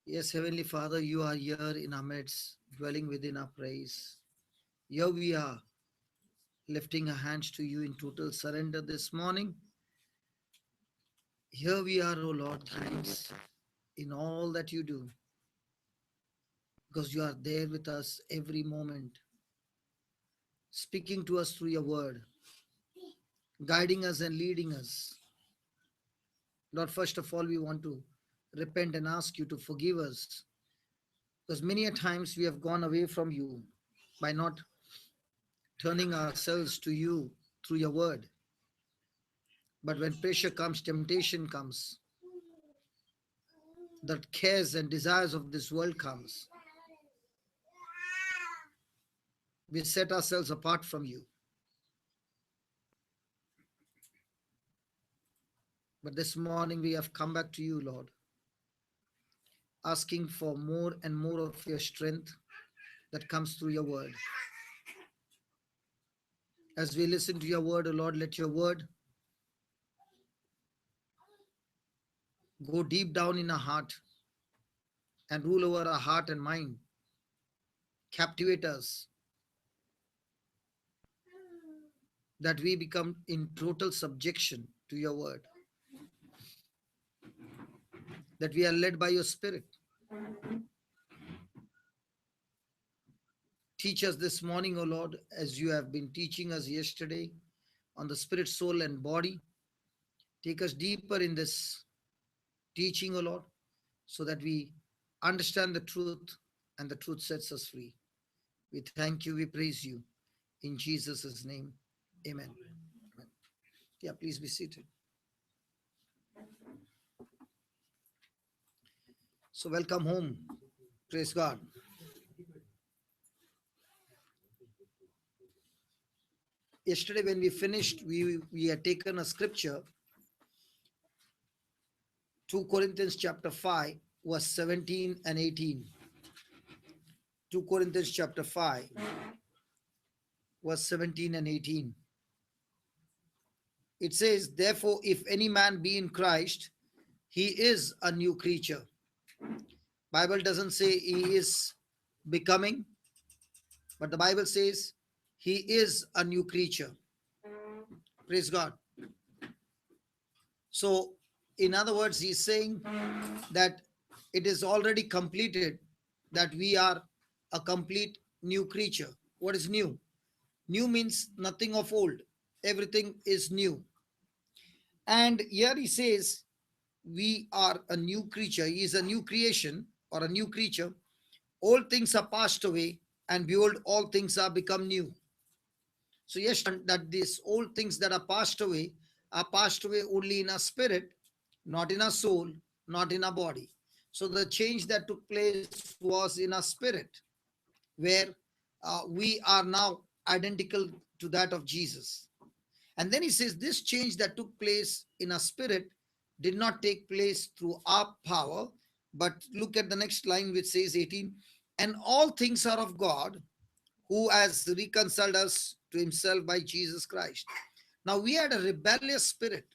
Yes, Heavenly Father, you are here in our midst, dwelling within our praise. Here we are, lifting our hands to you in total surrender this morning. Here we are, O Lord, thanks in all that you do, because you are there with us every moment, speaking to us through your word, guiding us and leading us. Lord, first of all, we want to repent and ask you to forgive us, because many a times we have gone away from you by not turning ourselves to you through your word. But when pressure comes, temptation comes, the cares and desires of this world comes, we set ourselves apart from you. But this morning we have come back to you, Lord, asking for more and more of your strength that comes through your word. As we listen to your word, O Lord, let your word go deep down in our heart and rule over our heart and mind, captivate us, that we become in total subjection to your word, that we are led by your spirit. Teach us this morning, O Lord, as you have been teaching us yesterday on the spirit, soul, and body. Take us deeper in this teaching, O Lord, so that we understand the truth and the truth sets us free. We thank you, we praise you. In Jesus' name, amen. Amen. Yeah, please be seated. So, welcome home. Praise God. Yesterday, when we finished, we had taken a scripture, 2 Corinthians chapter 5, verse 17 and 18. 2 Corinthians chapter 5, verse 17 and 18. It says, therefore, if any man be in Christ, he is a new creature. Bible doesn't say he is becoming, but the Bible says he is a new creature. Praise God. So, in other words, he's saying that it is already completed, that we are a complete new creature. What is new? New means nothing of old. Everything is new. And here he says, we are a new creature. He is a new creation or a new creature. All things are passed away, and behold, all things are become new. So, yes, that these old things that are passed away only in our spirit, not in our soul, not in our body. So, the change that took place was in our spirit, where we are now identical to that of Jesus. And then he says, this change that took place in our spirit did not take place through our power, but look at the next line, which says 18, and all things are of God, who has reconciled us to himself by Jesus Christ. Now, we had a rebellious spirit.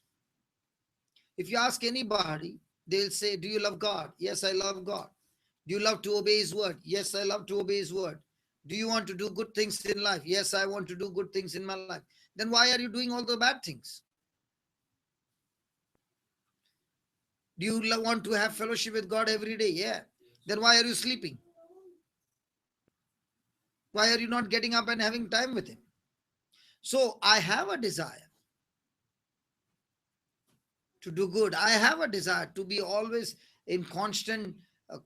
If you ask anybody, they'll say, do you love God? Yes, I love God. Do you love to obey his word? Yes, I love to obey his word. Do you want to do good things in life? Yes, I want to do good things in my life. Then why are you doing all the bad things? Do you want to have fellowship with God every day? Yeah. Then why are you sleeping? Why are you not getting up and having time with him? So I have a desire to do good. I have a desire to be always in constant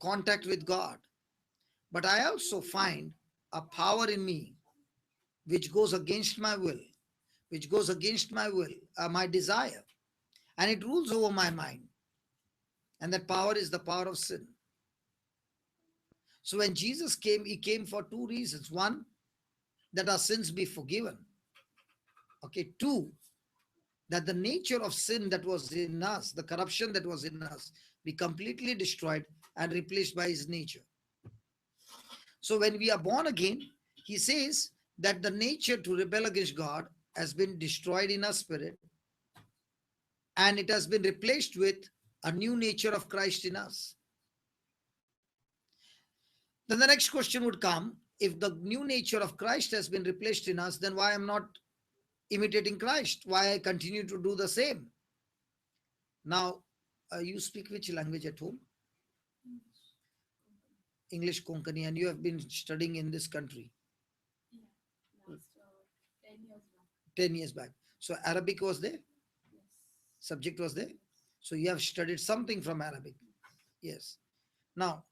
contact with God. But I also find a power in me which goes against my will, my desire, and it rules over my mind. And that power is the power of sin. So when Jesus came, he came for two reasons. One, that our sins be forgiven. Okay, two, that the nature of sin that was in us, the corruption that was in us, be completely destroyed and replaced by his nature. So when we are born again, he says that the nature to rebel against God has been destroyed in our spirit, and it has been replaced with a new nature of Christ in us. Then the next question would come, if the new nature of Christ has been replaced in us, then why I'm not imitating Christ? Why I continue to do the same? Now, you speak which language at home? English Konkani, and you have been studying in this country? Yeah, last 10 years back. 10 years back. So Arabic was there? Yes. Subject was there? So you have studied something from Arabic? Yes. Now,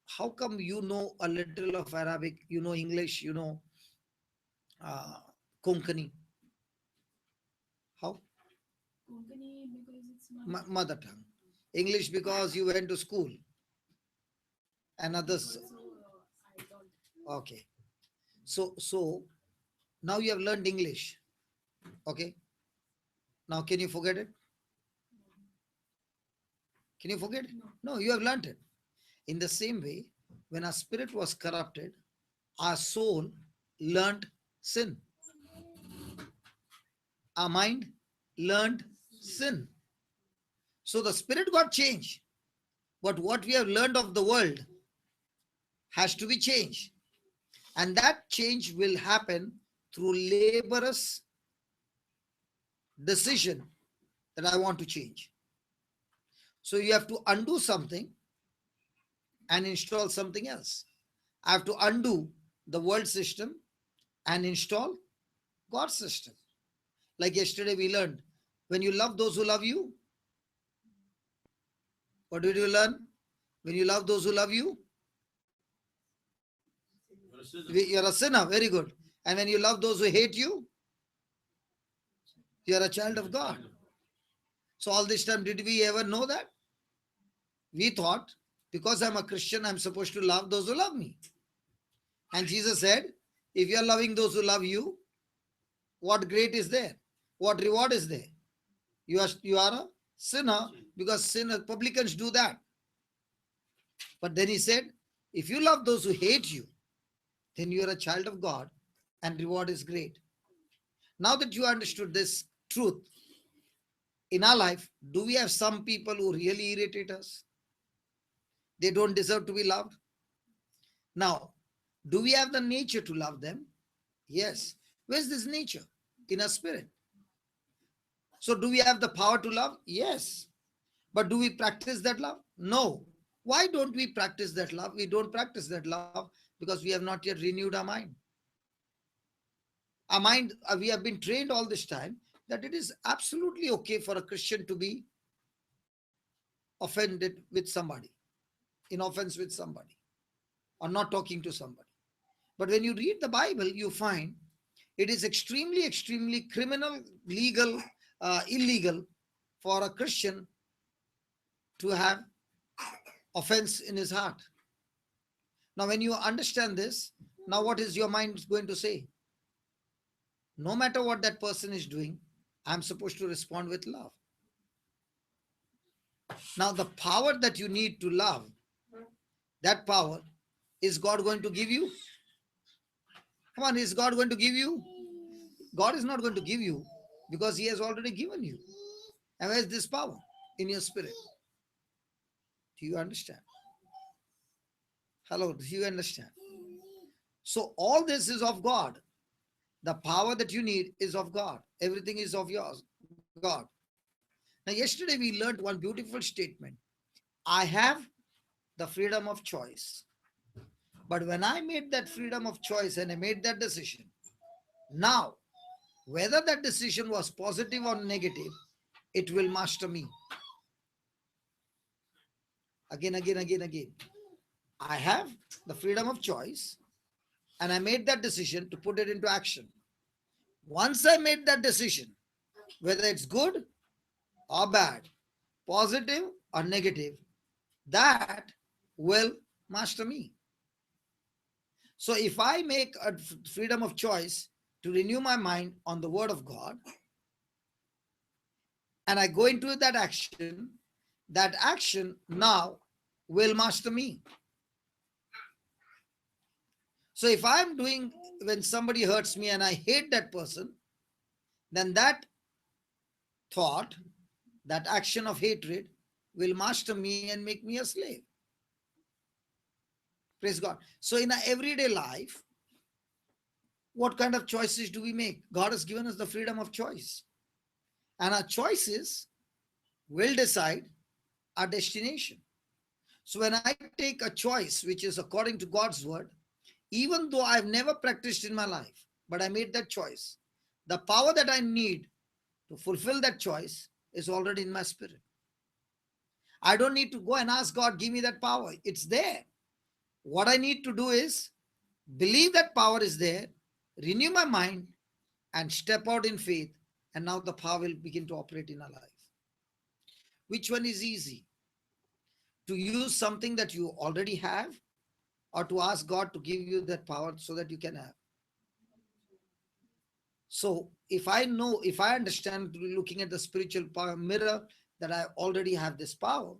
how come you know a little of Arabic, you know English, you know uh, Konkani? How? Konkani because it's my Mother tongue. English because you went to school and Arabic others. also I don't. Okay. So now you have learned English. Okay. Now can you forget it? Can you forget it? No. No, you have learned it. In the same way, when our spirit was corrupted, our soul learned sin. Our mind learned sin. So the spirit got changed. But what we have learned of the world has to be changed. And that change will happen through laborious decision that I want to change. So you have to undo something and install something else. I have to undo the world system and install God's system. Like yesterday we learned, when you love those who love you, what did you learn? When you love those who love you, you're a sinner. Very good. And when you love those who hate you, you're a child of God. So all this time, did we ever know that? We thought, because I'm a Christian, I'm supposed to love those who love me. And Jesus said, if you're loving those who love you, what great is there? What reward is there? You are a sinner, because sinners, publicans do that. But then he said, if you love those who hate you, then you are a child of God and reward is great. Now that you understood this truth, in our life, do we have some people who really irritate us? They don't deserve to be loved. Now, do we have the nature to love them? Yes. Where's this nature? In our spirit. So do we have the power to love? Yes. But do we practice that love? No. Why don't we practice that love? We don't practice that love because we have not yet renewed our mind. Our mind, we have been trained all this time that it is absolutely okay for a Christian to be offended with somebody, in offense with somebody, or not talking to somebody. But when you read the Bible, you find it is extremely, extremely criminal, legal, illegal for a Christian to have offense in his heart. Now, when you understand this, now what is your mind going to say? No matter what that person is doing, I'm supposed to respond with love. Now, the power that you need to love, that power, is God going to give you? Come on, is God going to give you? God is not going to give you because He has already given you. And where is this power? In your spirit. Do you understand? Hello, do you understand? So all this is of God. The power that you need is of God. Everything is of yours, God. Now, yesterday we learned one beautiful statement. I have the freedom of choice. But when I made that freedom of choice and I made that decision, now, whether that decision was positive or negative, it will master me. Again. I have the freedom of choice and I made that decision to put it into action. Once I made that decision, whether it's good or bad, positive or negative, that will master me. So if I make a freedom of choice to renew my mind on the word of God, and I go into that action now will master me. So if I'm doing, when somebody hurts me and I hate that person, then that thought, that action of hatred will master me and make me a slave. Praise God. So in our everyday life, what kind of choices do we make? God has given us the freedom of choice. And our choices will decide our destination. So when I take a choice which is according to God's word, even though I've never practiced in my life, but I made that choice, the power that I need to fulfill that choice is already in my spirit. I don't need to go and ask God, give me that power. It's there. What I need to do is believe that power is there, renew my mind, and step out in faith. And now the power will begin to operate in our life. Which one is easy? To use something that you already have, or to ask God to give you that power so that you can have? So if I know, if I understand looking at the spiritual power mirror that I already have this power,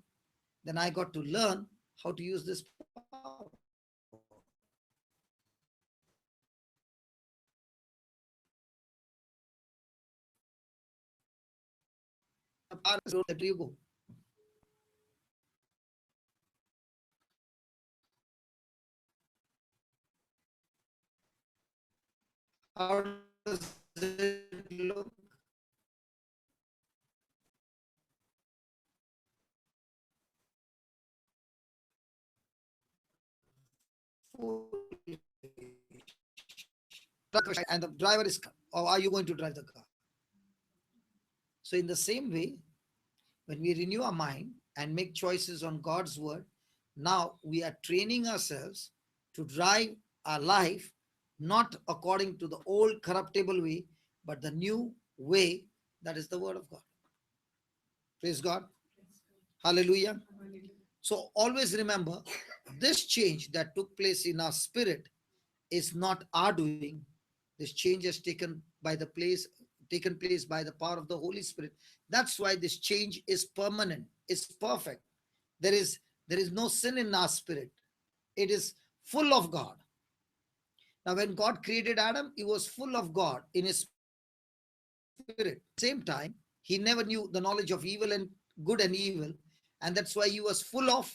then I got to learn how to use this power. That you go. How does it look? And the driver is, or are you going to drive the car? So in the same way, when we renew our mind and make choices on God's word, now we are training ourselves to drive our life not according to the old corruptible way, but the new way, that is the word of God. Praise God. Hallelujah. So always remember, this change that took place in our spirit is not our doing. This change has taken place by the power of the Holy Spirit. That's why this change is permanent, it's perfect. There is no sin in our spirit. It is full of God. Now when God created Adam, he was full of God in his spirit. Same time, he never knew the knowledge of evil and good and evil, and that's why he was full of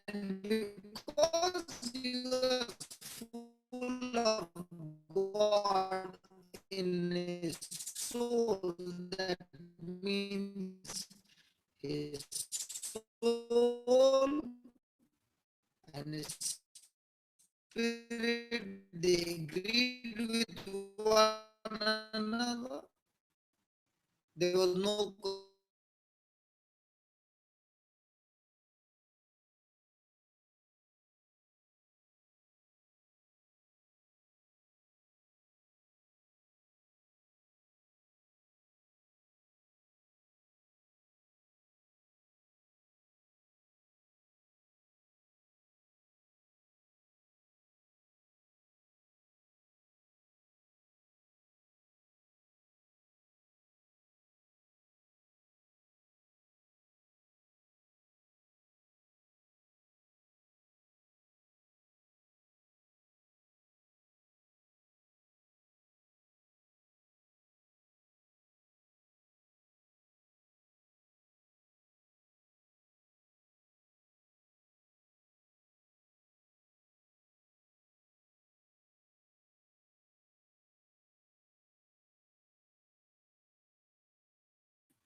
and because you are full of God in his soul, that means his soul and his spirit, they agreed with one another. There was no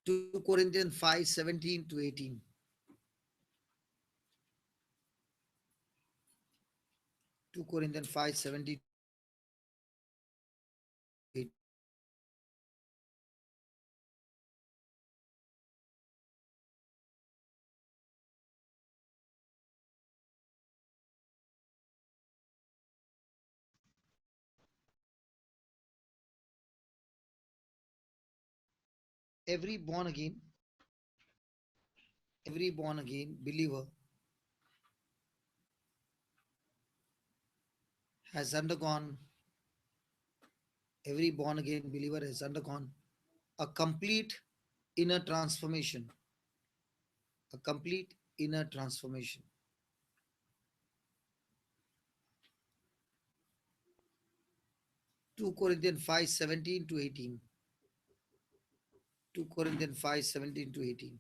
to Corinthians 5:17 to 18. 2 Corinthians 5:17 to 18. Every born again, every born again believer has undergone, every born again believer has undergone a complete inner transformation, a complete inner transformation. Two Corinthians 5:17 to 18. 2 Corinthians 5:17 to 18.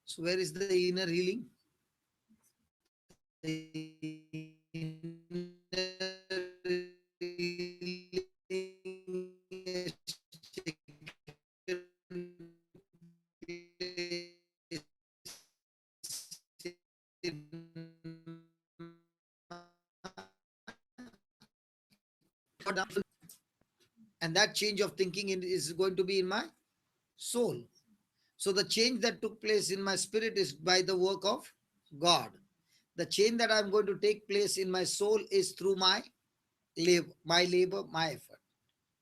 So where is the inner healing? And that change of thinking is going to be in my soul. So the change that took place in my spirit is by the work of God. The change that I'm going to take place in my soul is through my labor, my effort.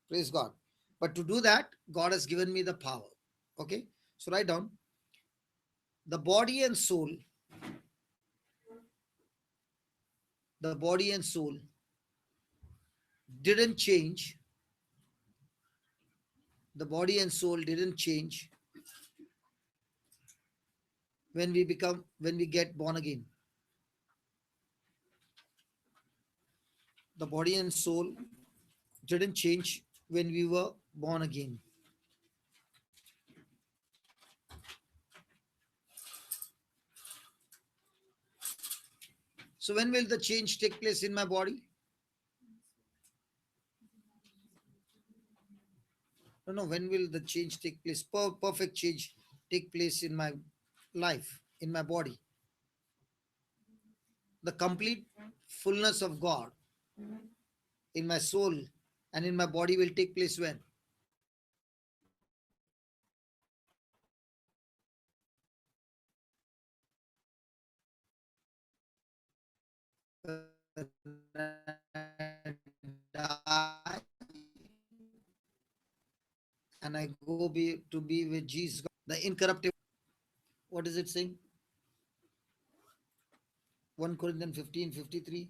Praise God. But to do that, God has given me the power. Okay. So write down the body and soul, the body and soul didn't change. The body and soul didn't change when we get born again. The body and soul didn't change when we were born again. So when will the change take place in my body? No, no. When will the change take place? Perfect change take place in my life, in my body. The complete fullness of God in my soul and in my body will take place when? Die and I go to be with Jesus. The incorruptible. What is it saying? 1 Corinthians 15:53.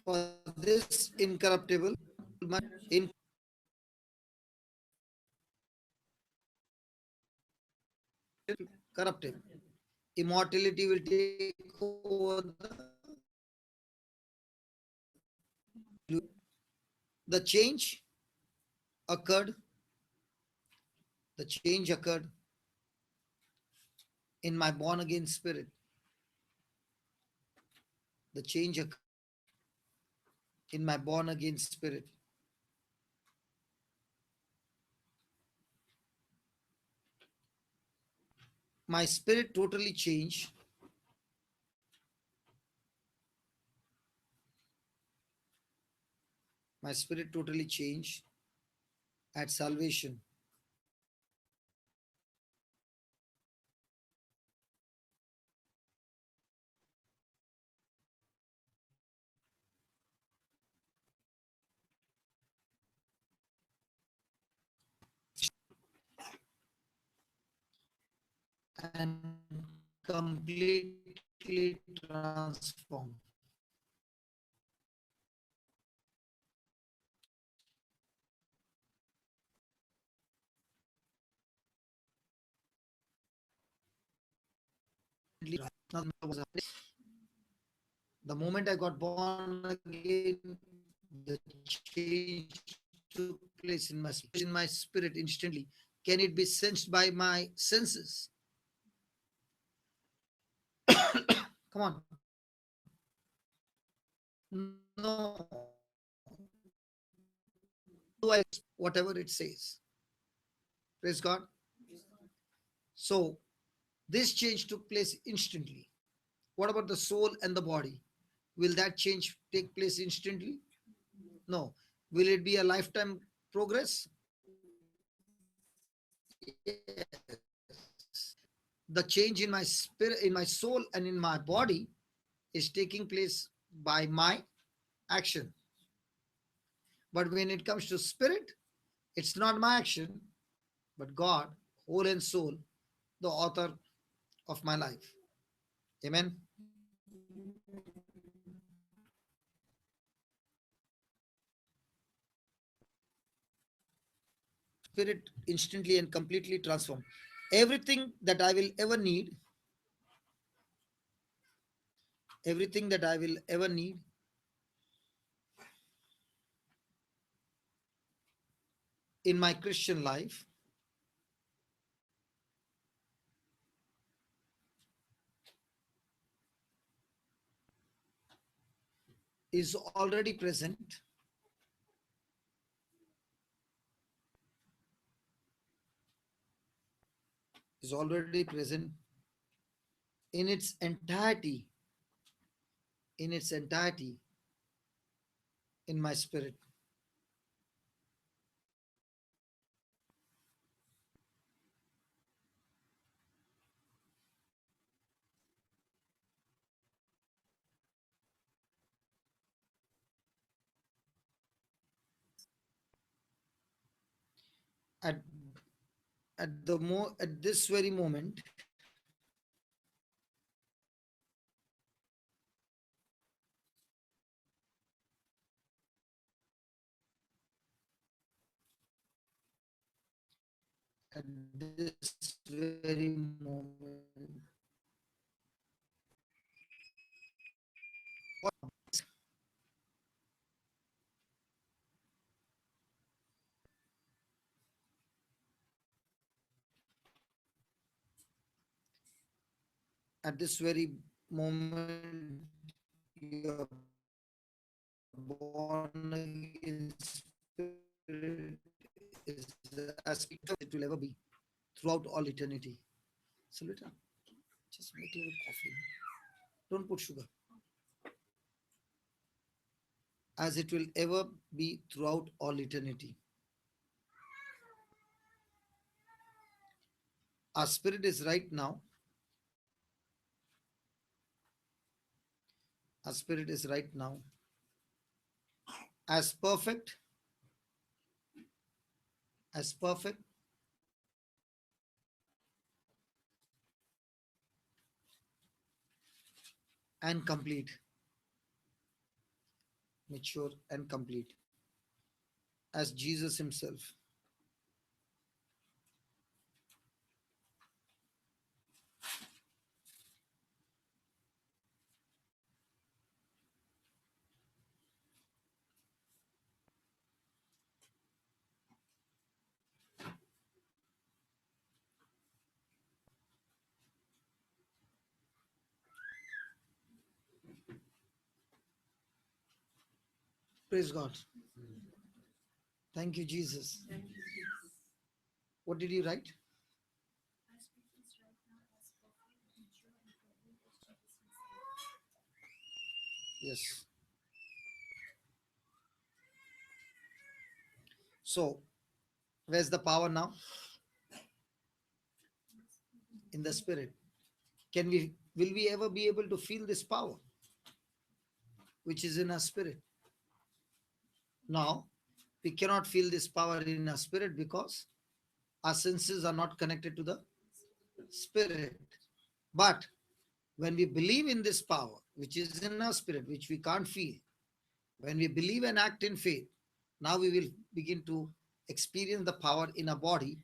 For this incorruptible, incorruptible, immortality will take over the change occurred. The change occurred in my born again spirit. The change occurred in my born again spirit. My spirit totally changed. My spirit totally changed at salvation. And completely transformed. The moment I got born again, the change took place in my spirit instantly. Can it be sensed by my senses? Come on. No. Whatever it says. Praise God. So this change took place instantly. What about the soul and the body? Will that change take place instantly? No. Will it be a lifetime progress? The change in my spirit, in my soul, and in my body is taking place by my action. But when it comes to spirit, it's not my action, but God, whole and soul, the author of my life. Amen. Spirit instantly and completely transform. Everything that I will ever need, everything that I will ever need in my Christian life is already present, is already present in its entirety, in its entirety in my spirit. At at this very moment, at this very moment, at this very moment, your born again spirit is as it will ever be throughout all eternity. So, little, just make a little coffee. Don't put sugar. As it will ever be throughout all eternity. Our spirit is right now, our spirit is right now as perfect, as perfect and complete, mature and complete as Jesus Himself. Praise God. Thank you, Jesus. What did you write? My spirit is right now as perfect, mature, and complete as Jesus Himself. Yes. So, where's the power now? In the spirit. Will we ever be able to feel this power which is in our spirit? Now, we cannot feel this power in our spirit because our senses are not connected to the spirit. But when we believe in this power, which is in our spirit, which we can't feel, when we believe and act in faith, now we will begin to experience the power in our body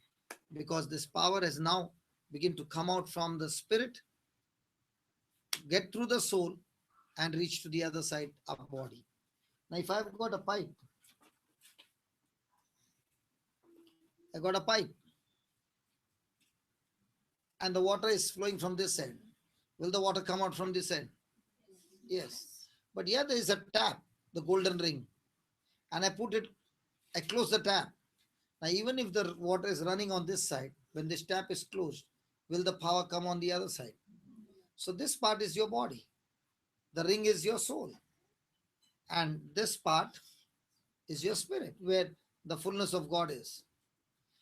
because this power has now begin to come out from the spirit, get through the soul, and reach to the other side of body. Now, if I've got a pipe, I got a pipe, and the water is flowing from this end. Will the water come out from this end? Yes. But here there is a tap, the golden ring, and I put it, I close the tap. Now, even if the water is running on this side, when this tap is closed, will the power come on the other side? So, this part is your body, the ring is your soul, and this part is your spirit, where the fullness of God is.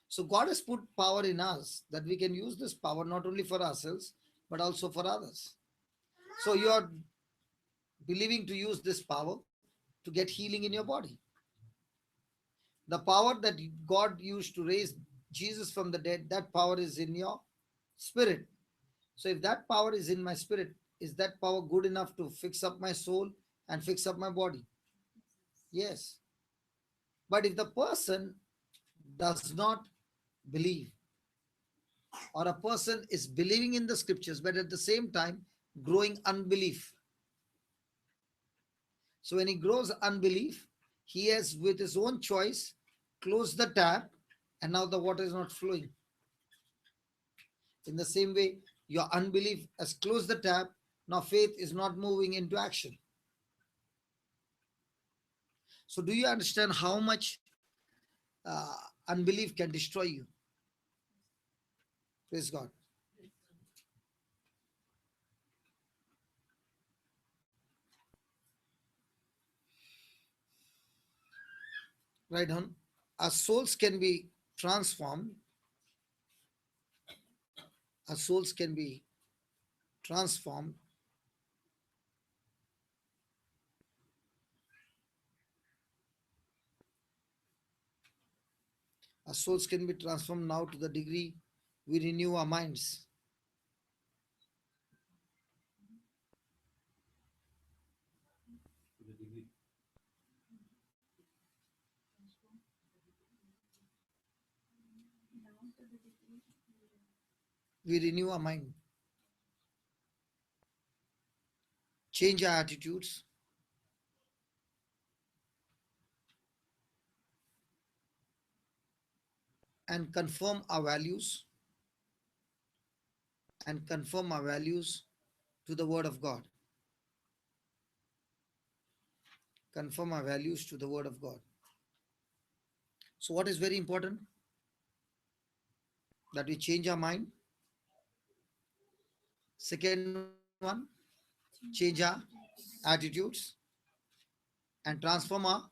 So, God has put power in us that we can use this power not only for ourselves, but also for others. So, you are believing to use this power to get healing in your body. The power that God used to raise Jesus from the dead, that power is in your spirit. So if that power is in my spirit, is that power good enough to fix up my soul and fix up my body? Yes. But if the person does not believe, or a person is believing in the scriptures, but at the same time growing unbelief. So when he grows unbelief, he has with his own choice closed the tap and now the water is not flowing. In the same way, your unbelief has closed the tap, now faith is not moving into action. So do you understand how much unbelief can destroy you? Praise God. Right on. Our souls can be transformed. Our souls can be transformed. Our souls can be transformed now to the degree we renew our minds. Down to the degree We renew our mind, change our attitudes, and conform our values to the word of God. Conform our values to the word of God. So what is very important? That we change our mind. Second one, change our attitudes and transform our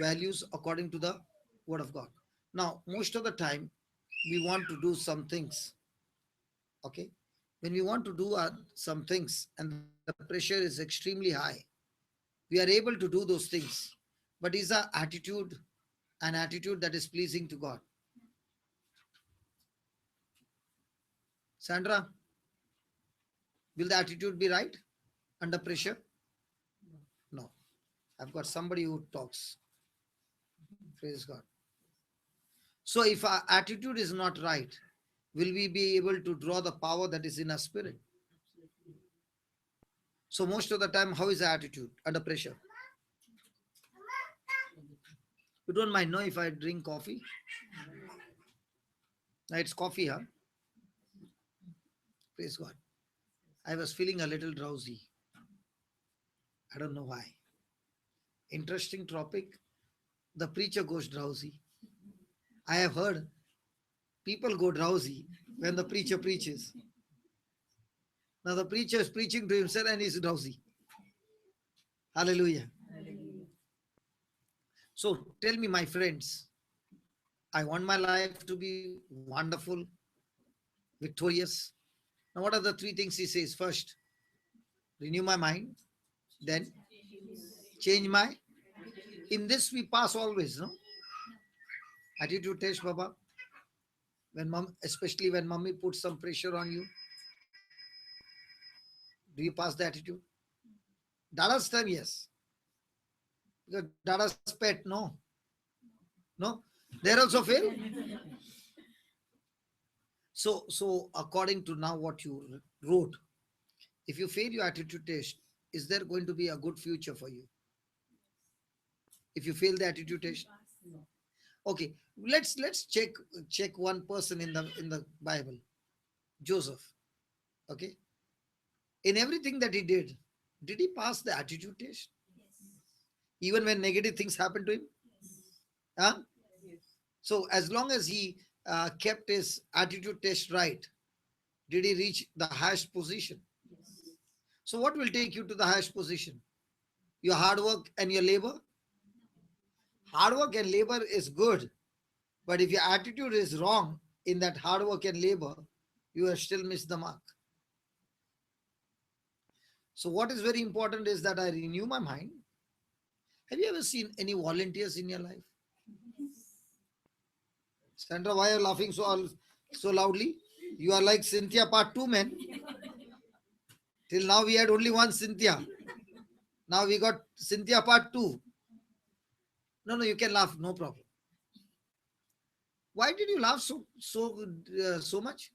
values according to the word of God. Now, most of the time, we want to do some things. Okay, when we want to do some things and the pressure is extremely high, we are able to do those things. But is our attitude an attitude that is pleasing to God? Sandra, will the attitude be right under pressure? No. I've got somebody who talks. Praise God. So if our attitude is not right, will we be able to draw the power that is in our spirit? So most of the time, how is the attitude under pressure? You don't mind, no, if I drink coffee? No, it's coffee, huh? Praise God. I was feeling a little drowsy. I don't know why. Interesting topic. The preacher goes drowsy. I have heard people go drowsy when the preacher preaches. Now the preacher is preaching to himself and he's drowsy. Hallelujah. So tell me, my friends, I want my life to be wonderful, victorious. Now, what are the three things he says? First, renew my mind, then change my. In this, we pass always, no? Attitude test, Baba. When mom, especially when mommy puts some pressure on you, do you pass the attitude? Dada's time, yes. Because Dada's pet, no. No? There also fail. So according to now what you wrote, if you fail your attitude test, is there going to be a good future for you? If you fail the attitude test, okay. Let's check one person in the Bible, Joseph. Okay, in everything that he did he pass the attitude test? Even when negative things happened to him, huh? So as long as he kept his attitude test right, did he reach the highest position? So what will take you to the highest position? Your hard work and your labor? Hard work and labor is good, but if your attitude is wrong in that hard work and labor, you have still missed the mark. So what is very important is that I renew my mind. Have you ever seen any volunteers in your life? Sandra, why are you laughing so loudly? You are like Cynthia part 2, man. Till now we had only one Cynthia. Now we got Cynthia part 2. No, you can laugh, no problem. Why did you laugh so much? Yeah, it so happens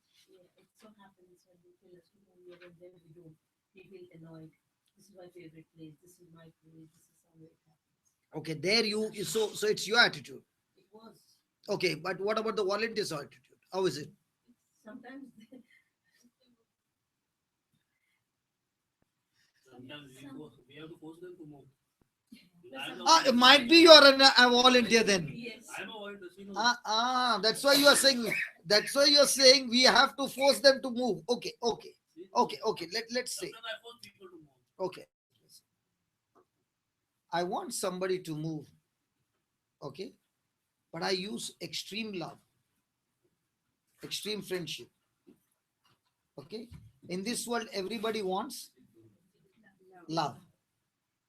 when we feel a small here and then we don't. We feel annoyed. This is my favorite place. This is my place. This is how it happens. Okay, there so it's your attitude. It was Okay, but what about the volunteers' attitude? How is it? sometimes Sometimes we have to force them to move. It might be you are a volunteer then. yes. I'm a volunteer. That's why you are saying. That's why you are saying we have to force them to move. Okay. Let's say. Sometimes I force people to move. Okay. I want somebody to move. Okay, but I use extreme love, extreme friendship. Okay, in this world, everybody wants love,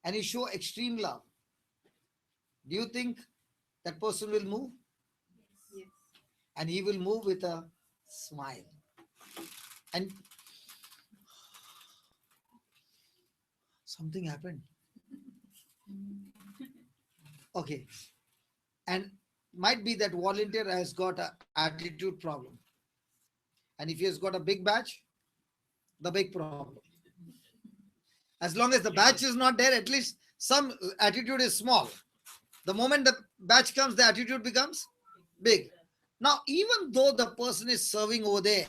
and you show extreme love. Do you think that person will move? Yes. And he will move with a smile. And something happened. Okay, and might be that volunteer has got an attitude problem, and if he has got a big badge, the big problem. As long as the badge is not there, at least some attitude is small. The moment the badge comes, the attitude becomes big. Now, even though the person is serving over there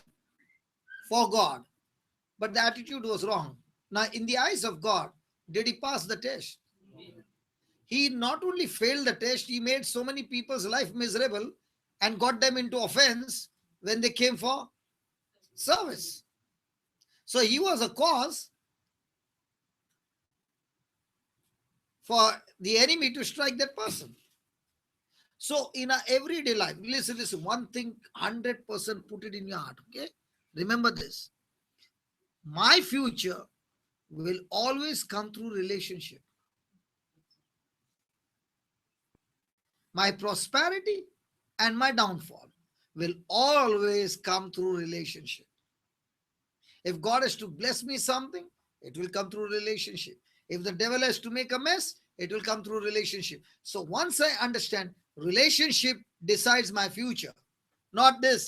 for God, but the attitude was wrong. Now, in the eyes of God, did he pass the test? He not only failed the test, he made so many people's life miserable and got them into offense when they came for service. So he was a cause for the enemy to strike that person. So in our everyday life, listen, one thing, 100% put it in your heart, okay? Remember this. My future will always come through relationship. My prosperity and my downfall will always come through relationship. If God has to bless me something, it will come through relationship. If the devil has to make a mess, it will come through relationship. So once I understand, relationship decides my future, not this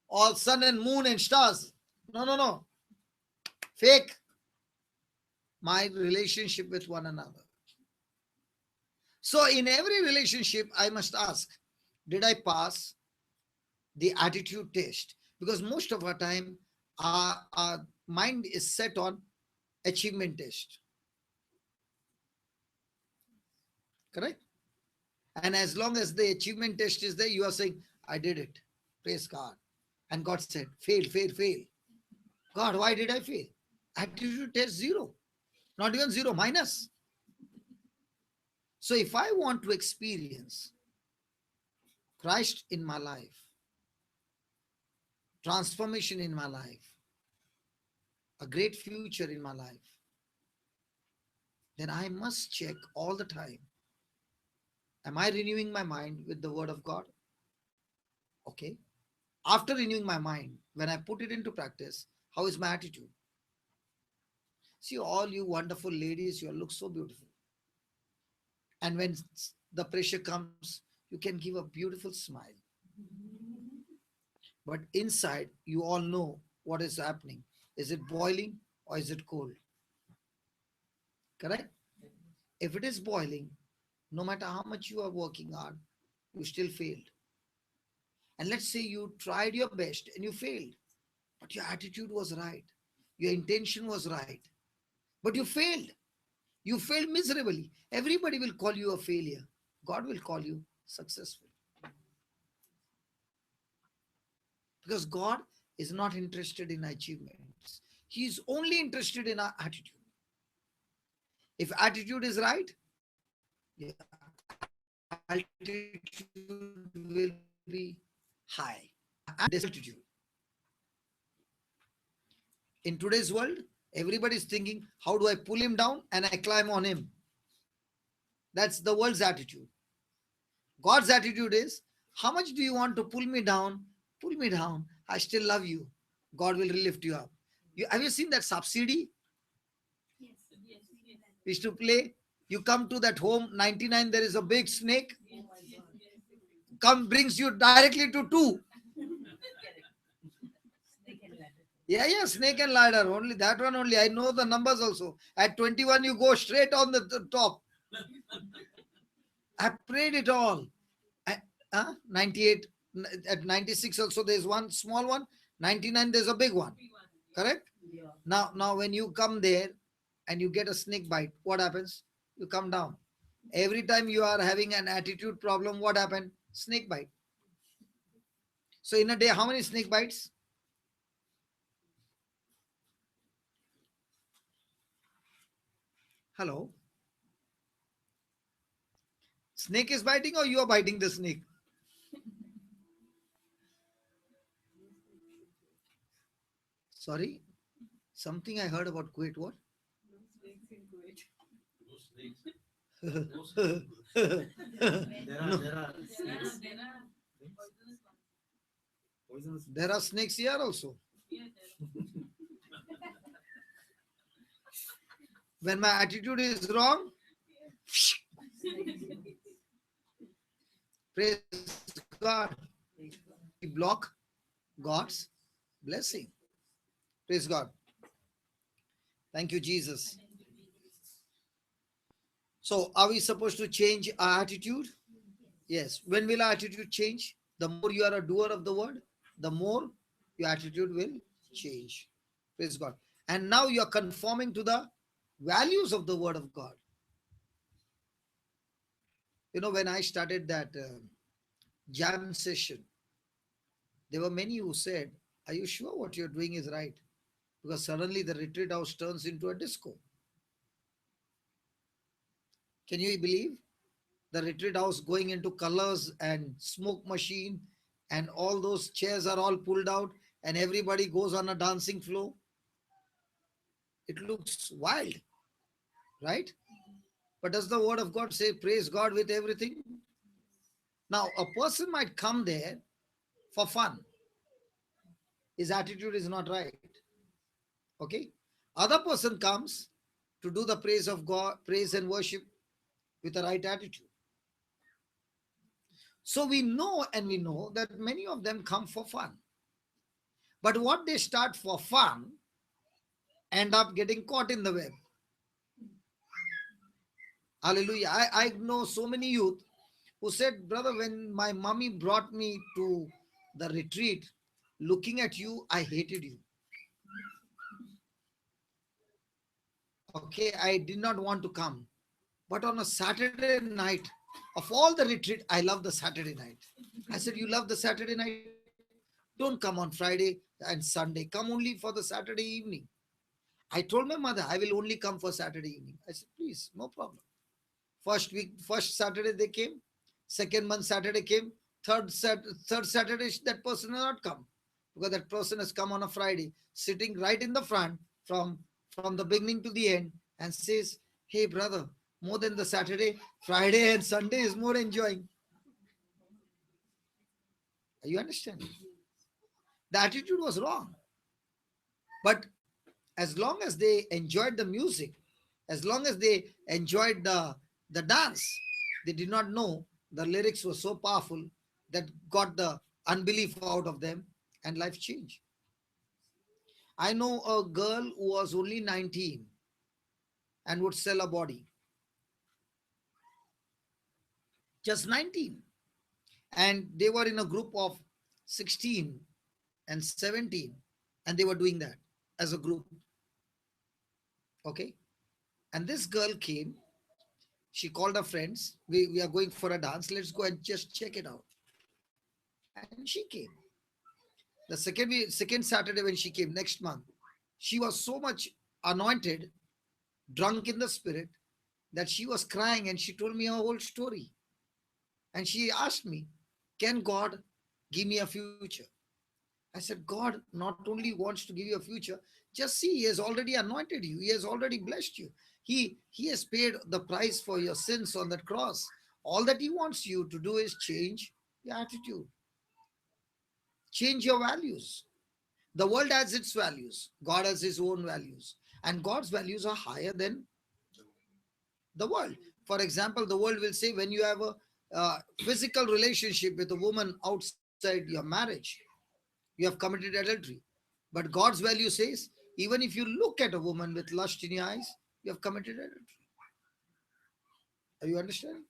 all sun and moon and stars. No. Fake. My relationship with one another. So in every relationship, I must ask, did I pass the attitude test? Because most of our time, our mind is set on achievement test. Correct? And as long as the achievement test is there, you are saying, I did it. Praise God. And God said, fail. God, why did I fail? Attitude test 0. Not even 0, minus. So if I want to experience Christ in my life, transformation in my life, a great future in my life, then I must check all the time. Am I renewing my mind with the word of God? Okay. After renewing my mind, when I put it into practice, how is my attitude? See, all you wonderful ladies, you look so beautiful. And when the pressure comes, you can give a beautiful smile. But inside, you all know what is happening. Is it boiling or is it cold? Correct? If it is boiling, no matter how much you are working hard, you still failed. And let's say you tried your best and you failed, but your attitude was right. Your intention was right, but you failed. You failed miserably. Everybody will call you a failure. God will call you successful. Because God is not interested in achievements. He is only interested in our attitude. If attitude is right, your altitude will be high. Altitude. In today's world, everybody is thinking, how do I pull him down and I climb on him? That's the world's attitude. God's attitude is, How much do you want to pull me down? Pull me down. I still love you. God will lift you up. Have you seen that subsidy? Yes. Yes, yes. We used to play. You come to that home, 99, there is a big snake. Oh my God. Come, brings you directly to 2. Correct. Snake and ladder. Yeah, yeah, snake and ladder. Only that one only. I know the numbers also. At 21, you go straight on the top. I prayed it all. 98, at 96 also there's one small one. 99 there's a big one. Correct? Yeah. Now when you come there and you get a snake bite, what happens? You come down. Every time you are having an attitude problem, what happened? Snake bite. So in a day, how many snake bites? Hello? Snake is biting or you are biting the snake? Sorry? Something I heard about Kuwait. What? Snakes in Kuwait. No snakes. No snakes. There are snakes. There are Poisonous. There are snakes here also. When my attitude is wrong, praise God, we block God's blessing. Praise God. Thank you, Jesus. So, are we supposed to change our attitude? Yes. When will our attitude change? The more you are a doer of the word, the more your attitude will change. Praise God. And now you are conforming to the values of the word of God. You know, when I started that jam session, there were many who said, "Are you sure what you're doing is right?" Because suddenly the retreat house turns into a disco. Can you believe? The retreat house going into colors and smoke machine, and all those chairs are all pulled out and everybody goes on a dancing floor. It looks wild, right? But does the word of God say praise God with everything? Now, a person might come there for fun. His attitude is not right. Okay? Other person comes to do the praise of God, praise and worship with the right attitude. So we know that many of them come for fun. But what they start for fun end up getting caught in the web. Hallelujah. I know so many youth who said, "Brother, when my mommy brought me to the retreat, looking at you, I hated you. Okay, I did not want to come. But on a Saturday night, of all the retreat, I love the Saturday night." I said, "You love the Saturday night? Don't come on Friday and Sunday. Come only for the Saturday evening." I told my mother, "I will only come for Saturday evening." I said, "Please, no problem." First week, first Saturday they came. Second month Saturday came. Third Saturday that person has not come, because that person has come on a Friday, sitting right in the front from the beginning to the end, and says, "Hey brother, more than the Saturday, Friday and Sunday is more enjoying." You understand? The attitude was wrong. But as long as they enjoyed the music, as long as they enjoyed the dance, they did not know the lyrics were so powerful that got the unbelief out of them and life changed. I know a girl who was only 19 and would sell a body. Just 19. And they were in a group of 16 and 17, and they were doing that as a group. Okay. And this girl came. She called her friends. We are going for a dance. Let's go and just check it out. And she came. The second Saturday when she came next month, she was so much anointed, drunk in the spirit, that she was crying and she told me her whole story. And she asked me, "Can God give me a future?" I said, "God not only wants to give you a future, just see, He has already anointed you. He has already blessed you. He has paid the price for your sins on that cross. All that He wants you to do is change Your attitude. Change your values. The world has its values. God has his own values. And God's values are higher than the world. For example, the world will say when you have a physical relationship with a woman outside your marriage, you have committed adultery. But God's value says, even if you look at a woman with lust in your eyes, you have committed adultery. Are you understanding?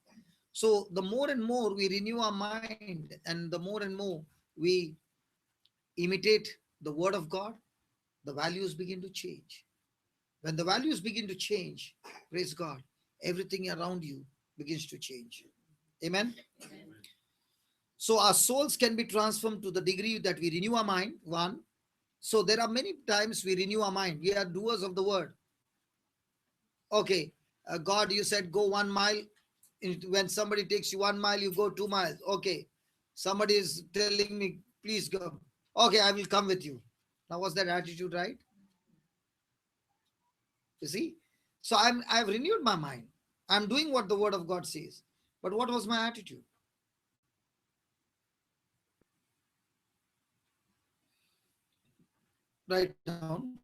So the more and more we renew our mind and the more and more we imitate the word of God, the values begin to change. When the values begin to change, praise God, everything around you begins to change. Amen. So our souls can be transformed to the degree that we renew our mind. One. So there are many times we renew our mind. We are doers of the word. Okay, God, you said go 1 mile. When somebody takes you 1 mile, you go 2 miles. Okay, somebody is telling me, please go. Okay, I will come with you. Now, was that attitude right? You see? So I've renewed my mind. I'm doing what the word of God says. But what was my attitude? Write down.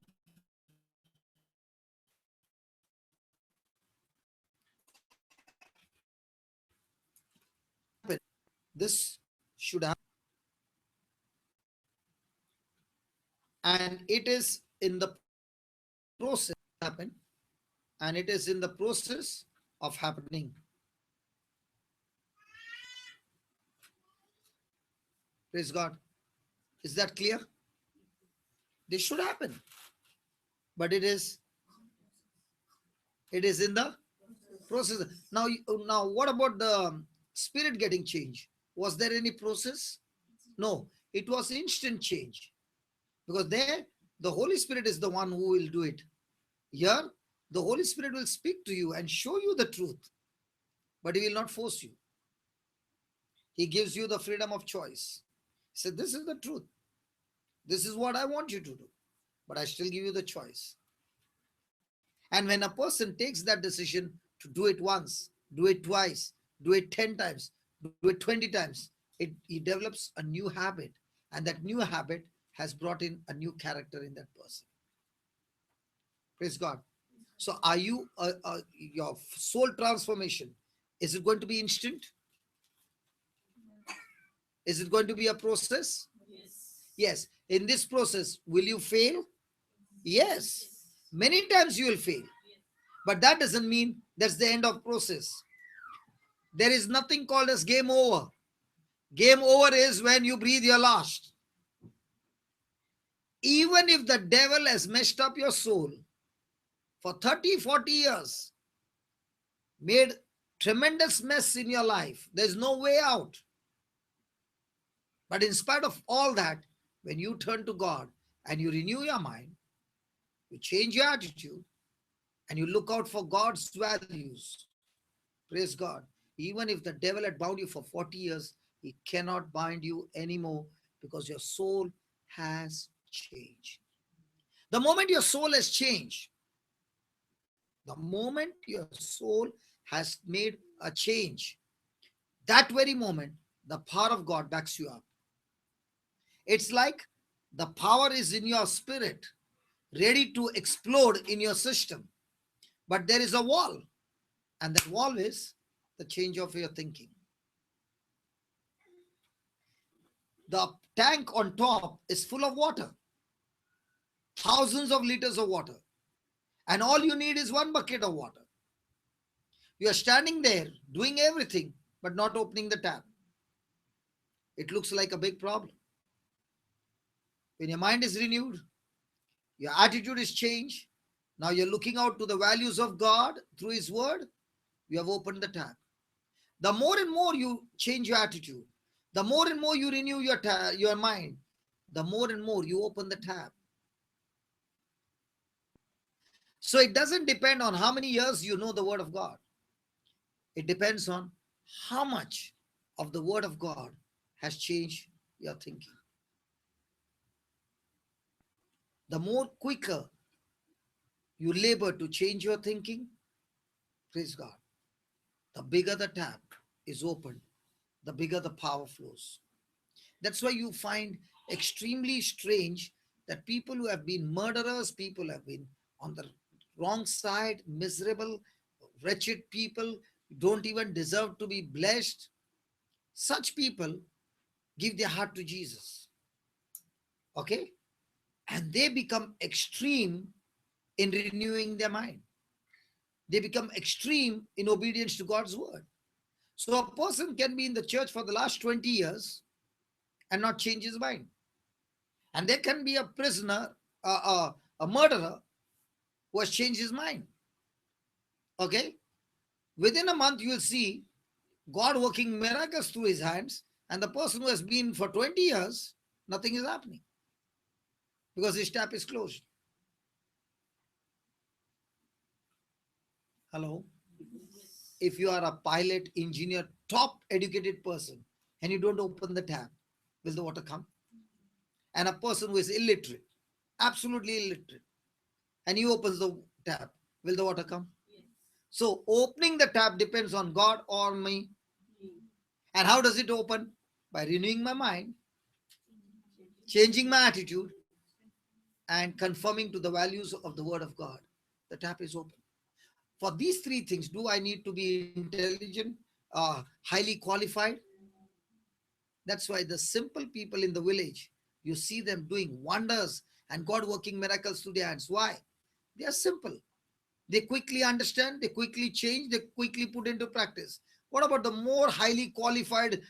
This should happen. And it is in the process happen. And it is in the process of happening. Praise God. Is that clear? This should happen. But it is in the process. Now what about the spirit getting changed? Was there any process? No, it was instant change. Because there, the Holy Spirit is the one who will do it. Here, the Holy Spirit will speak to you and show you the truth, but He will not force you. He gives you the freedom of choice. He said, this is the truth. This is what I want you to do, but I still give you the choice. And when a person takes that decision to do it once, do it twice, do it 10 times, do it 20 times, he develops a new habit. And that new habit has brought in a new character in that person. Praise God. So are you, your soul transformation, is it going to be instant? Is it going to be a process? Yes. In this process, will you fail? Yes. Many times you will fail. But that doesn't mean that's the end of process. There is nothing called as game over. Game over is when you breathe your last. Even if the devil has messed up your soul for 30, 40 years, made tremendous mess in your life, there's no way out. But in spite of all that, when you turn to God and you renew your mind, you change your attitude, and you look out for God's values, praise God. Even if the devil had bound you for 40 years, he cannot bind you anymore because your soul has changed. The moment your soul has changed, the moment your soul has made a change, that very moment, the power of God backs you up. It's like the power is in your spirit, ready to explode in your system. But there is a wall, and that wall is the change of your thinking. The tank on top is full of water, thousands of liters of water, and all you need is one bucket of water. You are standing there doing everything, but not opening the tap. It looks like a big problem. When your mind is renewed, your attitude is changed. Now you're looking out to the values of God through His word. You have opened the tap. The more and more you change your attitude, the more and more you renew your mind, the more and more you open the tap. So it doesn't depend on how many years you know the word of God. It depends on how much of the word of God has changed your thinking. The more quicker you labor to change your thinking, praise God, the bigger the tap is opened the bigger the power flows. That's why you find extremely strange that people who have been murderers, people who have been on the wrong side, miserable, wretched people, don't even deserve to be blessed. Such people give their heart to Jesus. Okay? And they become extreme in renewing their mind. They become extreme in obedience to God's word. So a person can be in the church for the last 20 years and not change his mind. And there can be a prisoner, a murderer who has changed his mind. Okay? Within a month, you will see God working miracles through his hands, and the person who has been for 20 years, nothing is happening because his tap is closed. Hello? If you are a pilot, engineer, top educated person, and you don't open the tap, will the water come? And a person who is illiterate, absolutely illiterate, and he opens the tap, will the water come? Yes. So opening the tap depends on God or me. And how does it open? By renewing my mind, changing my attitude, and conforming to the values of the word of God. The tap is open. For these three things, do I need to be intelligent, highly qualified? That's why the simple people in the village, you see them doing wonders and God working miracles through their hands. Why? They are simple. They quickly understand, they quickly change, they quickly put into practice. What about the more highly qualified,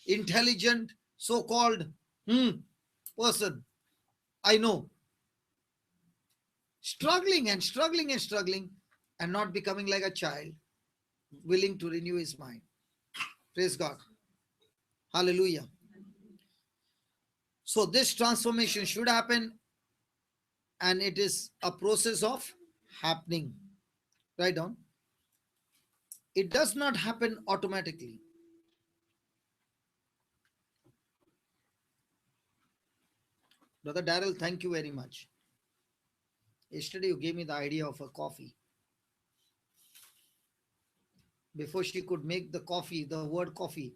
intelligent, so-called person? I know, struggling and struggling and struggling and not becoming like a child, willing to renew his mind. Praise God. Hallelujah. So this transformation should happen, and it is a process of happening. Write down. It does not happen automatically. Brother Daryl, thank you very much. Yesterday you gave me the idea of a coffee. Before she could make the coffee, the word coffee,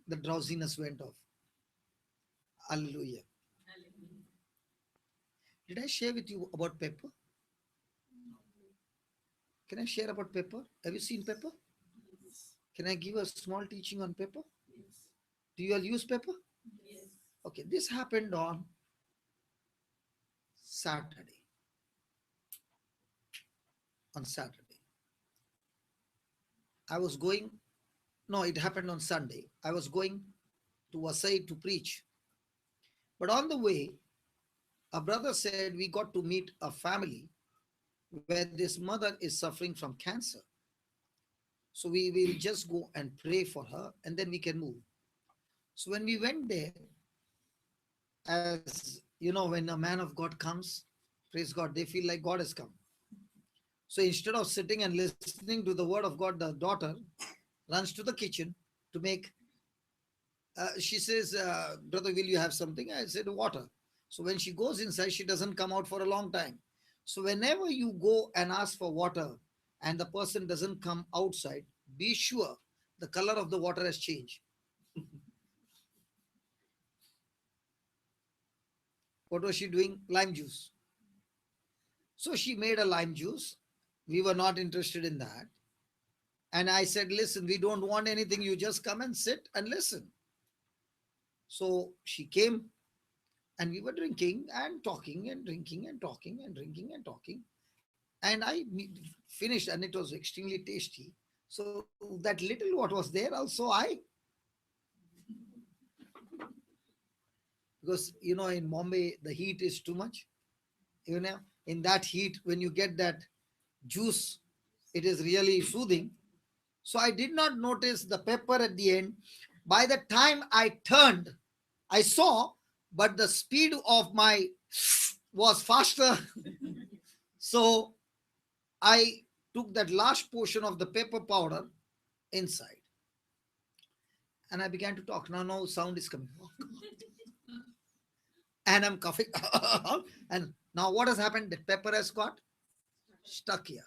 the drowsiness went off. Hallelujah. Hallelujah. Did I share with you about pepper? Can I share about pepper? Have you seen pepper? Yes. Can I give a small teaching on pepper? Yes. Do you all use pepper? Yes. Okay, this happened on Saturday. On Saturday. I was going, no, it happened on Sunday. I was going to Vasai to preach. But on the way, a brother said we got to meet a family where this mother is suffering from cancer. So we will just go and pray for her and then we can move. So when we went there, as you know, when a man of God comes, praise God, they feel like God has come. So instead of sitting and listening to the word of God, the daughter runs to the kitchen to make, she says, brother, will you have something? I said, water. So when she goes inside, she doesn't come out for a long time. So whenever you go and ask for water and the person doesn't come outside, be sure the color of the water has changed. What was she doing? Lime juice. So she made a lime juice. We were not interested in that. And I said, listen, we don't want anything. You just come and sit and listen. So she came and we were drinking and talking and drinking and talking and drinking and talking. And I finished and it was extremely tasty. So that little what was there also because in Bombay the heat is too much. In that heat, when you get that juice, it is really soothing. So I did not notice the pepper at the end. By the time I turned, I saw, but the speed of my was faster. So I took that last portion of the pepper powder inside and I began to talk. Now, no sound is coming. And I'm coughing. And now what has happened? The pepper has got stuck here.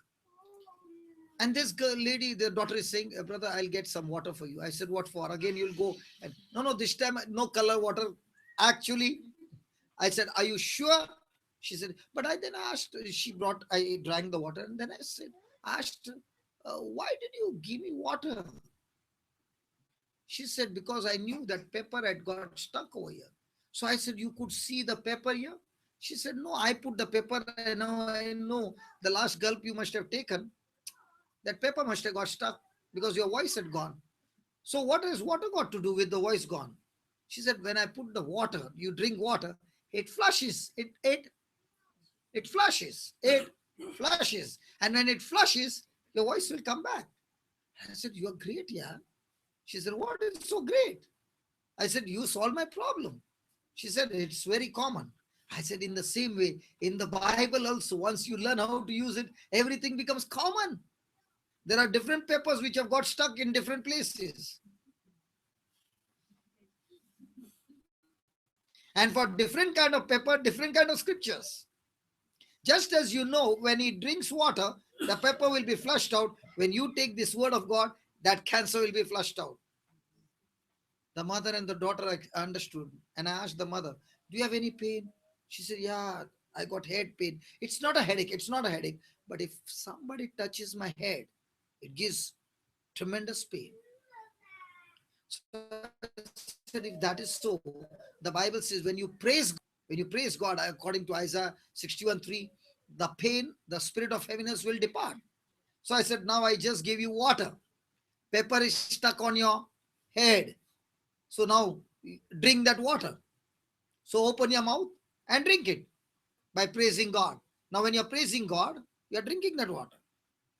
And this girl, lady, the daughter is saying, brother, I'll get some water for you. I said, what for? Again, you'll go. And, no, no, this time, no color water. Actually, I said, are you sure? She said, but I then asked, she brought, I drank the water. And then I said, asked, why did you give me water? She said, because I knew that pepper had got stuck over here. So I said, you could see the pepper here? She said, no, I put the pepper and now I know the last gulp you must have taken, that pepper must have got stuck because your voice had gone. So what has water got to do with the voice gone? She said, when I put the water, you drink water, it flushes. It flushes. It flushes. And when it flushes, your voice will come back. I said, you're great, yeah. She said, what is so great? I said, you solved my problem. She said, it's very common. I said, in the same way, in the Bible also, once you learn how to use it, everything becomes common. There are different peppers which have got stuck in different places. And for different kind of pepper, different kind of scriptures. Just as you know, when he drinks water, the pepper will be flushed out. When you take this word of God, that cancer will be flushed out. The mother and the daughter understood. And I asked the mother, do you have any pain? She said, yeah, I got head pain. It's not a headache. It's not a headache. But if somebody touches my head, it gives tremendous pain. So I said, if that is so, the Bible says when you praise God, according to Isaiah 61:3, the pain, the spirit of heaviness will depart. So I said, now I just gave you water. Pepper is stuck on your head. So now drink that water. So open your mouth and drink it by praising God. Now when you're praising God, you're drinking that water.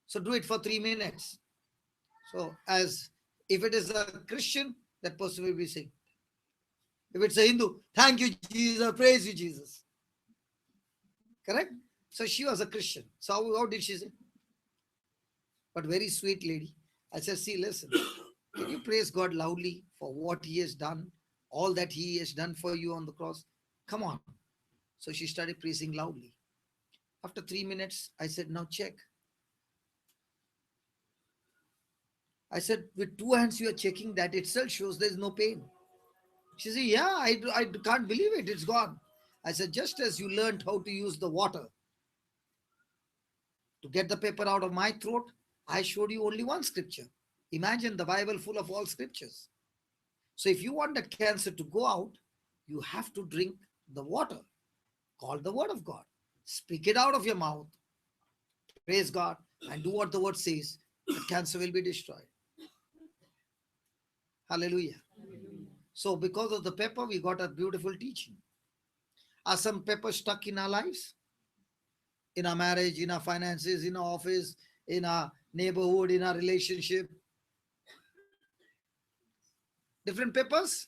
So do it for 3 minutes. So as if it is a Christian, that person will be saying. If it's a Hindu, thank you, Jesus, praise you, Jesus. Correct? So she was a Christian. So how did she say? But very sweet lady. I said, see, listen, can you praise God loudly for what he has done, all that he has done for you on the cross? Come on. So she started praising loudly. After 3 minutes, I said, now check. I said, with 2 hands you are checking, that itself shows there is no pain. She said, yeah, I can't believe it. It's gone. I said, just as you learned how to use the water to get the paper out of my throat, I showed you only one scripture. Imagine the Bible full of all scriptures. So if you want that cancer to go out, you have to drink the water called the word of God. Speak it out of your mouth. Praise God and do what the word says. The cancer will be destroyed. Hallelujah. So because of the pepper, we got a beautiful teaching. Are some peppers stuck in our lives? In our marriage, in our finances, in our office, in our neighborhood, in our relationship? Different peppers?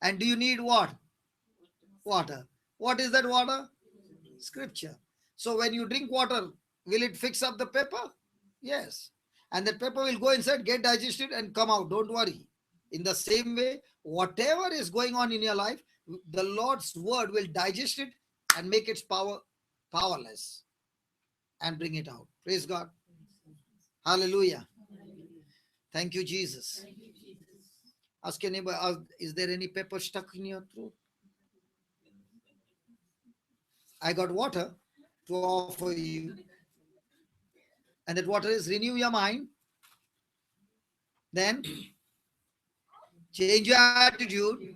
And do you need what? Water. What is that water? Scripture. So when you drink water, will it fix up the pepper? Yes. And that pepper will go inside, get digested and come out. Don't worry. In the same way, whatever is going on in your life, the Lord's word will digest it and make its powerless and bring it out. Praise God. Hallelujah. Thank you, Jesus. Ask your neighbor, is there any pepper stuck in your throat? I got water to offer you. And that water is renew your mind. Then change your attitude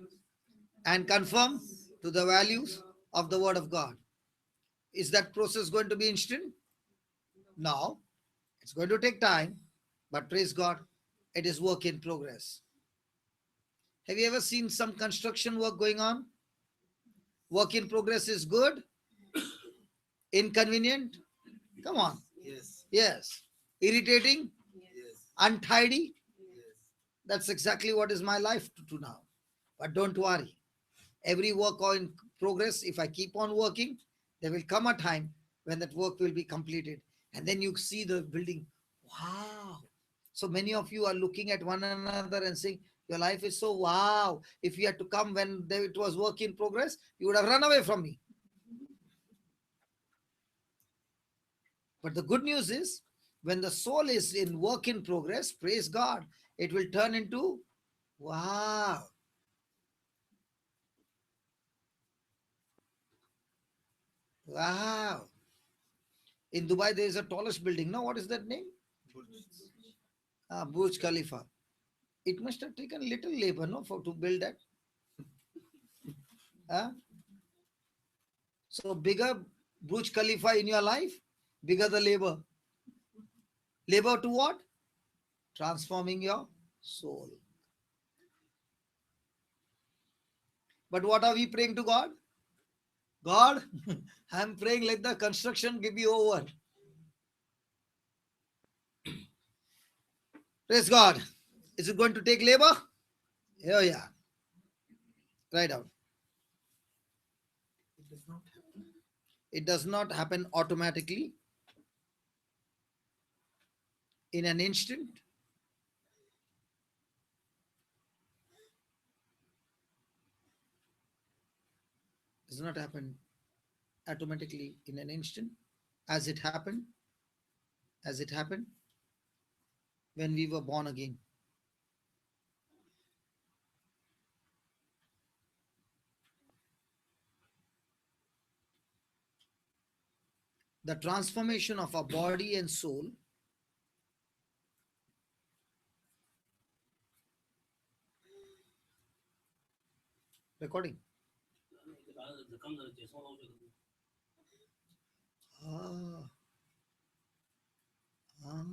and conform to the values of the word of God. Is that process going to be instant? No. It's going to take time. But praise God, it is work in progress. Have you ever seen some construction work going on? Work in progress is good? Inconvenient? Come on. Yes. Yes. Irritating? Yes. Untidy? Yes. That's exactly what is my life to now. But don't worry. Every work in progress, if I keep on working, there will come a time when that work will be completed. And then you see the building. Wow. So many of you are looking at one another and saying, your life is so wow. If you had to come when it was work in progress, you would have run away from me. But the good news is When the soul is in work in progress, praise God, it will turn into wow. Wow. In Dubai, there is a tallest building. No, what is that name? Burj Khalifa. It must have taken little labor, no, for to build that. Huh? So bigger Burj Khalifa in your life, bigger the labor. Labor to what? Transforming your soul. But what are we praying to God? God, I'm praying let the construction be over. Praise God. Is it going to take labor? Oh yeah. Write down. It does not happen. It does not happen automatically in an instant. Does not happen automatically in an instant as it happened as it happened when we were born again. The transformation of our body and soul recording. Ah, ah.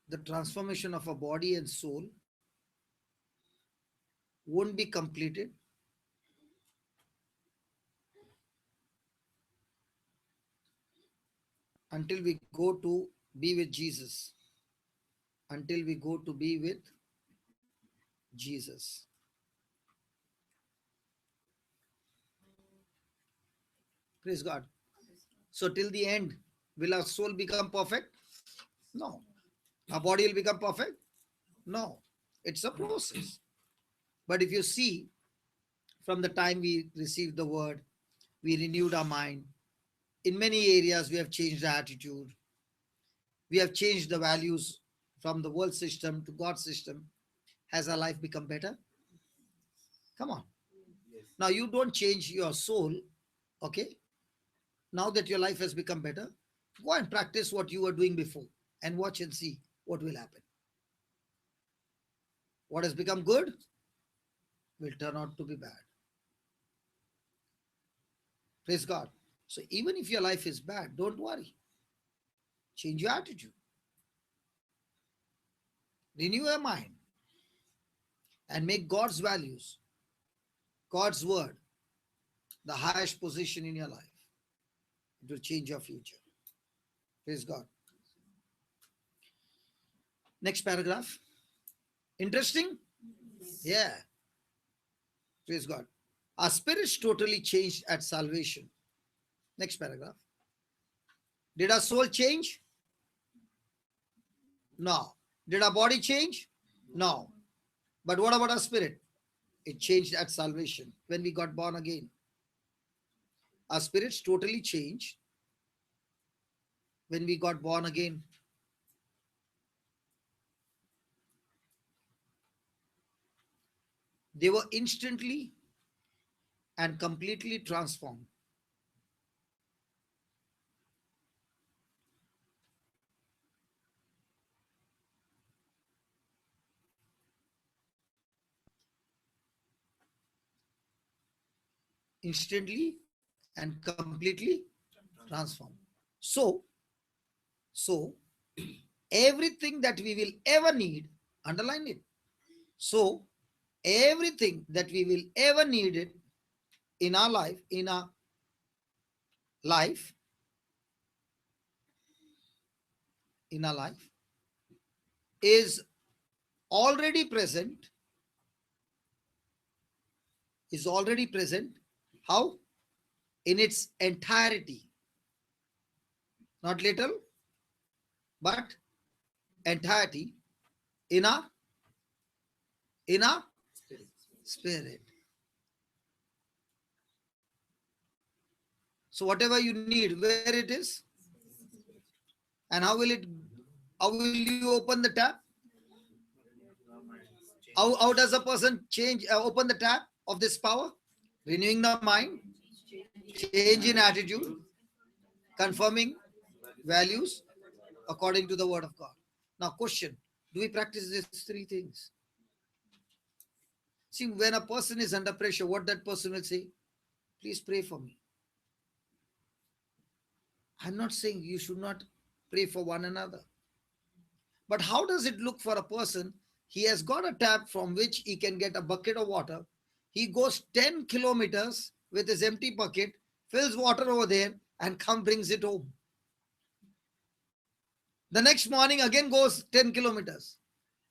The transformation of our body and soul won't be completed until we go to be with Jesus. Until we go to be with Jesus. Praise God. So till the end, will our soul become perfect? No. Our body will become perfect? No. It's a process. But if you see, from the time we received the word, we renewed our mind. In many areas, we have changed our attitude. We have changed the values from the world system to God's system. Has our life become better? Come on. Yes. Now, you don't change your soul, okay? Now that your life has become better, go and practice what you were doing before and watch and see what will happen. What has become good will turn out to be bad. Praise God. So even if your life is bad, don't worry. Change your attitude. Renew your mind and make God's values, God's word, the highest position in your life. It will change your future. Praise God. Next paragraph. Interesting? Yeah. Praise God. Our spirits totally changed at salvation. Next paragraph. Did our soul change? No. Did our body change? No. But what about our spirit? It changed at salvation when we got born again. Our spirits totally changed when we got born again. They were instantly and completely transformed. Instantly and completely transformed. So, so everything that we will ever need, underline it. So everything that we will ever need it in our life, in our life is already present, is already present. How? In its entirety. Not little, but entirety in our Spirit. spirit. So whatever you need, where it is, and how will you open the tap? How does a person open the tap of this power? Renewing the mind, change in attitude, confirming values according to the word of God. Now, question: do we practice these three things? See, when a person is under pressure, what that person will say? Please pray for me. I'm not saying you should not pray for one another. But how does it look for a person? He has got a tap from which he can get a bucket of water. He goes 10 kilometers with his empty bucket, fills water over there, and brings it home. The next morning again goes 10 kilometers,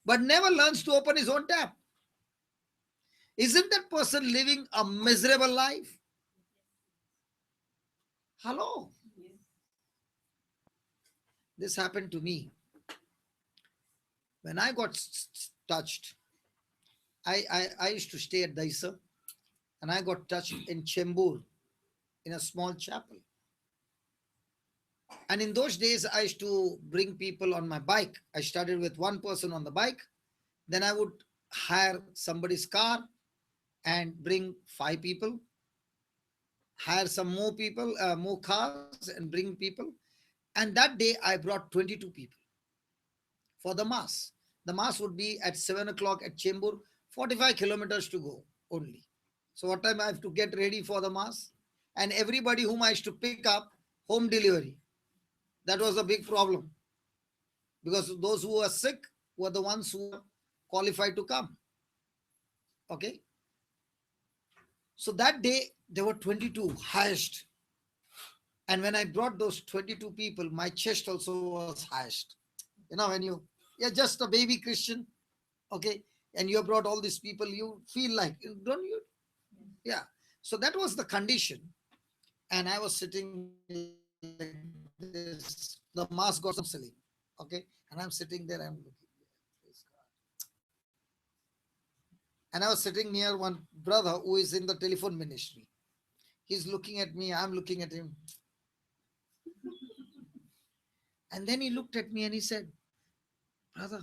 but never learns to open his own tap. Isn't that person living a miserable life? Hello. This happened to me. When I got touched, I used to stay at Daisa, and I got touched in Chembur in a small chapel. And in those days, I used to bring people on my bike. I started with one person on the bike. Then I would hire somebody's car and bring 5 people, hire some more people, more cars, and bring people. And that day, I brought 22 people for the mass. The mass would be at 7 o'clock at Chembur, 45 kilometers to go only. So what time I have to get ready for the mass? And everybody whom I used to pick up, home delivery. That was a big problem. Because those who were sick were the ones who were qualified to come. Okay? So that day, there were 22 highest. And when I brought those 22 people, my chest also was highest. You know, when you're just a baby Christian, okay, and you have brought all these people, you feel like, don't you? Yeah. So that was the condition. And I was sitting like this. The mass got counseling. Okay. And I'm sitting there, I'm looking. And I was sitting near one brother who is in the telephone ministry. He's looking at me, I'm looking at him. And then he looked at me and he said, brother,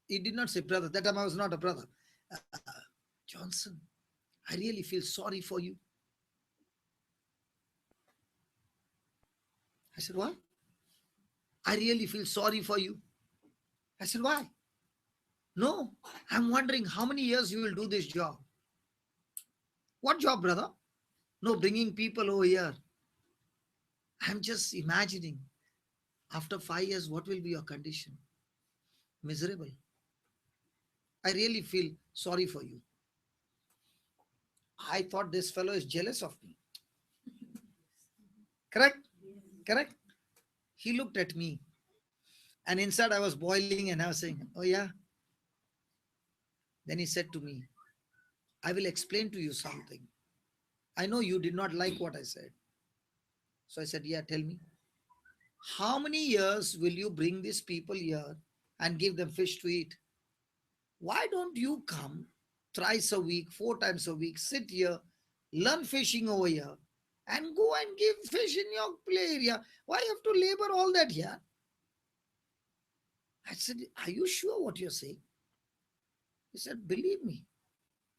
he did not say brother. That time I was not a brother. Johnson, I really feel sorry for you. I said, what? I really feel sorry for you. I said, why? No, I'm wondering how many years you will do this job. What job, brother? No, bringing people over here. I'm just imagining after 5 years, what will be your condition? Miserable. I really feel sorry for you. I thought this fellow is jealous of me. Correct? Correct? He looked at me, and inside I was boiling and I was saying, oh yeah. Then he said to me, I will explain to you something. I know you did not like what I said. So I said, yeah, tell me. How many years will you bring these people here and give them fish to eat? Why don't you come thrice a week, 4 times a week, sit here, learn fishing over here, and go and give fish in your play area? Why you have to labor all that here? I said, are you sure what you're saying? He said, believe me,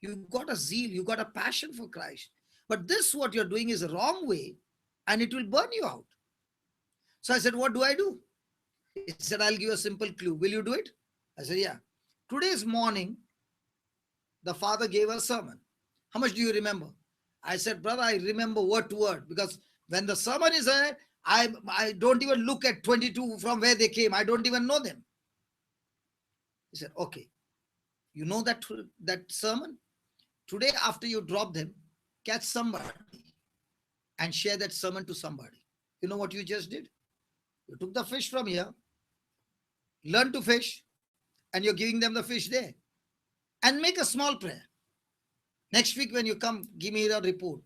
you got a zeal, you got a passion for Christ. But this, what you're doing is a wrong way, and it will burn you out. So I said, what do I do? He said, I'll give you a simple clue. Will you do it? I said, yeah. Today's morning, the father gave a sermon. How much do you remember? I said, brother, I remember word to word, because when the sermon is there, I don't even look at 22 from where they came. I don't even know them. He said, okay, you know that sermon? Today, after you drop them, catch somebody and share that sermon to somebody. You know what you just did? You took the fish from here, learn to fish, and you're giving them the fish there. And make a small prayer. Next week when you come, give me a report.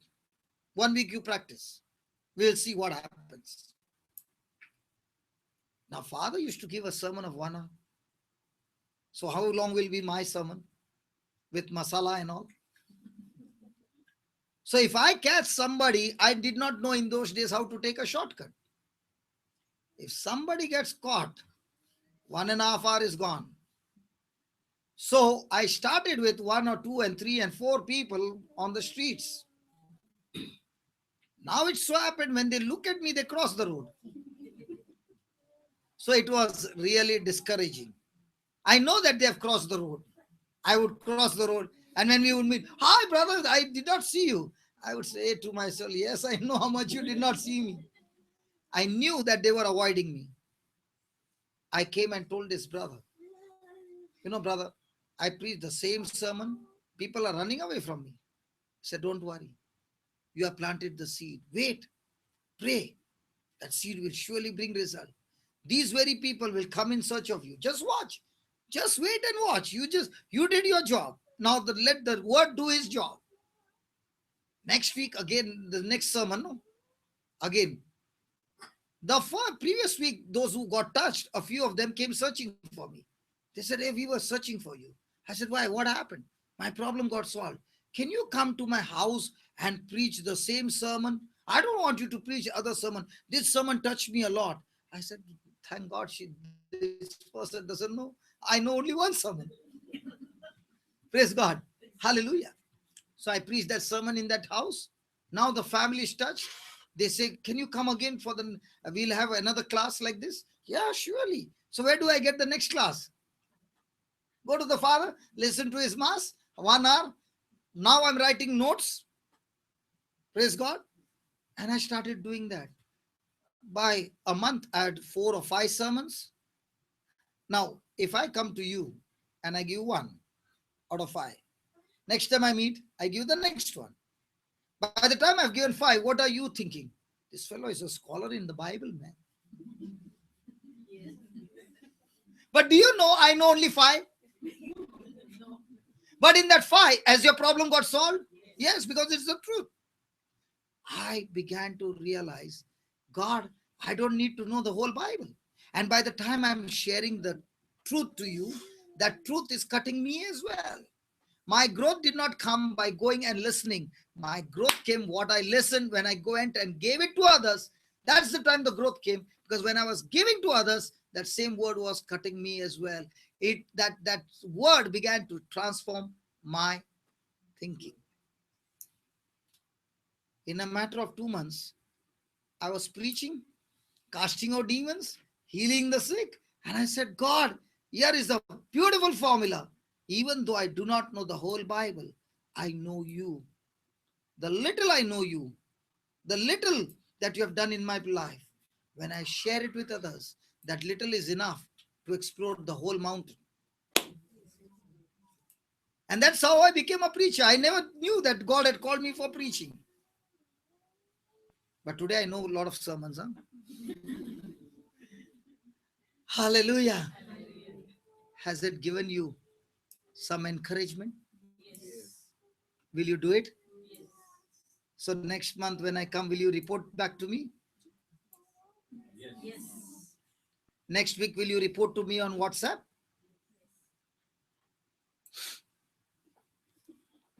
1 week you practice. We'll see what happens. Now, father used to give a sermon of 1 hour. So how long will be my sermon? With masala and all? So if I catch somebody, I did not know in those days how to take a shortcut. If somebody gets caught, 1.5 hours is gone. So I started with 1 or 2 and 3 and 4 people on the streets. Now it so happened when they look at me, they cross the road. So it was really discouraging. I know that they have crossed the road. I would cross the road, and when we would meet, hi brother, I did not see you. I would say to myself, yes, I know how much you did not see me. I knew that they were avoiding me. I came and told this brother, brother, I preached the same sermon. People are running away from me. He said, don't worry. You have planted the seed. Wait, pray. That seed will surely bring result. These very people will come in search of you. Just watch. Just wait and watch. You did your job. Now let the word do his job. Next week, again, the next sermon, no? Again. The previous week, those who got touched, a few of them came searching for me. They said, hey, we were searching for you. I said, why? What happened? My problem got solved. Can you come to my house and preach the same sermon? I don't want you to preach other sermon. This sermon touched me a lot. I said, thank God this person doesn't know. I know only one sermon. Praise God. Hallelujah. So I preached that sermon in that house. Now the family is touched. They say, can you come again for we'll have another class like this? Yeah, surely. So where do I get the next class? Go to the father, listen to his mass, 1 hour. Now I'm writing notes. Praise God. And I started doing that. By a month, I had 4 or 5 sermons. Now, if I come to you and I give 1 out of 5, next time I meet, I give the next one. By the time I've given 5, what are you thinking? This fellow is a scholar in the Bible, man. But do you know I know only 5? But in that 5, has your problem got solved? Yes, because it's the truth. I began to realize, God, I don't need to know the whole Bible. And by the time I'm sharing the truth to you, that truth is cutting me as well. My growth did not come by going and listening. My growth came what I listened when I went and gave it to others. That's the time the growth came, because when I was giving to others, that same word was cutting me as well. That word began to transform my thinking. In a matter of 2 months, I was preaching, casting out demons, healing the sick. And I said, God, here is a beautiful formula. Even though I do not know the whole Bible, I know you. The little I know you, the little that you have done in my life, when I share it with others, that little is enough to explore the whole mountain. And that's how I became a preacher. I never knew that God had called me for preaching. But today I know a lot of sermons. Huh? Hallelujah. Has it given you some encouragement? Yes. Will you do it? Yes. So next month when I come, will you report back to me? Yes. Yes. Next week, will you report to me on WhatsApp?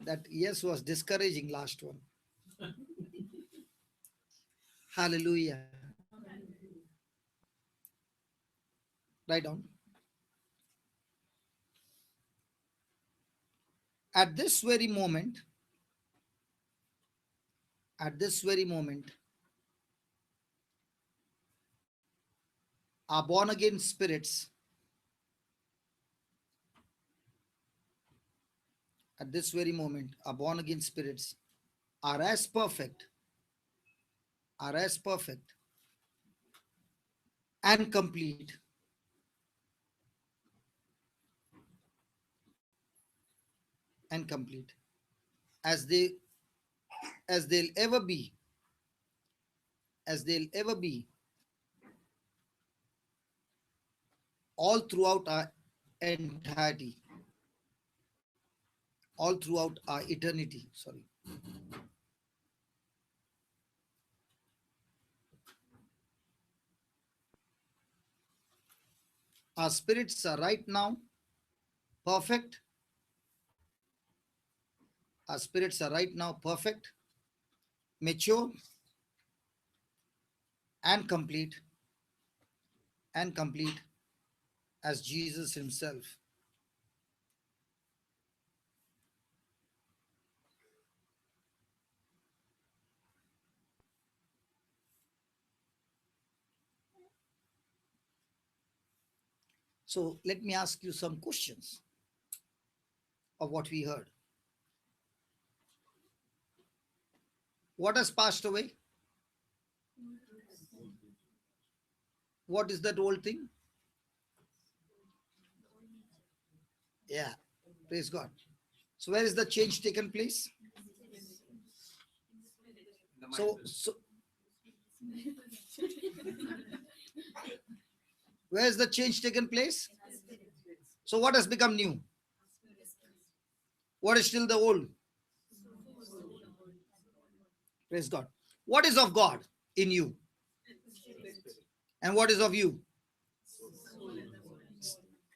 That yes was discouraging, last one. Hallelujah. Write down. At this very moment, at this very moment, our born again spirits, at this very moment, our born again spirits are as perfect, are as perfect and complete and complete as as they'll ever be, as they'll ever be all throughout our entirety, all throughout our eternity. Sorry. Our spirits are right now perfect. Our spirits are right now perfect mature and complete as Jesus himself. So let me ask you some questions of what we heard. What has passed away? What is that old thing? Yeah, praise God. So where is the change taken place? The mind. So where is the change taken place? So what has become new? What is still the old? Praise God. What is of God in you? And what is of you?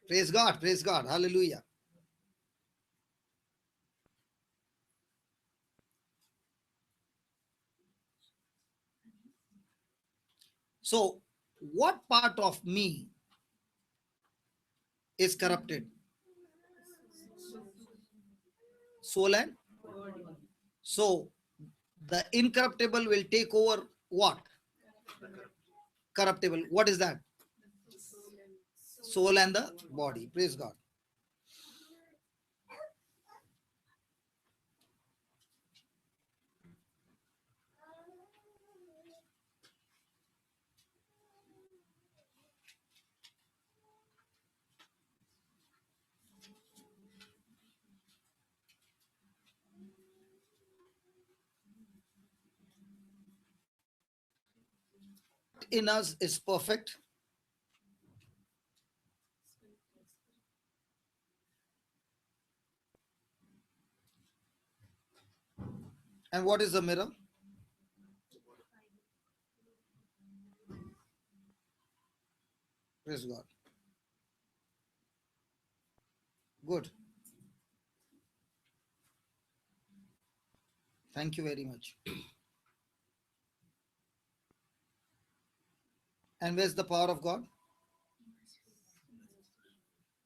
Praise God. Praise God. Hallelujah. So, what part of me is corrupted? Soul and so the incorruptible will take over what? Corruptible. What is that? Soul and the body. Praise God. In us is perfect. And what is the mirror? Praise God. Good. Thank you very much. And where's the power of God?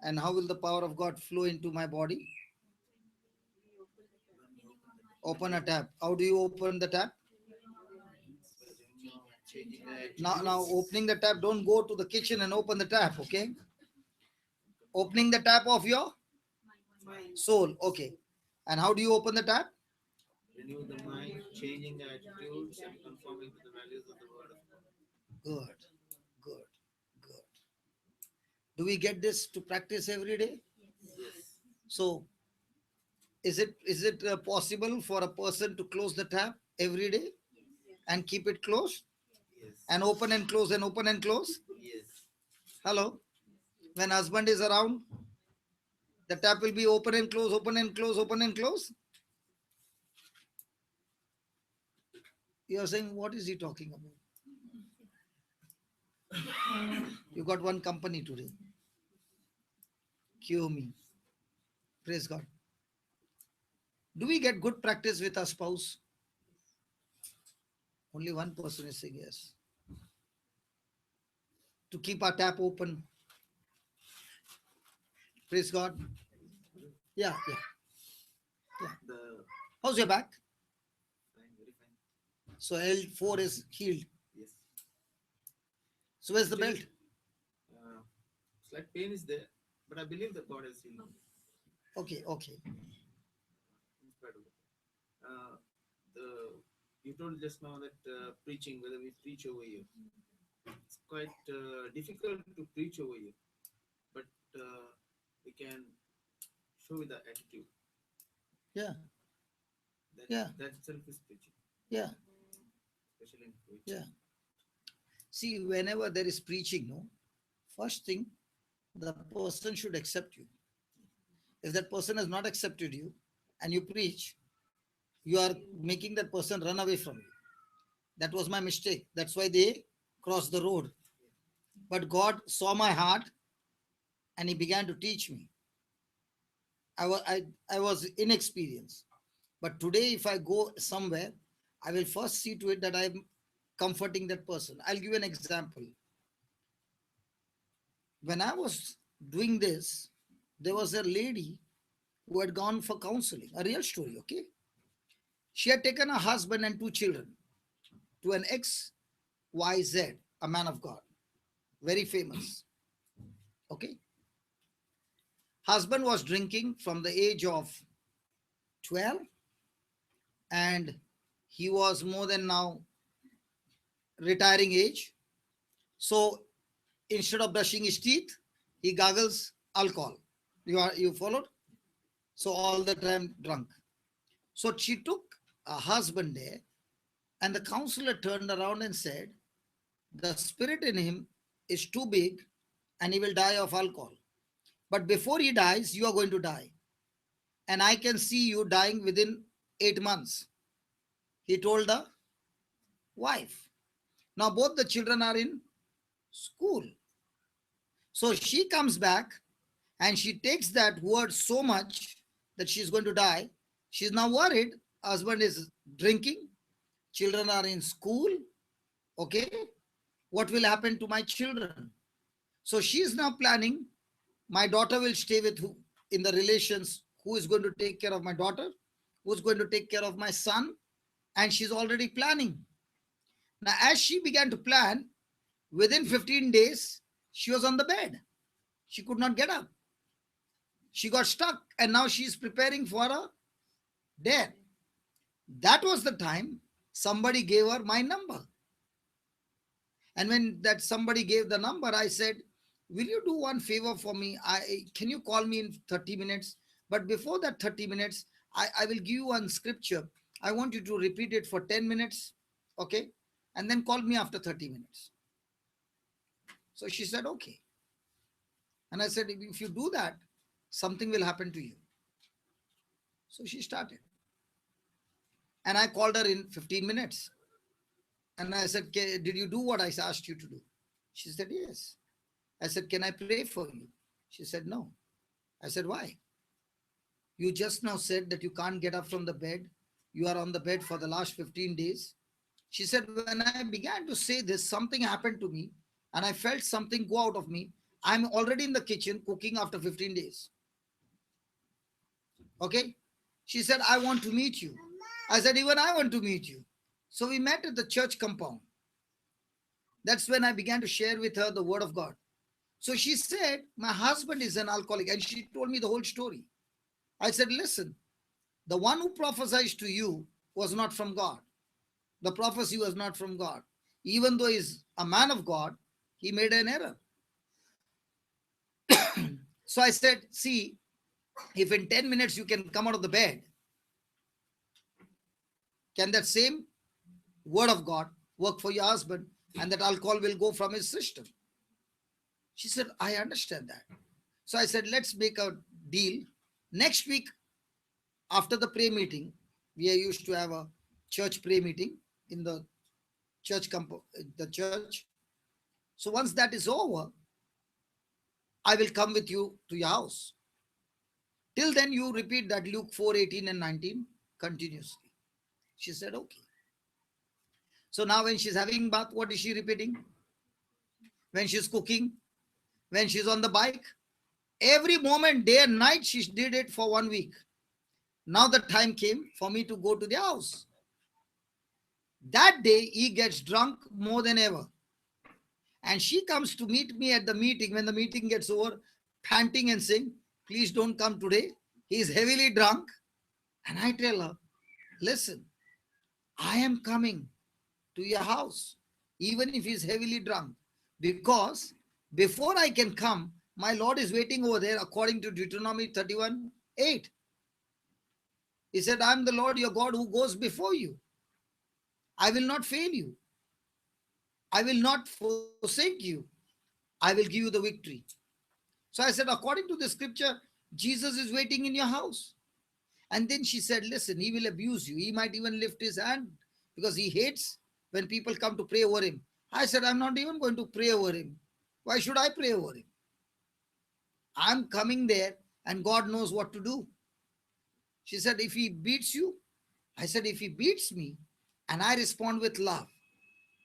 And how will the power of God flow into my body? Open a tap. How do you open the tap? Changing the Now opening the tap, don't go to the kitchen and open the tap, okay? Opening the tap of your soul, okay. And how do you open the tap? renew the mind, changing the attitudes and conforming to the values of the word of God. Good, good, good. Do we get this to practice every day? Yes. So, is it possible for a person to close the tap every day and keep it closed Yes. and open and close and open and close? Yes. Hello? When husband is around, the tap will be open and close, open and close, open and close. You are saying, what is he talking about? You got one company today. Cue me. Praise God. Do we get good practice with our spouse? Only one person is saying yes. To keep our tap open. Praise God. Yeah, yeah. The How's your back? fine, very fine. So L4 is healed. Yes. So where's the Still, belt? Slight pain is there, but I believe that God has healed me Okay, okay. in spite of it. The you told just now that preaching, whether we preach over here, it's quite difficult to preach over here, but we can show with the attitude. Yeah, That yeah, that itself is preaching, yeah, especially in Kuwait. yeah. See, whenever there is preaching, no, first thing, the person should accept you. If that person has not accepted you and you preach, you are making that person run away from you. That was my mistake. That's why they crossed the road. But God saw my heart and He began to teach me. I was inexperienced. But today, if I go somewhere, I will first see to it that I'm comforting that person. I'll give you an example. When I was doing this, there was a lady who had gone for counseling, a real story, okay? She had taken a husband and two children to an XYZ, a man of God, very famous, okay? Husband was drinking from the age of 12, and he was more than now retiring age. So instead of brushing his teeth, he gargles alcohol. You followed? So all the time drunk. So she took a husband there, and the counselor turned around and said, the spirit in him is too big and he will die of alcohol. But before he dies, you are going to die. And I can see you dying within 8 months. He told the wife. Now both the children are in school. So she comes back and she takes that word so much that she's going to die. She's now worried. Husband is drinking, children are in school. Okay, what will happen to my children? So she's now planning. My daughter will stay with who in the relations? Who is going to take care of my daughter? Who's going to take care of my son? And she's already planning. Now, as she began to plan, within 15 days, she was on the bed. She could not get up. She got stuck, and now she's preparing for a death. That was the time somebody gave her my number. And when that somebody gave the number, I said, will you do one favor for me? Can you call me in 30 minutes? But before that 30 minutes, I will give you one scripture. I want you to repeat it for 10 minutes. Okay. And then call me after 30 minutes. So she said, okay. And I said, if you do that, something will happen to you. So she started. And I called her in 15 minutes. And I said, did you do what I asked you to do? She said, yes. I said, can I pray for you? She said, no. I said, why? You just now said that you can't get up from the bed. You are on the bed for the last 15 days. She said, when I began to say this, something happened to me and I felt something go out of me. I'm already in the kitchen cooking after 15 days. Okay. She said, I want to meet you. I said, even I want to meet you. So we met at the church compound. That's when I began to share with her the word of God. So she said, my husband is an alcoholic. And she told me the whole story. I said, listen, the one who prophesied to you was not from God. The prophecy was not from God. Even though he's a man of God, he made an error. So I said, see, if in 10 minutes you can come out of the bed, can that same word of God work for your husband and that alcohol will go from his system? She said, I understand that. So I said, let's make a deal. Next week, after the prayer meeting, we used to have a church prayer meeting in the church. So once that is over, I will come with you to your house. Till then, you repeat that Luke 4:18 and 19 continuously. She said, okay. So now when she's having bath, what is she repeating? When she's cooking, when she's on the bike, every moment, day and night, she did it for 1 week. Now the time came for me to go to the house. That day, he gets drunk more than ever. And she comes to meet me at the meeting. When the meeting gets over, panting and saying, please don't come today. He is heavily drunk. And I tell her, listen, I am coming to your house, even if he's heavily drunk, because before I can come, my Lord is waiting over there according to Deuteronomy 31:8. He said, I'm the Lord your God who goes before you. I will not fail you. I will not forsake you. I will give you the victory. So I said, according to the scripture, Jesus is waiting in your house. And then she said, listen, he will abuse you. He might even lift his hand because he hates when people come to pray over him. I said, I'm not even going to pray over him. Why should I pray over him? I'm coming there and God knows what to do. She said, if he beats you, I said, if he beats me and I respond with love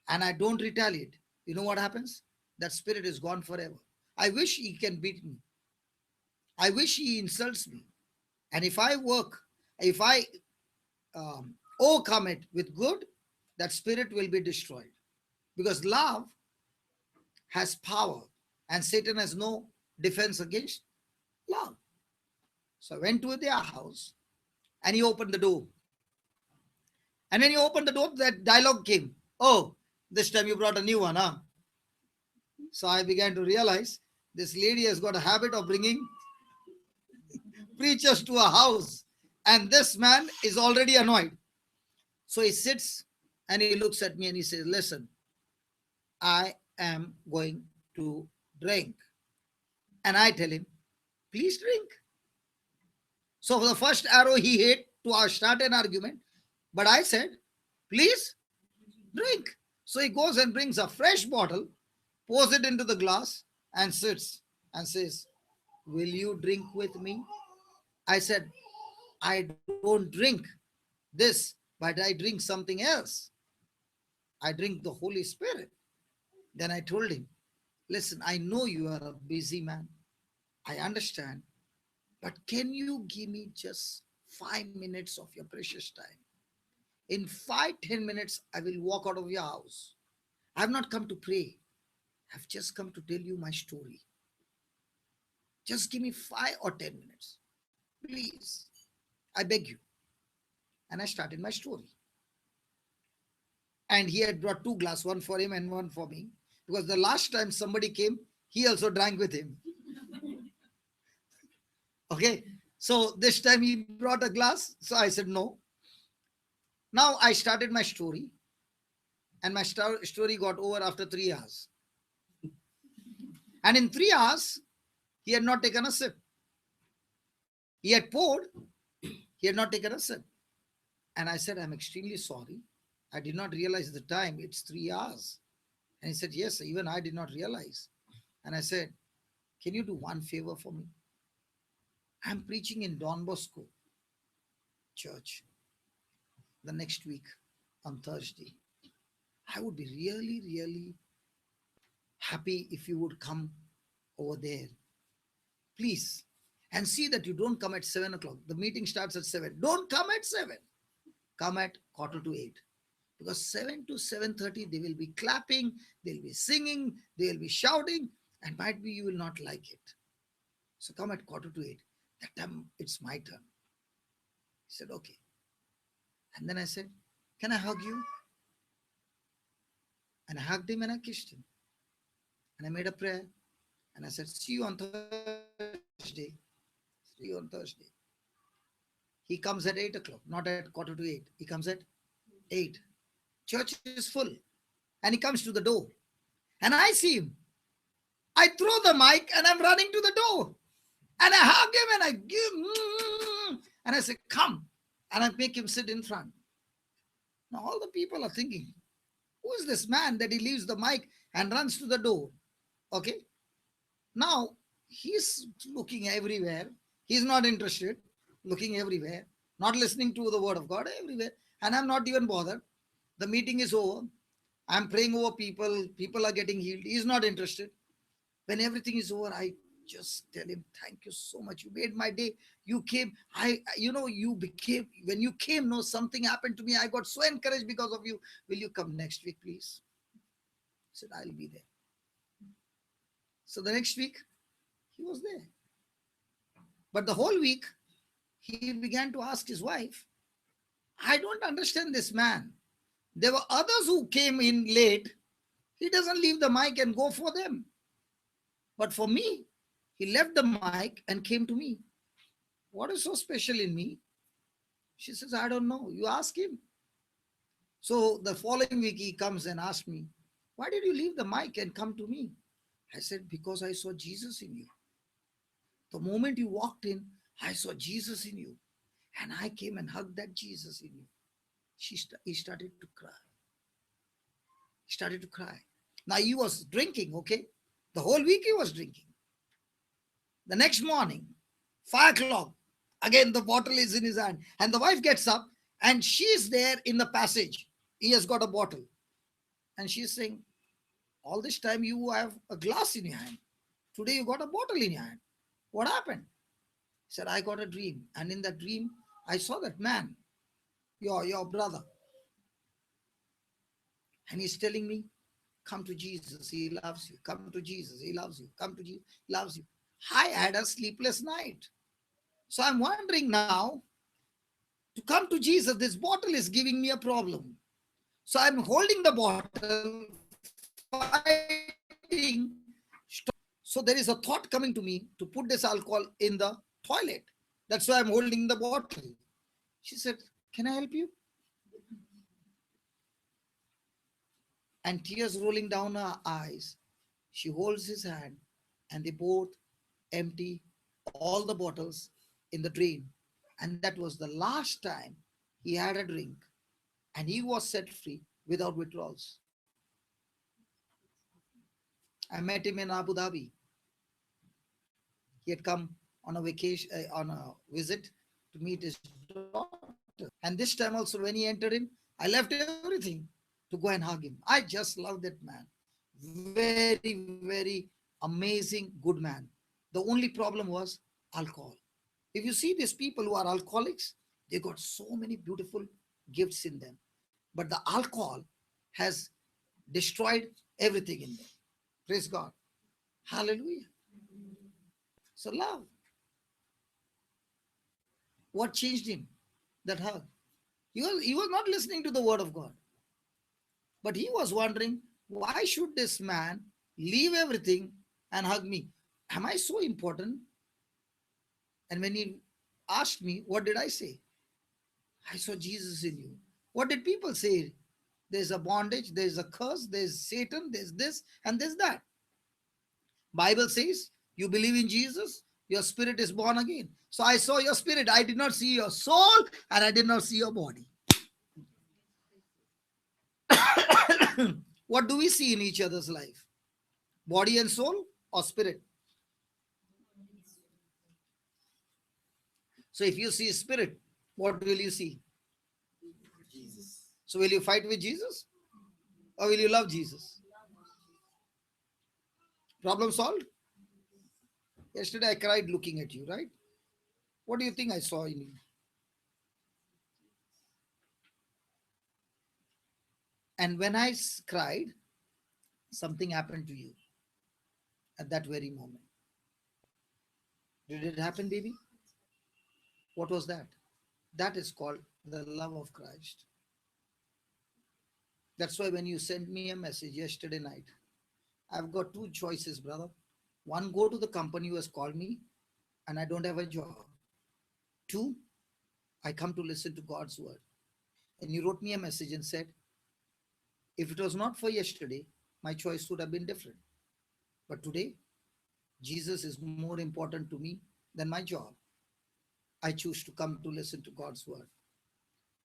and I don't retaliate, you know what happens? That spirit is gone forever. I wish he can beat me. I wish he insults me. And if I overcome it with good, that spirit will be destroyed. Because love has power and Satan has no defense against love. So I went to their house and he opened the door. And when he opened the door, that dialogue came. Oh, this time you brought a new one, huh? So I began to realize this lady has got a habit of bringing preachers to a house. And this man is already annoyed. So he sits and he looks at me and he says, listen, I am going to drink. And I tell him, please drink. So for the first arrow he hit to start an argument. But I said, please drink. So he goes and brings a fresh bottle, pours it into the glass and sits and says, will you drink with me? I said, I don't drink this, but I drink something else. I drink the Holy Spirit. Then I told him, listen, I know you are a busy man. I understand. But can you give me just 5 minutes of your precious time? In 5-10 minutes, I will walk out of your house. I have not come to pray. I've just come to tell you my story. Just give me 5 or 10 minutes. Please. I beg you. And I started my story. And he had brought 2 glasses, one for him and one for me. Because the last time somebody came, he also drank with him. Okay. So this time he brought a glass. So I said no. Now I started my story. And my story got over after 3 hours. And in 3 hours, he had not taken a sip. He had poured. He had not taken a sip. And I said, I'm extremely sorry. I did not realize the time. It's 3 hours. And he said, yes, even I did not realize. And I said, can you do one favor for me? I'm preaching in Don Bosco Church the next week on Thursday. I would be really, really happy if you would come over there. Please. And see that you don't come at 7 o'clock. The meeting starts at 7. Don't come at 7. Come at 7:45. Because 7 to 7:30, they will be clapping, they'll be singing, they'll be shouting, and might be you will not like it. So come at 7:45. That time it's my turn. He said, okay. And then I said, can I hug you? And I hugged him and I kissed him. And I made a prayer. And I said, see you on Thursday. See you on Thursday. He comes at 8 o'clock, not at 7:45. He comes at 8. Church is full. And he comes to the door. And I see him. I throw the mic and I'm running to the door. And I hug him and I give, and I say, come. And I make him sit in front. Now all the people are thinking, who is this man that he leaves the mic and runs to the door? Okay. Now he's looking everywhere. He's not interested, looking everywhere, not listening to the word of God everywhere. And I'm not even bothered. The meeting is over. I'm praying over people. People are getting healed. He's not interested. When everything is over, I just tell him, thank you so much. You made my day. You came. You became, when you came, no, something happened to me. I got so encouraged because of you. Will you come next week, please? I said, I'll be there. So the next week, he was there. But the whole week, he began to ask his wife, I don't understand this man. There were others who came in late. He doesn't leave the mic and go for them. But for me, he left the mic and came to me. What is so special in me? She says, I don't know. You ask him. So the following week, he comes and asks me, why did you leave the mic and come to me? I said, because I saw Jesus in you. The moment you walked in, I saw Jesus in you. And I came and hugged that Jesus in you. He started to cry. He started to cry. Now he was drinking, okay? The whole week he was drinking. The next morning, 5 o'clock, again the bottle is in his hand. And the wife gets up and she's there in the passage. He has got a bottle. And she's saying, all this time you have a glass in your hand. Today you got a bottle in your hand. What happened? He said, I got a dream. And in that dream, I saw that man, your brother. And he's telling me, come to Jesus, he loves you. Come to Jesus, he loves you. Come to Jesus, he loves you. I had a sleepless night. So I'm wondering now, to come to Jesus, this bottle is giving me a problem. So I'm holding the bottle, fighting. So there is a thought coming to me to put this alcohol in the toilet. That's why I'm holding the bottle. She said, can I help you? And tears rolling down her eyes. She holds his hand and they both empty all the bottles in the drain. And that was the last time he had a drink. And he was set free without withdrawals. I met him in Abu Dhabi. He had come on a vacation, on a visit to meet his daughter. And this time also, when he entered in, I left everything to go and hug him. I just love that man. Very, very amazing, good man. The only problem was alcohol. If you see these people who are alcoholics, they got so many beautiful gifts in them. But the alcohol has destroyed everything in them. Praise God. Hallelujah. So love. What changed him? That hug. He was not listening to the word of God. But he was wondering, why should this man leave everything and hug me? Am I so important? And when he asked me, what did I say? I saw Jesus in you. What did people say? There's a bondage, there's a curse, there's Satan, there's this and there's that. Bible says, you believe in Jesus, your spirit is born again. So I saw your spirit. I did not see your soul and I did not see your body. What do we see in each other's life? Body and soul or spirit? So if you see spirit, what will you see? Jesus. So will you fight with Jesus or will you love Jesus? Problem solved? Yesterday I cried looking at you, right? What do you think I saw in you? And when I cried, something happened to you at that very moment. Did it happen, baby? What was that? That is called the love of Christ. That's why when you sent me a message yesterday night, I've got two choices, brother. One, go to the company who has called me and I don't have a job. Two, I come to listen to God's word. And you wrote me a message and said, if it was not for yesterday, my choice would have been different. But today, Jesus is more important to me than my job. I choose to come to listen to God's word.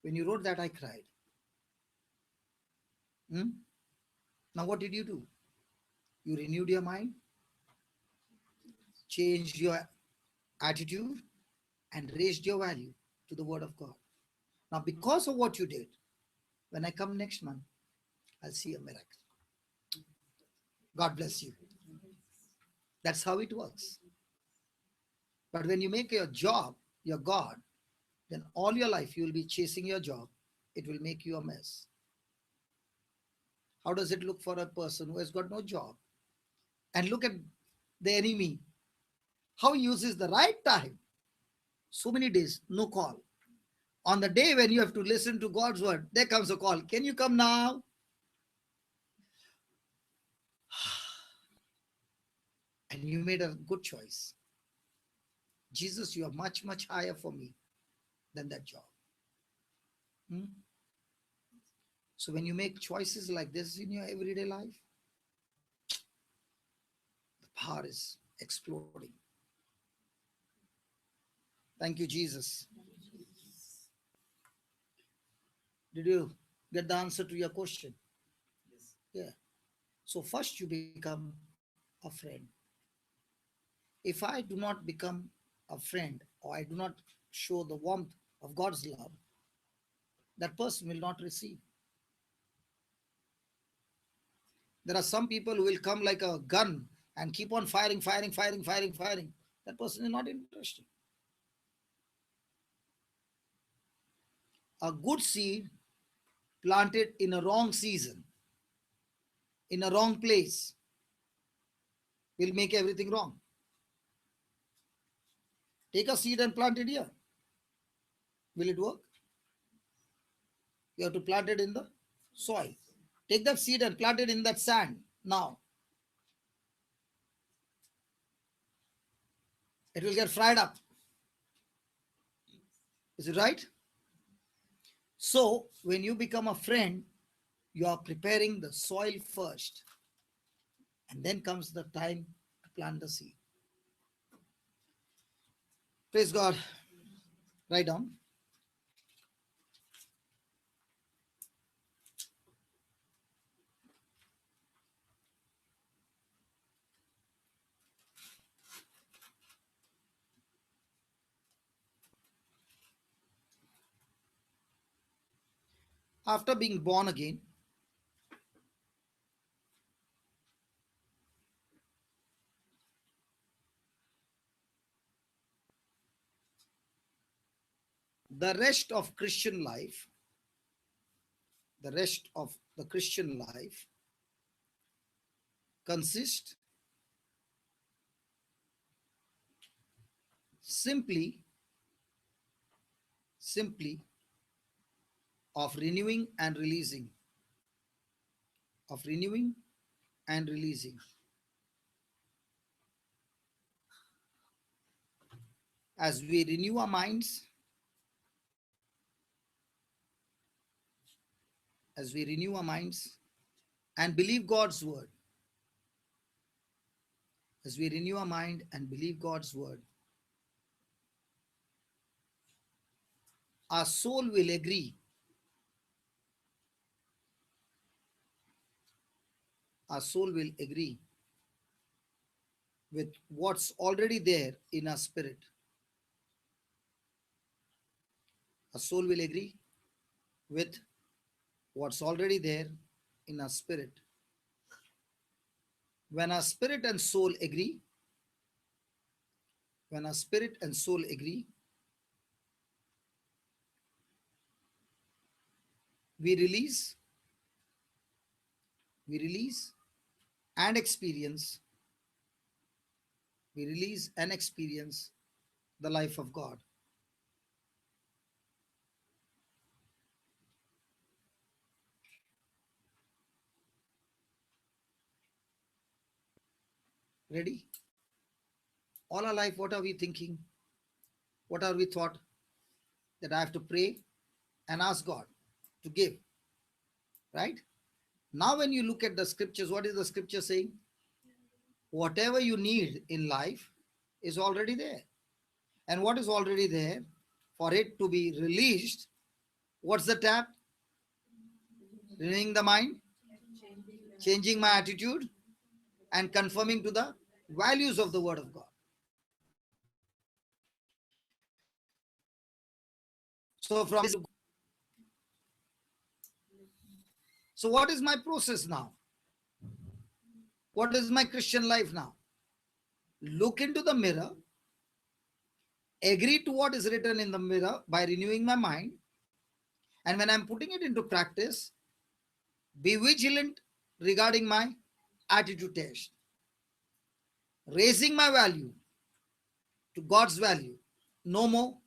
When you wrote that, I cried. Now, what did you do? You renewed your mind, changed your attitude, and raised your value to the word of God. Now, because of what you did, when I come next month, I'll see a miracle. God bless you. That's how it works. But when you make your job your God, then all your life you will be chasing your job. It will make you a mess. How does it look for a person who has got no job? And look at the enemy, how he uses the right time. So many days, no call. On the day when you have to listen to God's word, there comes a call. Can you come now? And you made a good choice. Jesus, you are much, much higher for me than that job. So when you make choices like this in your everyday life, the power is exploding. Thank you, Jesus. Did you get the answer to your question? Yes. Yeah. So first you become a friend. If I do not become a friend or I do not show the warmth of God's love, that person will not receive. There are some people who will come like a gun and keep on firing, firing, firing, firing, firing. That person is not interested. A good seed planted in a wrong season, in a wrong place, will make everything wrong. Take a seed and plant it here. Will it work? You have to plant it in the soil. Take that seed and plant it in that sand. Now, it will get fried up. Is it right? So, when you become a friend, you are preparing the soil first. And then comes the time to plant the seed. Praise God. Write down. After being born again, the rest of Christian life, the rest of the Christian life consists simply of renewing and releasing, of renewing and releasing. As we renew our minds, as we renew our minds and believe God's word, as we renew our mind and believe God's word, our soul will agree. Our soul will agree with what's already there in our spirit. Our soul will agree with what's already there in our spirit. When our spirit and soul agree, when our spirit and soul agree, we release and experience, we release and experience the life of God. Ready? All our life, what are we thinking? What are we thought? That I have to pray and ask God to give. Right? Now, when you look at the scriptures, what is the scripture saying? Whatever you need in life is already there. And what is already there, for it to be released, what's the tap? Renewing the mind, changing my attitude, and conforming to the values of the word of God. So from this, so what is my process now? What is my Christian life now? Look into the mirror, agree to what is written in the mirror by renewing my mind, and when I'm putting it into practice, be vigilant regarding my attitude test, raising my value to God's value. No more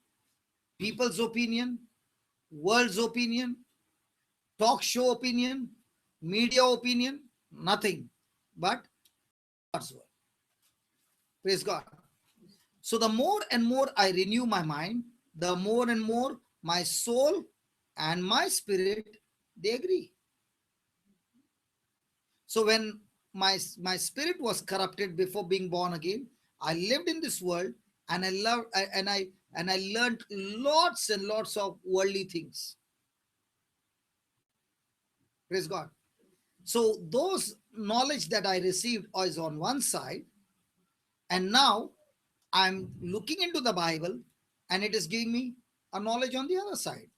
people's opinion, world's opinion, talk show opinion, media opinion, nothing but God's word. Praise God. So the more and more I renew my mind, the more and more my soul and my spirit, they agree. So when my spirit was corrupted before being born again, I lived in this world and I learned lots and lots of worldly things. Praise God. So those knowledge that I received is on one side, and now I'm looking into the Bible and it is giving me a knowledge on the other side.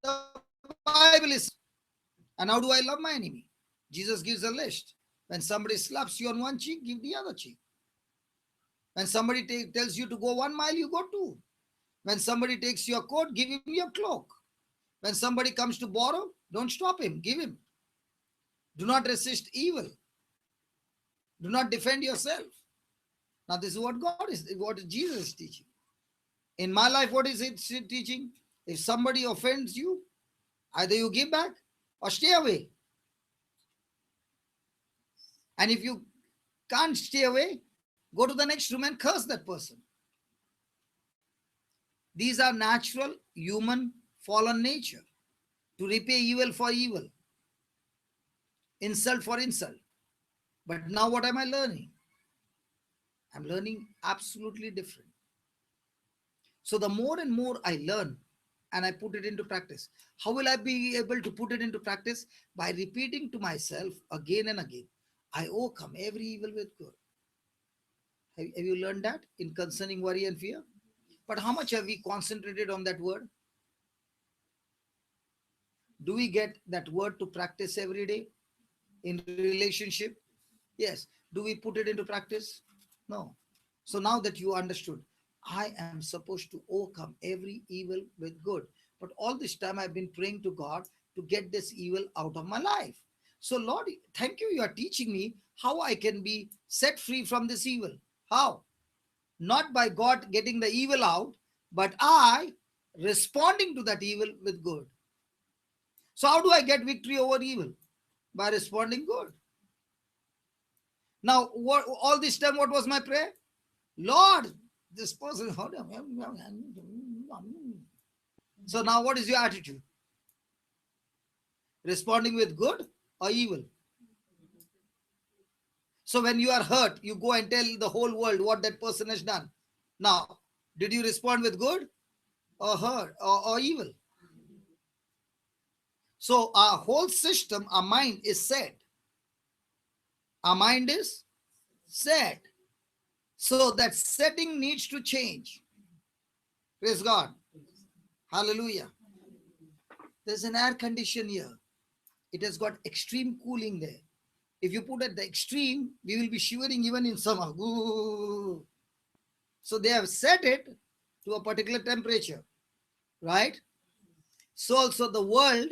The Bible is, and how do I love my enemy? Jesus gives a list. When somebody slaps you on one cheek, give the other cheek. When somebody tells you to go 1 mile, you go 2. When somebody takes your coat, give him your cloak. When somebody comes to borrow, don't stop him, give him. Do not resist evil. Do not defend yourself. Now, this is what Jesus is teaching. In my life, what is it teaching? If somebody offends you, either you give back or stay away. And if you can't stay away, go to the next room and curse that person. These are natural, human, fallen nature. To repay evil for evil. Insult for insult. But now what am I learning? I'm learning absolutely different. So the more and more I learn and I put it into practice, how will I be able to put it into practice? By repeating to myself again and again, I overcome every evil with good. Have you learned that in concerning worry and fear? But how much have we concentrated on that word? Do we get that word to practice every day in relationship? Yes. Do we put it into practice? No. So now that you understood, I am supposed to overcome every evil with good. But all this time I've been praying to God to get this evil out of my life. So Lord, thank you. You are teaching me how I can be set free from this evil. How? Not by God getting the evil out, but I responding to that evil with good. So how do I get victory over evil? By responding good. Now, all this time, what was my prayer? Lord, this person. So now what is your attitude? Responding with good or evil? So when you are hurt, you go and tell the whole world what that person has done. Now, did you respond with good or hurt or evil? So our whole system, our mind is set. Our mind is set. So that setting needs to change. Praise God. Hallelujah. There's an air condition here. It has got extreme cooling there. If you put at the extreme, we will be shivering even in summer. Ooh. So they have set it to a particular temperature, right? So also the world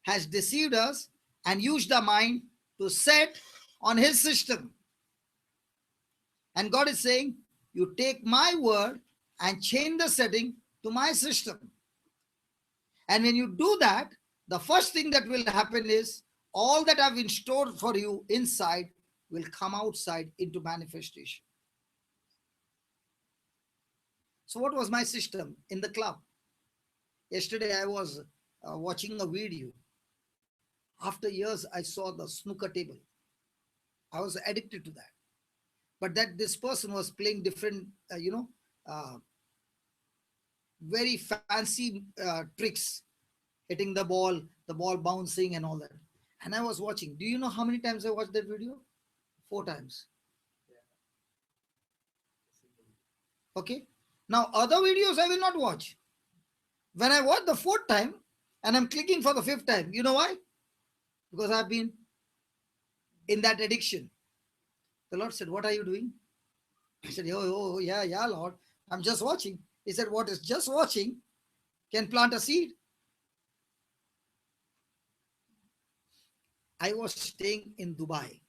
has deceived us and used our mind to set on his system. And God is saying, you take my word and change the setting to my system. And when you do that, the first thing that will happen is all that I've in store for you inside will come outside into manifestation. So what was my system in the club? Yesterday I was watching a video. After years, I saw the snooker table. I was addicted to that. But that this person was playing different, very fancy tricks, hitting the ball bouncing and all that. And I was watching. Do you know how many times I watched that video? 4 times. Okay. Now, other videos I will not watch. When I watch the 4th time and I'm clicking for the 5th time, you know why? Because I've been in that addiction. The Lord said, what are you doing? I said, oh, yeah, Lord. I'm just watching. He said, what is just watching can plant a seed. I was staying in Dubai.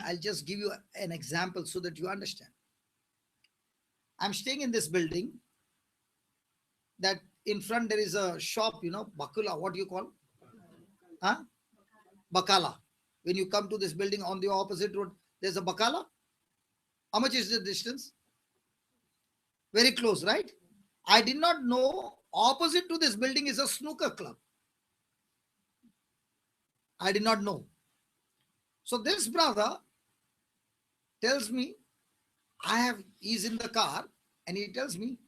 I'll just give you an example so that you understand. I'm staying in this building that in front there is a shop, Bakula, what do you call? Huh? Bakala. When you come to this building on the opposite road, there's a Bakala. How much is the distance? Very close, right? I did not know opposite to this building is a snooker club. I did not know. So this brother tells me, he's in the car and he tells me,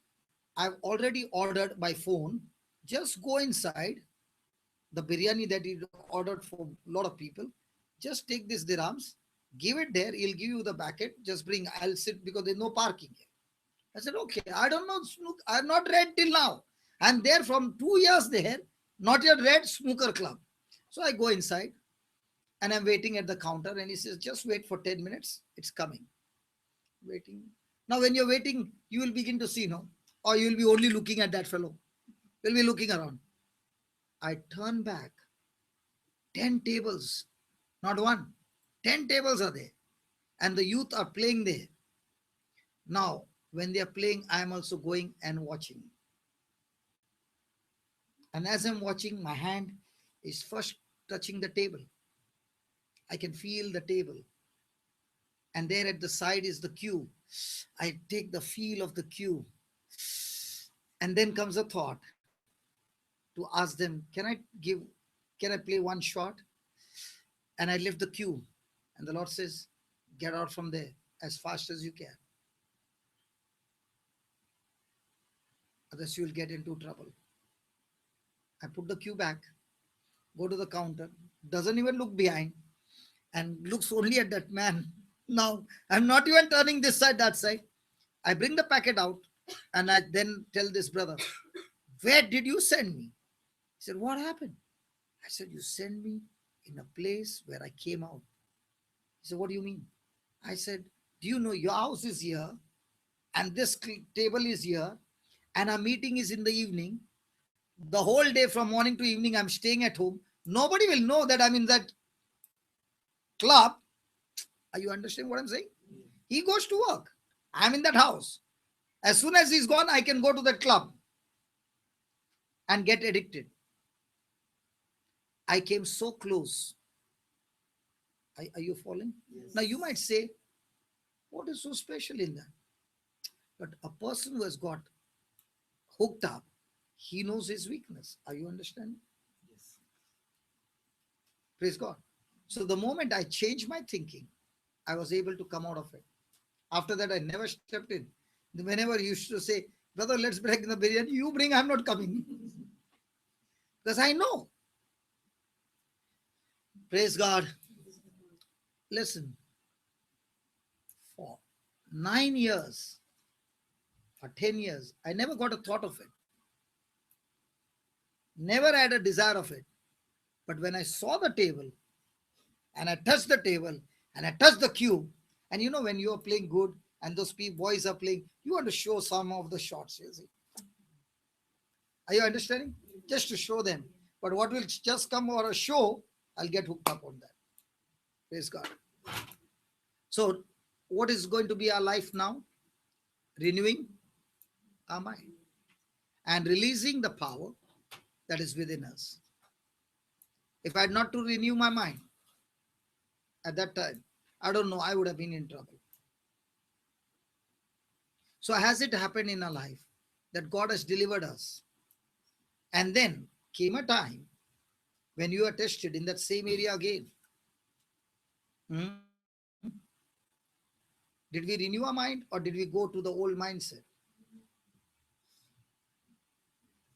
I've already ordered by phone. Just go inside the biryani that he ordered for a lot of people. Just take these dirhams, give it there. He'll give you the bucket. Just bring, I'll sit because there's no parking here. I said, okay, I don't know. I have not read till now. I'm there from 2 years there, not yet read snooker club. So I go inside and I'm waiting at the counter, and he says, just wait for 10 minutes. It's coming. Waiting. Now, when you're waiting, you will begin to see, no? Or you will be only looking at that fellow. You'll be looking around. I turn back. 10 tables. Not one. 10 tables are there. And the youth are playing there. Now, when they are playing, I am also going and watching. And as I'm watching, my hand is first touching the table. I can feel the table. And there at the side is the cue. I take the feel of the cue. And then comes a thought to ask them, can I play one shot? And I lift the cue. And the Lord says, get out from there as fast as you can. Otherwise you will get into trouble. I put the cue back, go to the counter, doesn't even look behind, and looks only at that man. Now, I'm not even turning this side, that side. I bring the packet out, and I then tell this brother, where did you send me? He said, what happened? I said, you sent me in a place where I came out. He said, what do you mean? I said, do you know your house is here, and this table is here, and our meeting is in the evening. The whole day from morning to evening, I'm staying at home. Nobody will know that I'm in that club. Are you understanding what I'm saying? He goes to work. I'm in that house. As soon as he's gone, I can go to that club and get addicted. I came so close. Are you following? Yes. Now you might say, what is so special in that? But a person who has got hooked up, he knows his weakness. Are you understanding? Yes. Praise God. So the moment I changed my thinking, I was able to come out of it. After that, I never stepped in. Whenever you used to say, brother, let's break the biryani, you bring, I'm not coming. Because I know. Praise God. Listen, for 9 years or 10 years, I never got a thought of it. Never had a desire of it. But when I saw the table, and I touched the table, and I touched the cube, and you know, when you are playing good and those boys are playing, you want to show some of the shots, you see. Are you understanding? Just to show them. But what will just come or a show, I'll get hooked up on that. Praise God. So, what is going to be our life now? Renewing our mind and releasing the power that is within us. If I had not to renew my mind at that time, I don't know, I would have been in trouble. So has it happened in our life that God has delivered us? And then came a time when you are tested in that same area again. Did we renew our mind, or did we go to the old mindset?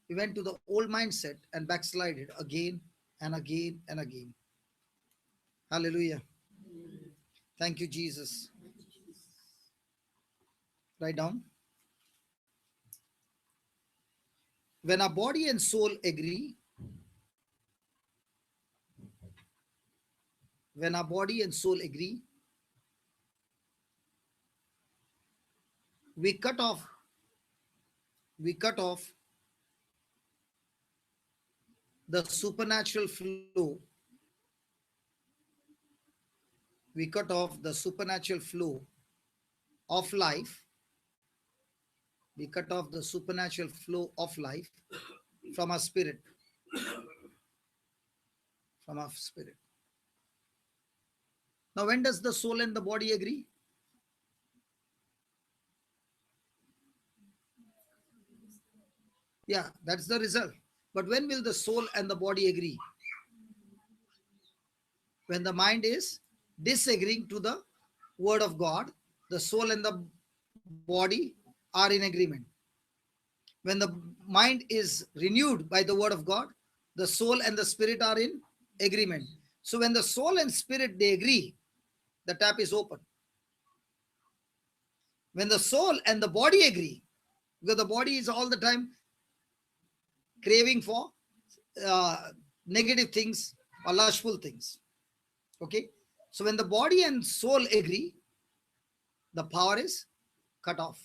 We went to the old mindset and backslided again and again and again. Hallelujah. Thank you, Jesus. Write down. When our body and soul agree, when our body and soul agree, we cut off the supernatural flow. We cut off the supernatural flow of life. We cut off the supernatural flow of life from our spirit. From our spirit. Now, when does the soul and the body agree? Yeah, that's the result. But when will the soul and the body agree? When the mind is disagreeing to the word of God, the soul and the body are in agreement. When the mind is renewed by the word of God, the soul and the spirit are in agreement. So when the soul and spirit, they agree, the tap is open. When the soul and the body agree, because the body is all the time craving for negative things, or lustful things. Okay. So when the body and soul agree, the power is cut off.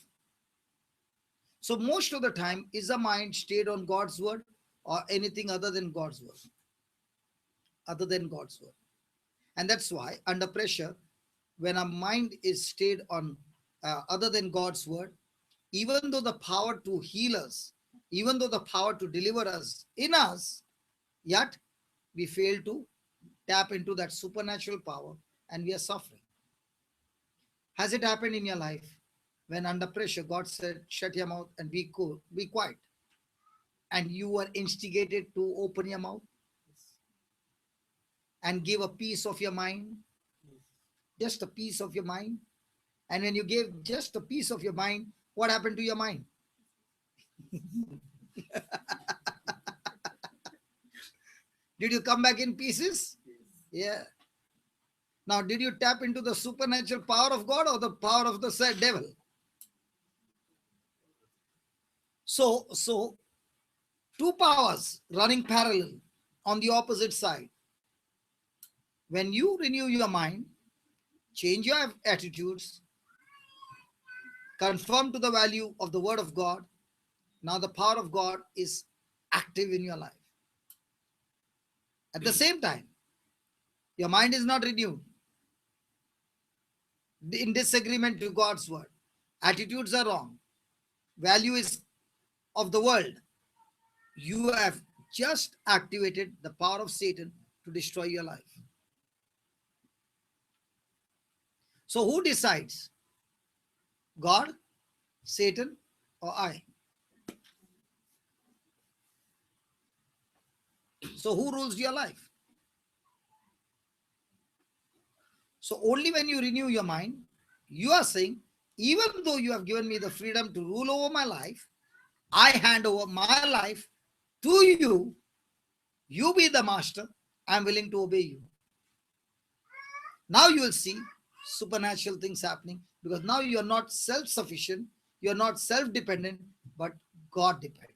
So most of the time, is the mind stayed on God's word or anything other than God's word? Other than God's word. And that's why under pressure, when our mind is stayed on other than God's word, even though the power to heal us, even though the power to deliver us in us, yet we fail to tap into that supernatural power and we are suffering. Has it happened in your life when under pressure God said, shut your mouth and be cool, be quiet, and you were instigated to open your mouth and give a piece of your mind, just a piece of your mind? And when you gave just a piece of your mind, what happened to your mind? Did you come back in pieces? Yeah. Now, did you tap into the supernatural power of God or the power of the said devil? So two powers running parallel on the opposite side. When you renew your mind, change your attitudes, conform to the value of the word of God, now the power of God is active in your life. At the same time, your mind is not renewed in disagreement to God's word. Attitudes are wrong. Value is of the world. You have just activated the power of Satan to destroy your life. So who decides? God, Satan, or I? So who rules your life? So only when you renew your mind, you are saying, even though you have given me the freedom to rule over my life, I hand over my life to you. You be the master. I'm willing to obey you. Now you will see supernatural things happening because now you are not self-sufficient, you are not self-dependent, but God-dependent.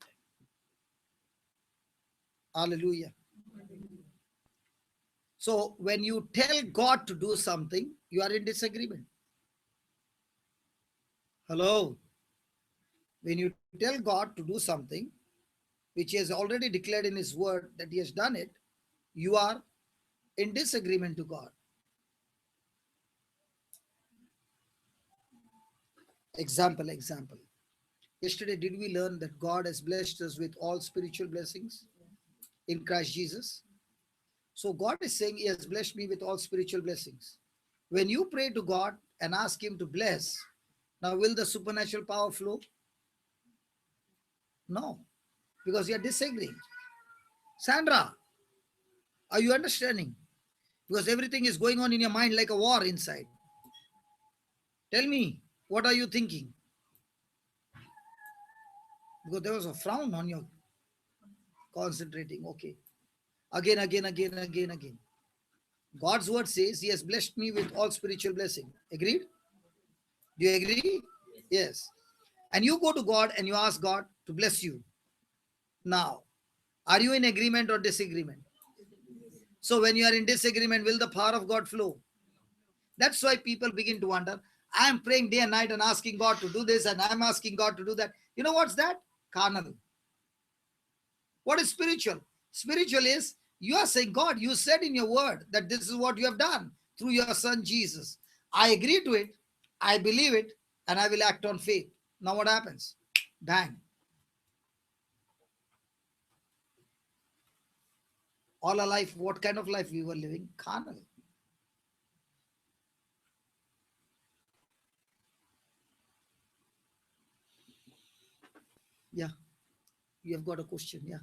Hallelujah. So when you tell God to do something, you are in disagreement. Hello. When you tell God to do something, which He has already declared in His word that He has done it, you are in disagreement to God. Example. Yesterday, did we learn that God has blessed us with all spiritual blessings in Christ Jesus? So God is saying He has blessed me with all spiritual blessings. When you pray to God and ask Him to bless, now will the supernatural power flow? No, because you are disagreeing. Sandra, are you understanding? Because everything is going on in your mind like a war inside. Tell me, what are you thinking? Because there was a frown on your concentrating. Okay. Again. God's word says He has blessed me with all spiritual blessing. Agreed? Do you agree? Yes. And you go to God and you ask God to bless you. Now, are you in agreement or disagreement? So when you are in disagreement, will the power of God flow? That's why people begin to wonder, I am praying day and night and asking God to do this and I'm asking God to do that. You know what's that? Carnal. What is spiritual? Spiritual is you are saying, God, you said in your word that this is what you have done through your son Jesus. I agree to it, I believe it, and I will act on faith. Now what happens? Bang. All our life, what kind of life we were living? Carnal. Yeah, you have got a question. Yeah.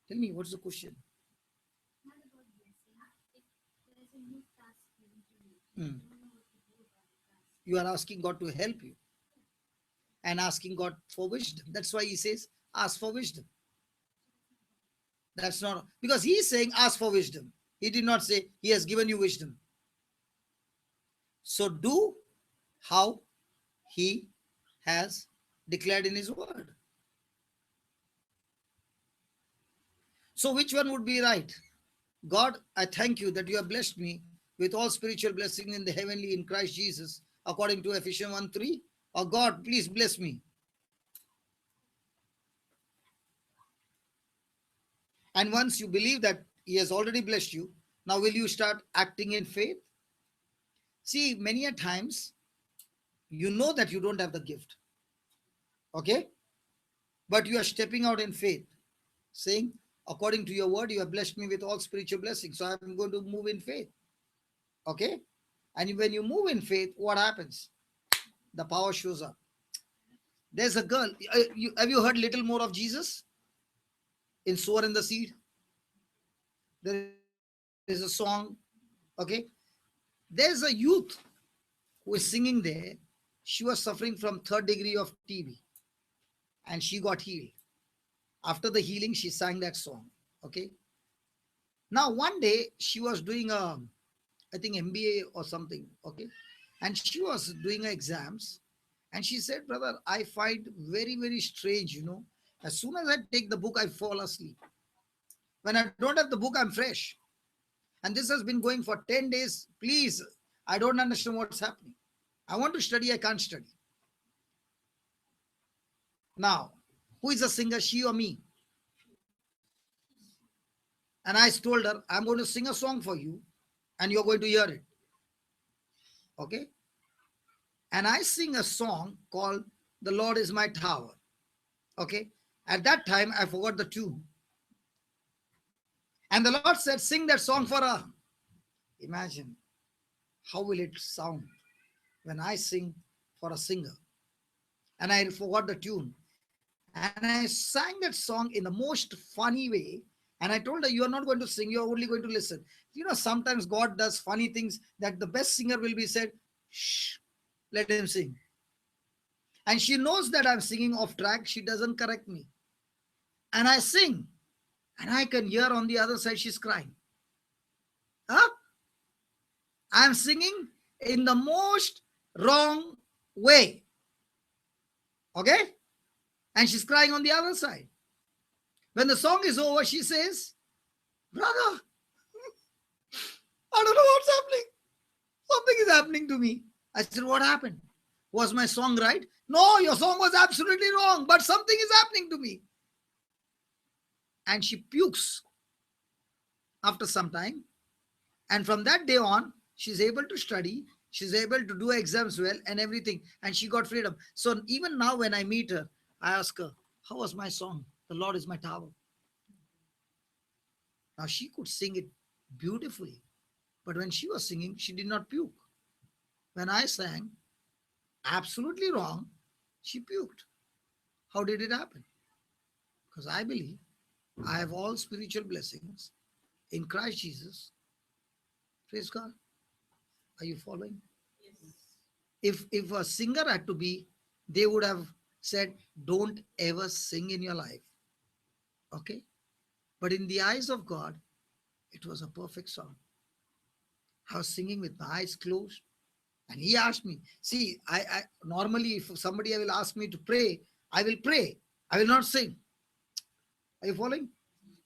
Tell me, what's the question? Not about blessing. If there is a new task given to you, Hmm. you don't know what to do about the task. You are asking God to help you and asking God for wisdom. That's why He says, ask for wisdom. That's not because He's saying, ask for wisdom. He did not say, He has given you wisdom. So do how He has declared in His word. So which one would be right? God, I thank you that you have blessed me with all spiritual blessings in the heavenly in Christ Jesus, according to Ephesians 1 3. Oh God, please bless me. And once you believe that He has already blessed you, now will you start acting in faith? See, many a times you know that you don't have the gift, okay? But you are stepping out in faith, saying, according to your word, you have blessed me with all spiritual blessings. So I'm going to move in faith, okay? And when you move in faith, what happens? The power shows up. There's a girl. Have you heard little more of Jesus in Sower and the Seed? There is a song, okay? There's a youth who is singing there. She was suffering from third degree of TB and she got healed. After the healing, she sang that song, okay? Now, one day she was doing I think MBA or something, okay? And she was doing exams and she said, brother, I find very, very strange, As soon as I take the book, I fall asleep. When I don't have the book, I'm fresh. And this has been going for 10 days. Please, I don't understand what's happening. I want to study, I can't study. Now, who is a singer, she or me? And I told her, I'm going to sing a song for you and you're going to hear it. Okay? And I sing a song called The Lord is My Tower. Okay? At that time, I forgot the tune. And the Lord said, sing that song for her. Imagine how will it sound when I sing for a singer. And I forgot the tune. And I sang that song in the most funny way. And I told her, you are not going to sing, you are only going to listen. Sometimes God does funny things that the best singer will be said, shh, let him sing. And she knows that I'm singing off track. She doesn't correct me. And I sing. And I can hear on the other side she's crying. Huh? I'm singing in the most wrong way. Okay? And she's crying on the other side. When the song is over, she says, brother, I don't know what's happening. Something is happening to me. I said, what happened? Was my song right? No, your song was absolutely wrong, but something is happening to me. And she pukes after some time. And from that day on, she's able to study. She's able to do exams well and everything. And she got freedom. So even now when I meet her, I ask her, how was my song? The Lord is my tower. Now she could sing it beautifully. But when she was singing, she did not puke. When I sang, absolutely wrong, she puked. How did it happen? Because I believe I have all spiritual blessings in Christ Jesus. Praise God. Are you following? Yes. If a singer had to be, they would have said, don't ever sing in your life. Okay? But in the eyes of God, it was a perfect song. I was singing with my eyes closed. And he asked me, see, I normally if somebody will ask me to pray, I will pray. I will not sing. Are you following?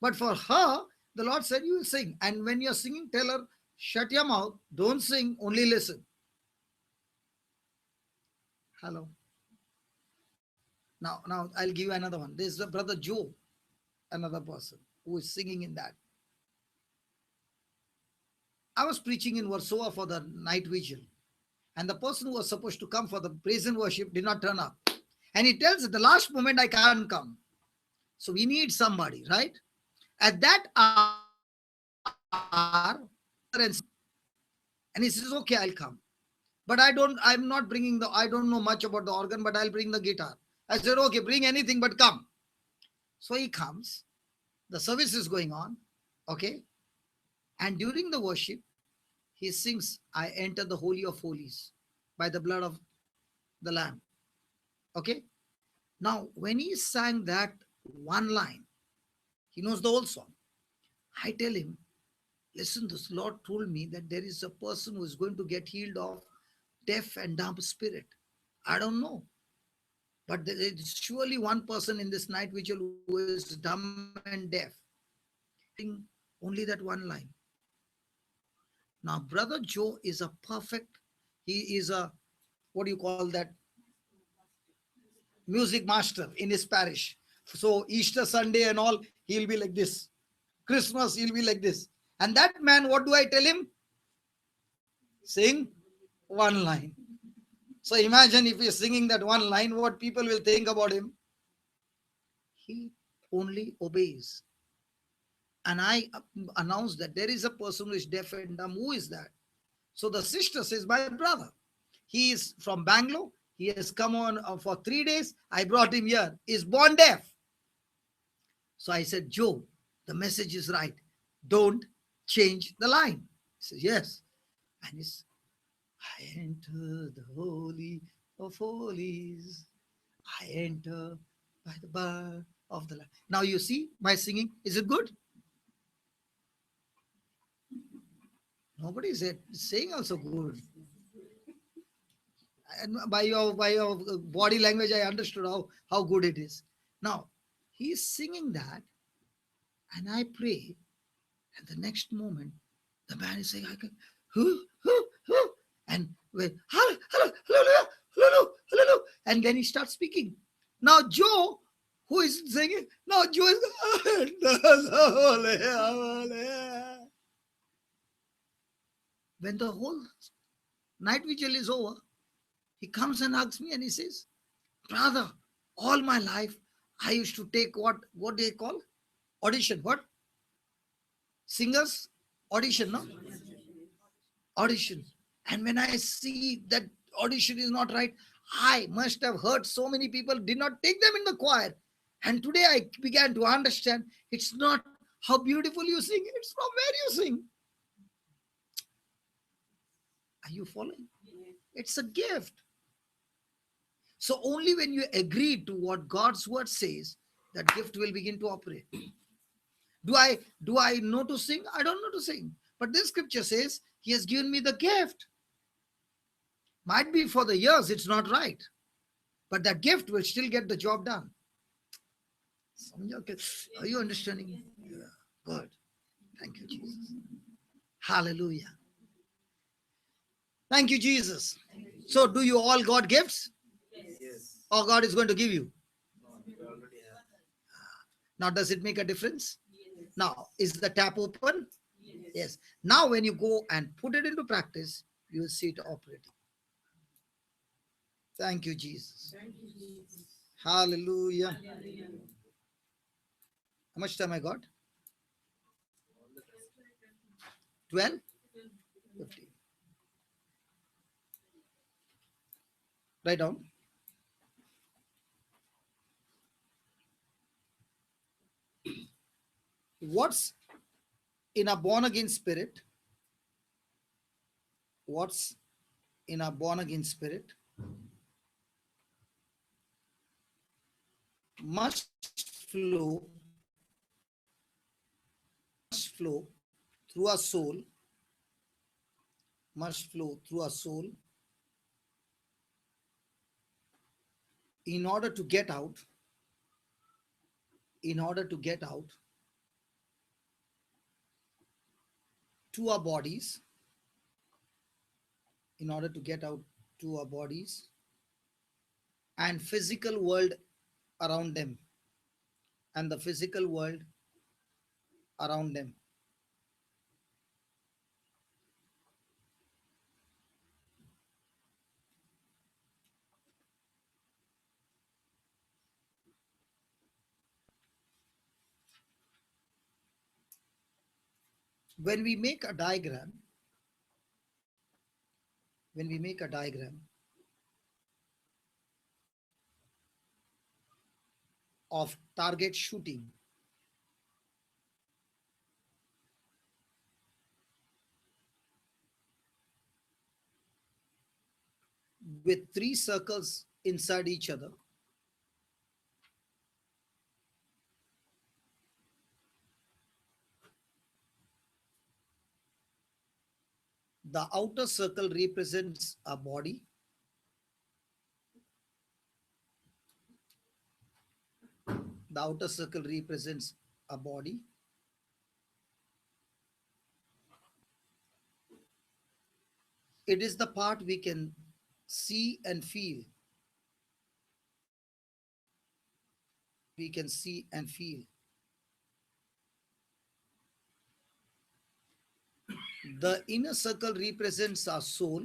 But for her, the Lord said, you will sing. And when you're singing, tell her, shut your mouth, don't sing, only listen. Hello. Now I'll give you another one. There's the brother Joe, another person who is singing in that. I was preaching in Warsaw for the night vigil. And the person who was supposed to come for the praise and worship did not turn up. And he tells at the last moment, I can't come. So we need somebody, right? At that hour, and he says, okay, I'll come. But I'm not bringing I don't know much about the organ, but I'll bring the guitar. I said, okay, bring anything, but come. So he comes. The service is going on. Okay. And during the worship, he sings, I enter the Holy of Holies by the blood of the Lamb. Okay. Now, when he sang that one line, he knows the whole song. I tell him, listen, this Lord told me that there is a person who is going to get healed of deaf and dumb spirit. I don't know. But there is surely one person in this night vigil who is dumb and deaf. Only that one line. Now, Brother Joe is a perfect, he is a, what do you call that? Music master in his parish. So, Easter Sunday and all, he'll be like this. Christmas, he'll be like this. And that man, what do I tell him? Sing one line. So, imagine if he's singing that one line, what people will think about him. He only obeys. And I announced that there is a person who is deaf and dumb. Who is that? So the sister says, my brother. He is from Bangalore. He has come on for 3 days. I brought him here. He's born deaf. So I said, Joe, the message is right. Don't change the line. He says, yes. And he's, I enter the holy of holies. I enter by the bar of the Lamb. Now you see my singing. Is it good? Nobody said saying also good. And by your body language, I understood how good it is. Now he's singing that, and I pray, and the next moment, the man is saying, "I can, and with hello, hello, hello, hello, hello, and then he starts speaking. Now Joe, who is singing? Now Joe is when the whole night vigil is over, he comes and hugs me and he says, brother, all my life I used to take what they call audition. What? Singers audition, no? Audition. And when I see that audition is not right, I must have hurt so many people, did not take them in the choir. And today I began to understand it's not how beautiful you sing, it's from where you sing. Are you following? It's a gift. So only when you agree to what God's word says, that gift will begin to operate. Do I know to sing? I don't know to sing. But this scripture says he has given me the gift. Might be for the years it's not right. But that gift will still get the job done. Are you understanding? Yeah. Good. Thank you, Jesus. Hallelujah. Thank you, Jesus. So do you all got gifts? Yes. Or God is going to give you? No, we already have. Now, does it make a difference? Now, is the tap open? Yes. Yes. Now, when you go and put it into practice, you will see it operating. Thank you, Jesus. Thank you, Jesus. Hallelujah. Hallelujah. How much time I got? All the time. 12? 15. Write down. What's in a born again spirit? What's in a born again spirit must flow through a soul, must flow through a soul in order to get out, to our bodies, in order to get out to our bodies and physical world around them, and the physical world around them. When we make a diagram, of target shooting, with 3 circles inside each other, the outer circle represents a body, the outer circle represents a body, It is the part we can see and feel. We can see and feel. The inner circle represents our soul.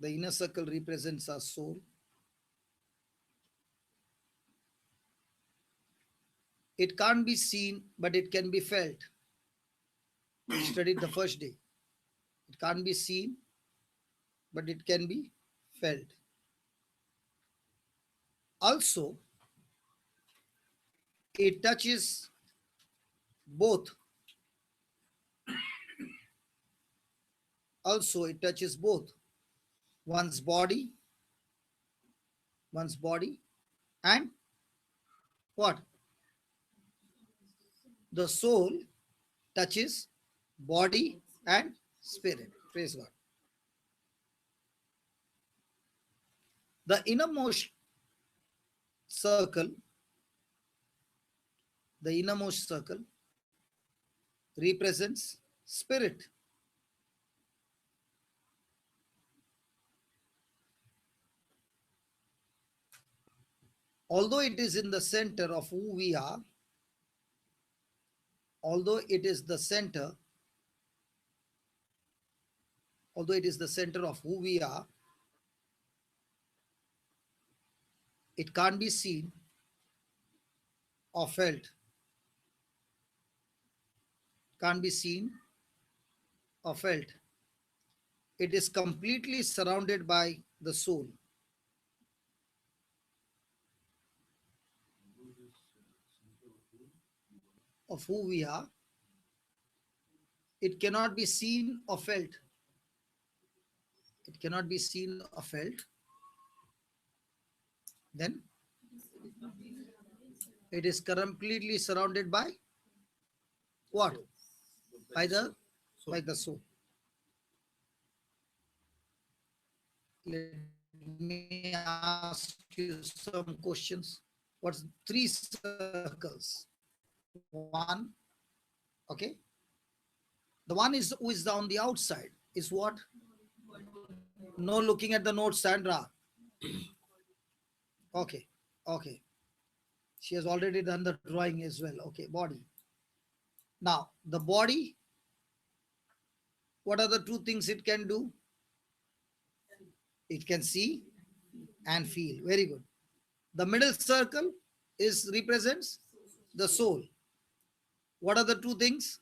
The inner circle represents our soul. It can't be seen, but it can be felt. We studied the first day. It can't be seen, but it can be felt. Also, it touches both. Also, it touches both one's body, and what? The soul touches body and spirit. Praise God. The innermost circle, represents spirit. Although it is in the center of who we are, although it is the center of who we are, it can't be seen or felt. Can't be seen or felt. It is completely surrounded by the soul. Of who we are, it cannot be seen or felt. It cannot be seen or felt. Then it is completely surrounded by what? By the soul. Let me ask you some questions. What's three circles? One, okay. The one is who is on the outside is what? No looking at the notes, Sandra. Okay, okay. She has already done the drawing as well. Okay, body. Now, the body, what are the two things it can do? It can see and feel. Very good. The middle circle represents the soul. What are the two things?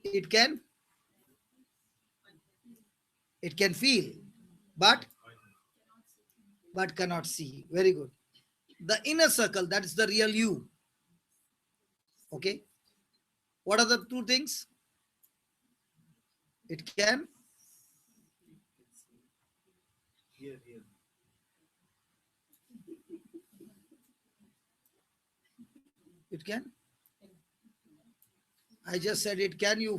It can feel, but cannot see. Very good. The inner circle, that is the real you. Okay. What are the two things? It can Here. I just said it can, you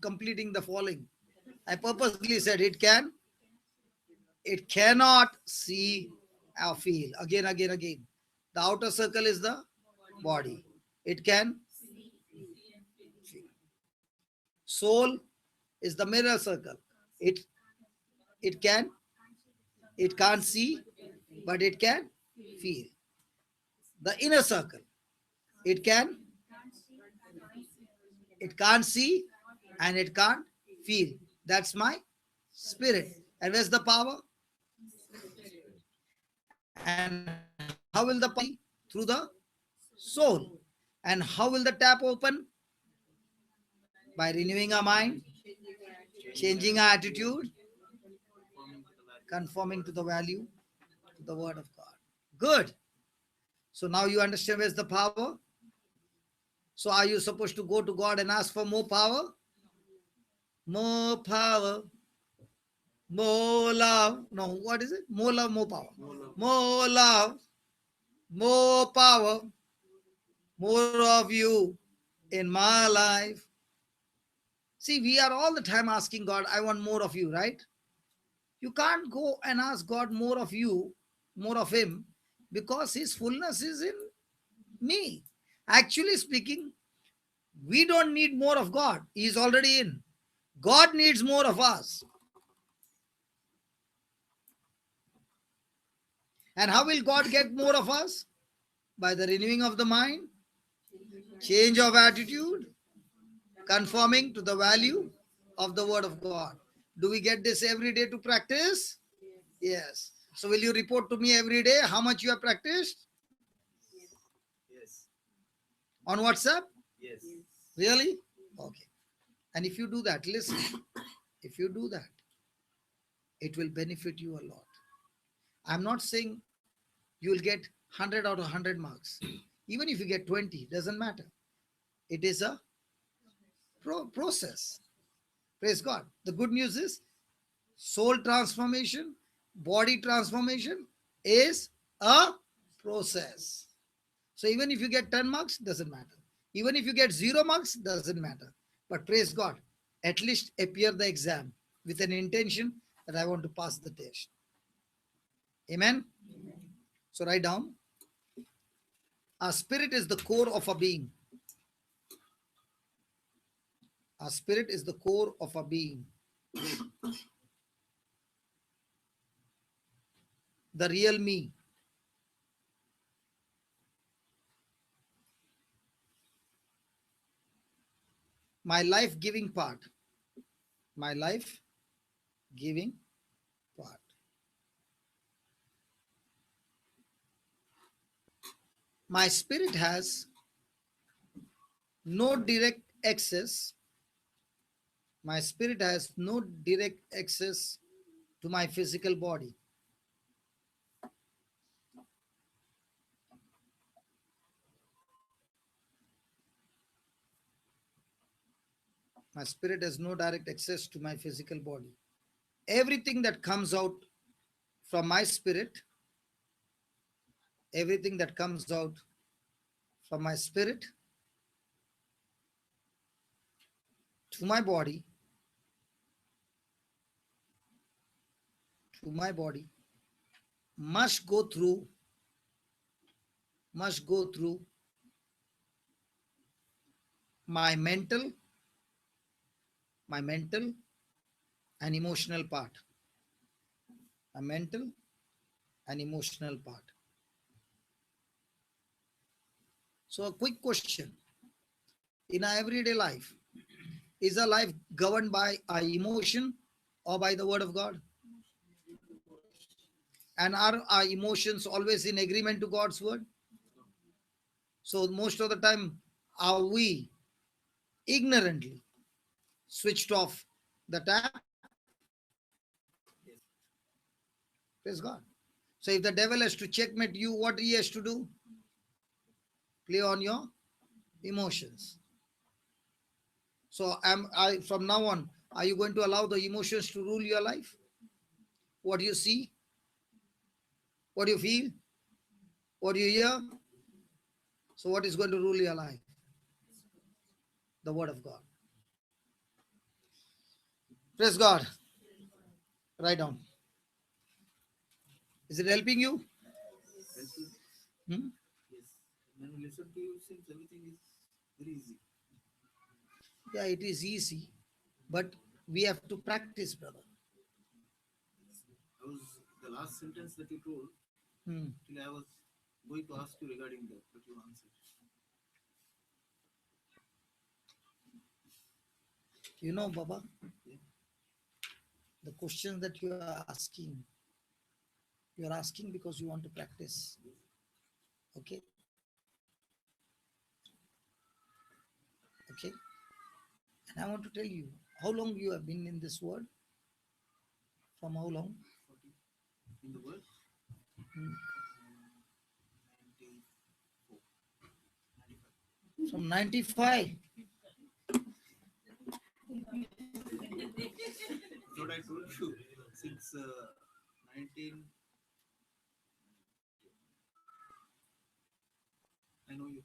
completing the following. I purposely said it can. It cannot see or feel. Again. The outer circle is the body. It can feel. Soul is the mirror circle. It can't see, but it can feel. The inner circle. It can't see and it can't feel. That's my spirit. And where's the power? And how will the power? Through the soul. And how will the tap open? By renewing our mind, changing our attitude, conforming to the value, to the word of God. Good. So now you understand where's the power? So are you supposed to go to God and ask for more power? More power, more love. No, what is it? More love, more power. More love, more power, more of you in my life. See, we are all the time asking God, I want more of you, right? You can't go and ask God more of you, more of him, because his fullness is in me. Actually speaking, we don't need more of God. He is already in. God needs more of us. And how will God get more of us? By the renewing of the mind, change of attitude, conforming to the value of the word of God. Do we get this every day to practice? Yes. So will you report to me every day how much you have practiced Yes. on WhatsApp? Yes. Really? Okay. And if you do that, listen, if you do that, it will benefit you a lot. I'm not saying you will get 100 out of 100 marks. Even if you get 20, doesn't matter. It is a process. Praise God. The good news is soul transformation, body transformation is a process. So even if you get 10 marks, doesn't matter. Even if you get 0 marks, doesn't matter. But praise God, at least appear the exam with an intention that I want to pass the test. Amen. So write down, our spirit is the core of a being. Our spirit is the core of a being. The real me. My life giving part. My life giving part. My spirit has no direct access. My spirit has no direct access to my physical body. My spirit has no direct access to my physical body. Everything that comes out from my spirit, everything that comes out from my spirit to my body must go through my mental and emotional part. A mental and emotional part. So a quick question. In our everyday life, is our life governed by our emotion or by the word of God? And are our emotions always in agreement to God's word? So most of the time, are we ignorantly switched off the tap? Praise God. So if the devil has to checkmate you, what he has to do? Play on your emotions. So from now on, are you going to allow the emotions to rule your life? What you see, what you feel, what you hear. So what is going to rule your life? The word of God. Praise God. Write down. Is it helping you? Helpful. Hmm? Yes. When we listen to you, seems everything is very easy. Yeah, it is easy, but we have to practice, brother. I was the last sentence that you told. Hmm. Till I was going to ask you regarding that, but you answered. You know, Baba, Yeah. the questions that you are asking because you want to practice. Okay? Okay? And I want to tell you, how long you have been in this world? From how long? 40 in the world. Hmm. 94, 95. From 95. What I told you since 19. I know you.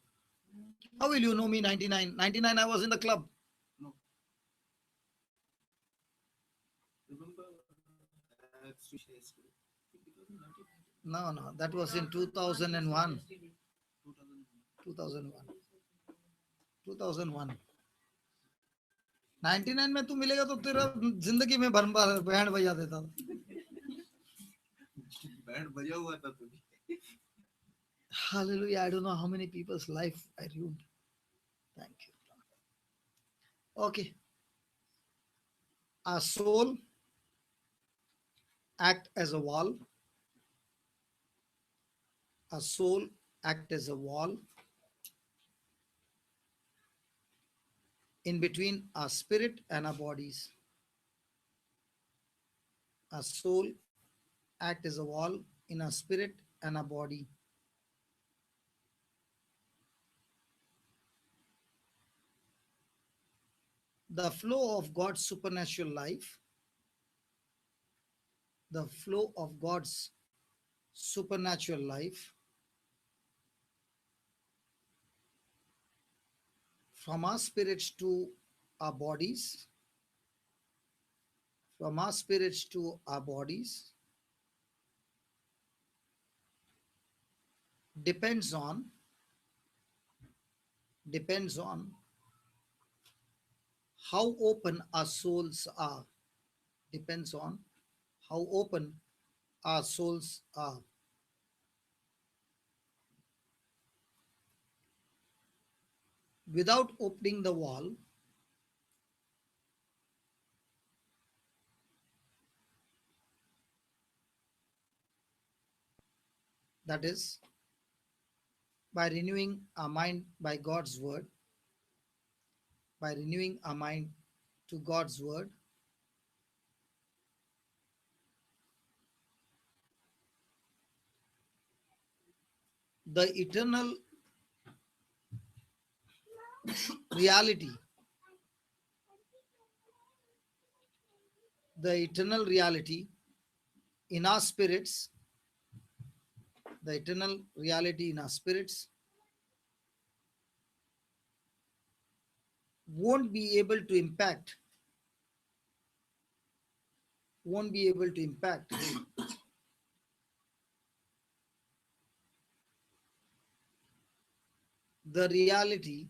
How will you know me 99? 99 I was in the club. No. Remember, I have switched yesterday. No, no, that was in 2001. 2000. 2001. 2001. 99 में तू मिलेगा तो तेरा जिंदगी में band बजा देता था. बैंड बजा हुआ था तुझे. Hallelujah. I don't know how many people's life I ruined. Thank you. Okay. Our soul act as a wall. Our soul act as a wall in between our spirit and our bodies. Our soul act as a wall in our spirit and our body. The flow of God's supernatural life, the flow of God's supernatural life from our spirits to our bodies, from our spirits to our bodies, depends on depends on how open our souls are. Depends on how open our souls are. Without opening the wall, that is, by renewing our mind by God's word, by renewing our mind to God's word, the eternal reality, the eternal reality in our spirits, the eternal reality in our spirits won't be able to impact, won't be able to impact the reality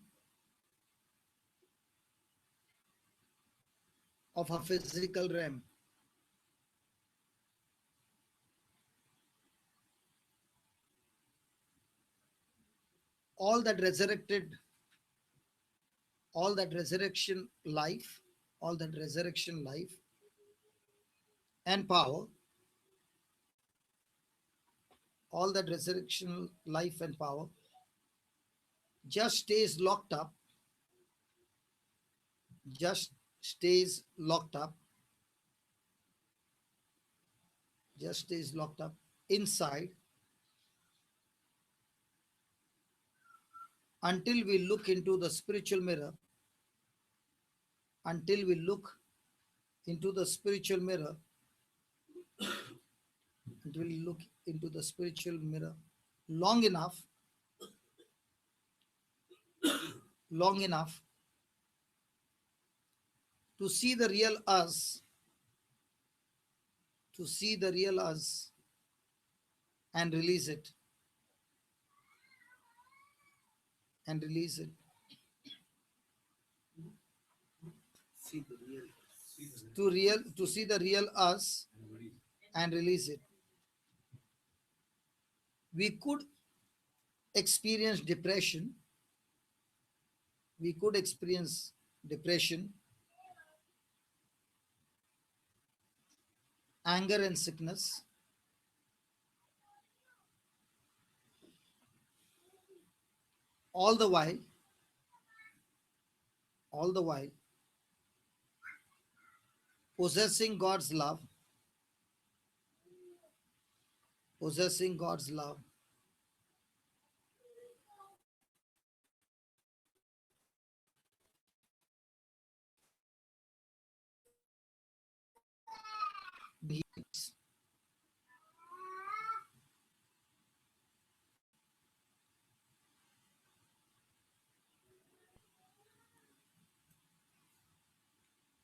of a physical realm. All that resurrected, all that resurrection life, all that resurrection life and power, all that resurrection life and power just stays locked up, just stays locked up, just stays locked up inside until we look into the spiritual mirror, until we look into the spiritual mirror, until we look into the spiritual mirror long enough, long enough to see the real us, to see the real us and release it, and release it, See the real. to see the real us and release it. We could experience depression, we could experience depression, anger and sickness, all the while, all the while possessing God's love, possessing God's love, peace.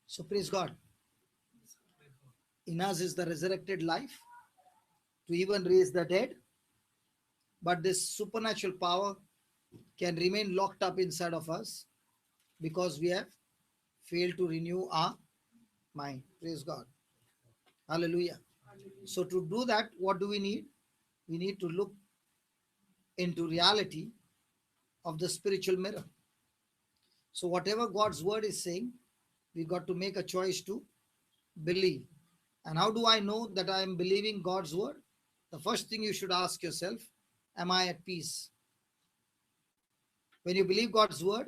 So praise God. In us is the resurrected life to even raise the dead, but this supernatural power can remain locked up inside of us because we have fail to renew our mind. Praise God. Hallelujah. So to do that, what do we need? We need to look into reality of the spiritual mirror. So whatever God's word is saying, we got to make a choice to believe. And how do I know that I am believing God's word? The first thing you should ask yourself, am I at peace? When you believe God's word,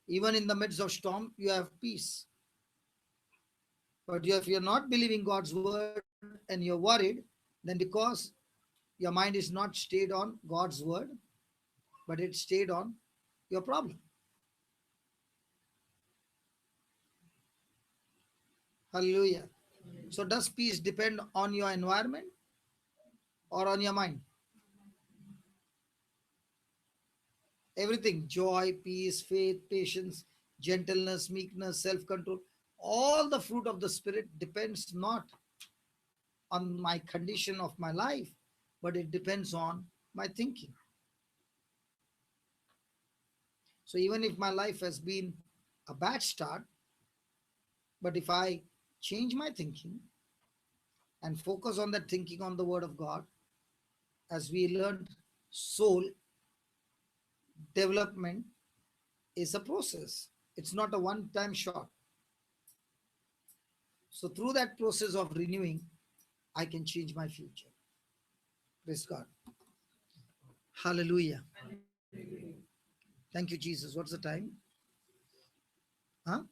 even in the midst of storm, you have peace. But if you're not believing God's word and you're worried, then because your mind is not stayed on God's word, but it stayed on your problem. Hallelujah. So does peace depend on your environment or on your mind? Everything, joy, peace, faith, patience, gentleness, meekness, self-control, all the fruit of the Spirit depends not on my condition of my life, but it depends on my thinking. So even if my life has been a bad start, but if I change my thinking and focus on that thinking on the word of God, as we learned, soul development is a process. It's not a one-time shot. So through that process of renewing, I can change my future. Praise God. Hallelujah. Thank you, Jesus. What's the time? Huh?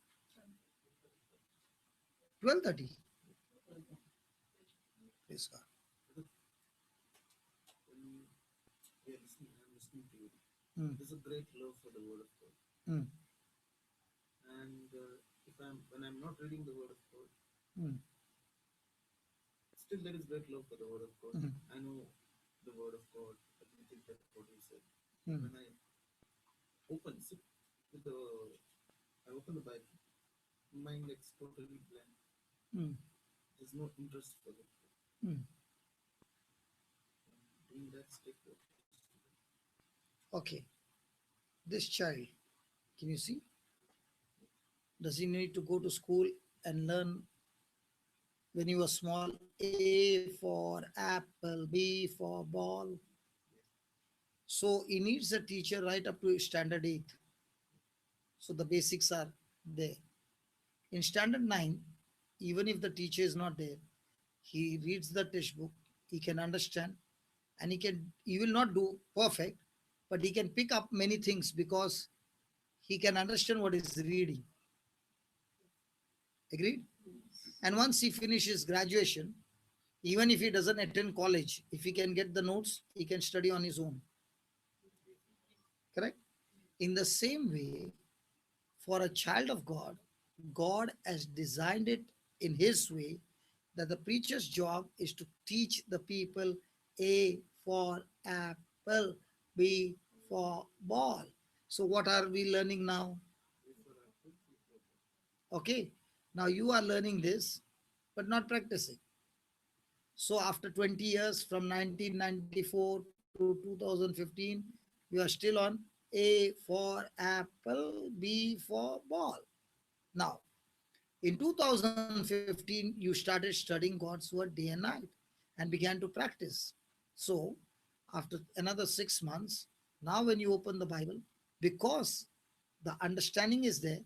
12:30. Praise God. When we are listening, I'm listening to you. Mm, There's a great love for the word of God. mm, And if when I'm not reading the word of God, mm, still there is great love for the word of God. mm, I know the word of God. I can think that what he said. mm. When I sit with the, I open the Bible, mind gets totally blank. Mm, There's no interest for it. mm. Doing that step. Okay. This child, can you see? Does he need to go to school and learn when he was small? A for apple, B for ball. So he needs a teacher right up to standard 8. So the basics are there. In standard 9, even if the teacher is not there, he reads the textbook, he can understand, and he will not do perfect, but he can pick up many things because he can understand what is reading. Agreed? And once he finishes graduation, even if he doesn't attend college, if he can get the notes, he can study on his own. Correct? In the same way, for a child of God, God has designed it in his way that the preacher's job is to teach the people A for apple, B for ball. So what are we learning now? Okay. Now you are learning this, but not practicing. So after 20 years from 1994 to 2015, you are still on A for apple, B for ball. Now, in 2015, you started studying God's word day and night and began to practice. So, after another 6 months, now when you open the Bible, because the understanding is there,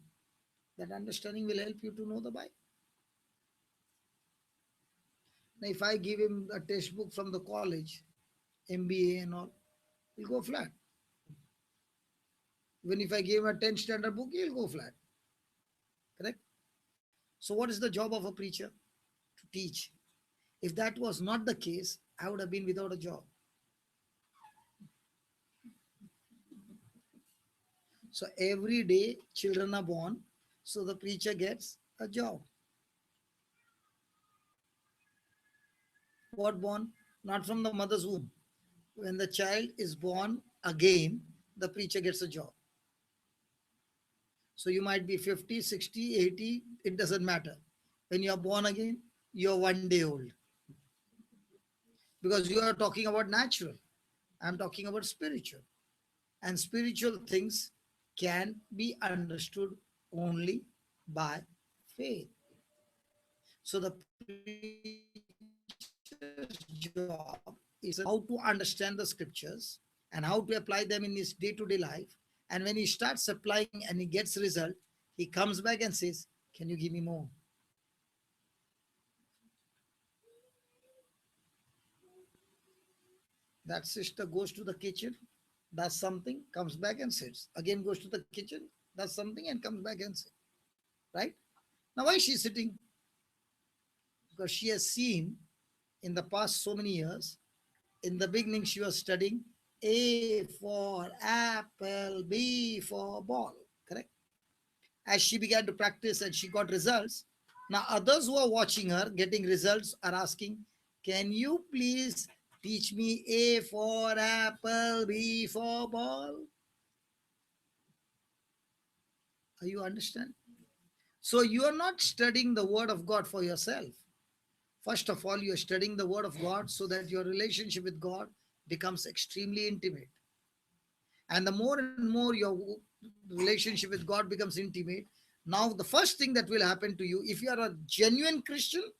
that understanding will help you to know the Bible. Now, if I give him a textbook from the college, MBA and all, he'll go flat. Even if I give him a 10th standard book, he'll go flat. Correct? So, what is the job of a preacher? To teach. If that was not the case, I would have been without a job. So, every day children are born, so the preacher gets a job. What born? Not from the mother's womb. When the child is born again, the preacher gets a job. So you might be 50, 60, 80, it doesn't matter. When you are born again, you're 1 day old. Because you are talking about natural. I'm talking about spiritual. And spiritual things can be understood only by faith. So the preacher's job is how to understand the scriptures and how to apply them in his day-to-day life. And when he starts applying and he gets result, he comes back and says, "Can you give me more?" That sister goes to the kitchen, does something, comes back and sits. Again goes to the kitchen, does something and comes back and sits. Right? Now why is she sitting? Because she has seen in the past so many years, in the beginning she was studying A for apple, B for ball. Correct? As she began to practice and she got results, now others who are watching her getting results are asking, "Can you please teach me A for apple, B for ball?" Are you understand? So you are not studying the word of God for yourself. First of all, you are studying the word of God so that your relationship with God becomes extremely intimate. And the more and more your relationship with God becomes intimate, now the first thing that will happen to you, if you are a genuine Christian,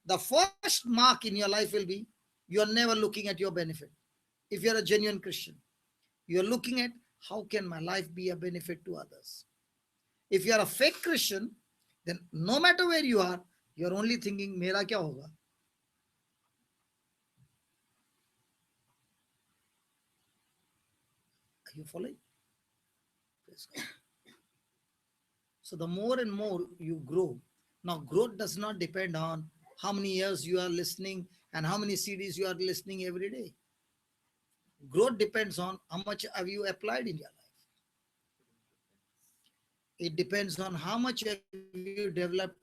the first mark in your life will be you are never looking at your benefit. If you are a genuine Christian, you are looking at how can my life be a benefit to others. If you are a fake Christian, then no matter where you are only thinking, "Mera kya hoga?" Are you following? So the more and more you grow, now growth does not depend on how many years you are listening and how many CDs you are listening every day. Growth depends on how much have you applied in your life. It depends on how much have you developed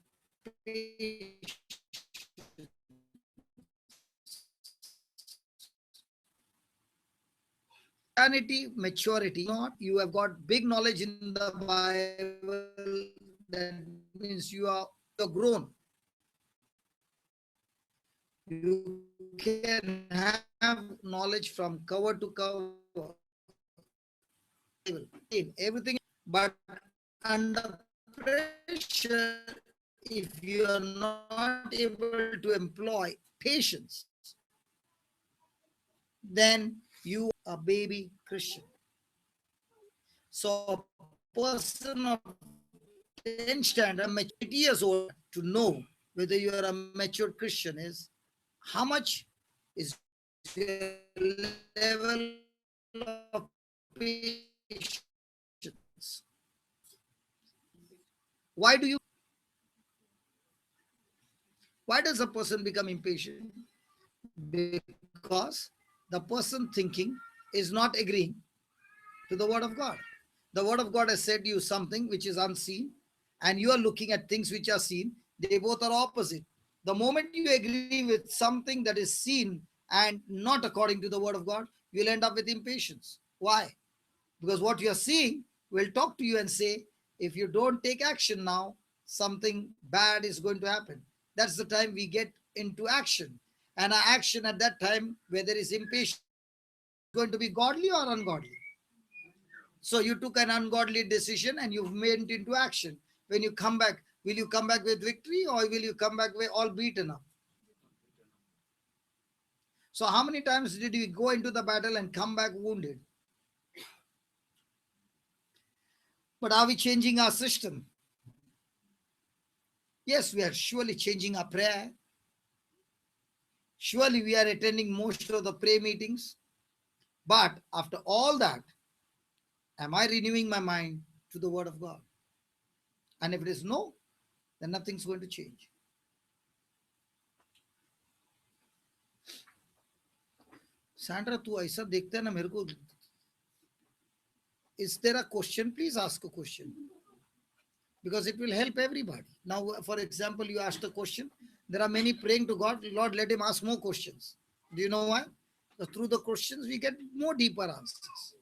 Christianity maturity. Not you have got big knowledge in the Bible. That means you're grown. You can have knowledge from cover to cover. Everything, but under pressure, if you are not able to employ patience, then you are a baby Christian. So a person of 10 standard, maturity years old, to know whether you are a mature Christian is how much is your level of patience. Why do you why does a person become impatient? Because the person thinking is not agreeing to the word of God. The word of God has said you something which is unseen, and you are looking at things which are seen. They both are opposite. The moment you agree with something that is seen and not according to the word of God, you'll end up with impatience. Why? Because what you are seeing will talk to you and say, if you don't take action now, something bad is going to happen. That's the time we get into action. And our action at that time, where there is impatience, is going to be godly or ungodly. So you took an ungodly decision and you've made it into action. When you come back, will you come back with victory or will you come back with all beaten up? So how many times did we go into the battle and come back wounded? But are we changing our system? Yes, we are surely changing our prayer. Surely we are attending most of the prayer meetings. But after all that, am I renewing my mind to the word of God? And if it is no, then nothing's going to change. Sandra, तू ऐसा देखता है ना मेरे को. Is there a question? Please ask a question. Because it will help everybody. Now, for example, you asked a question. There are many praying to God, Lord, let him ask more questions. Do you know why? Because through the questions, we get more deeper answers.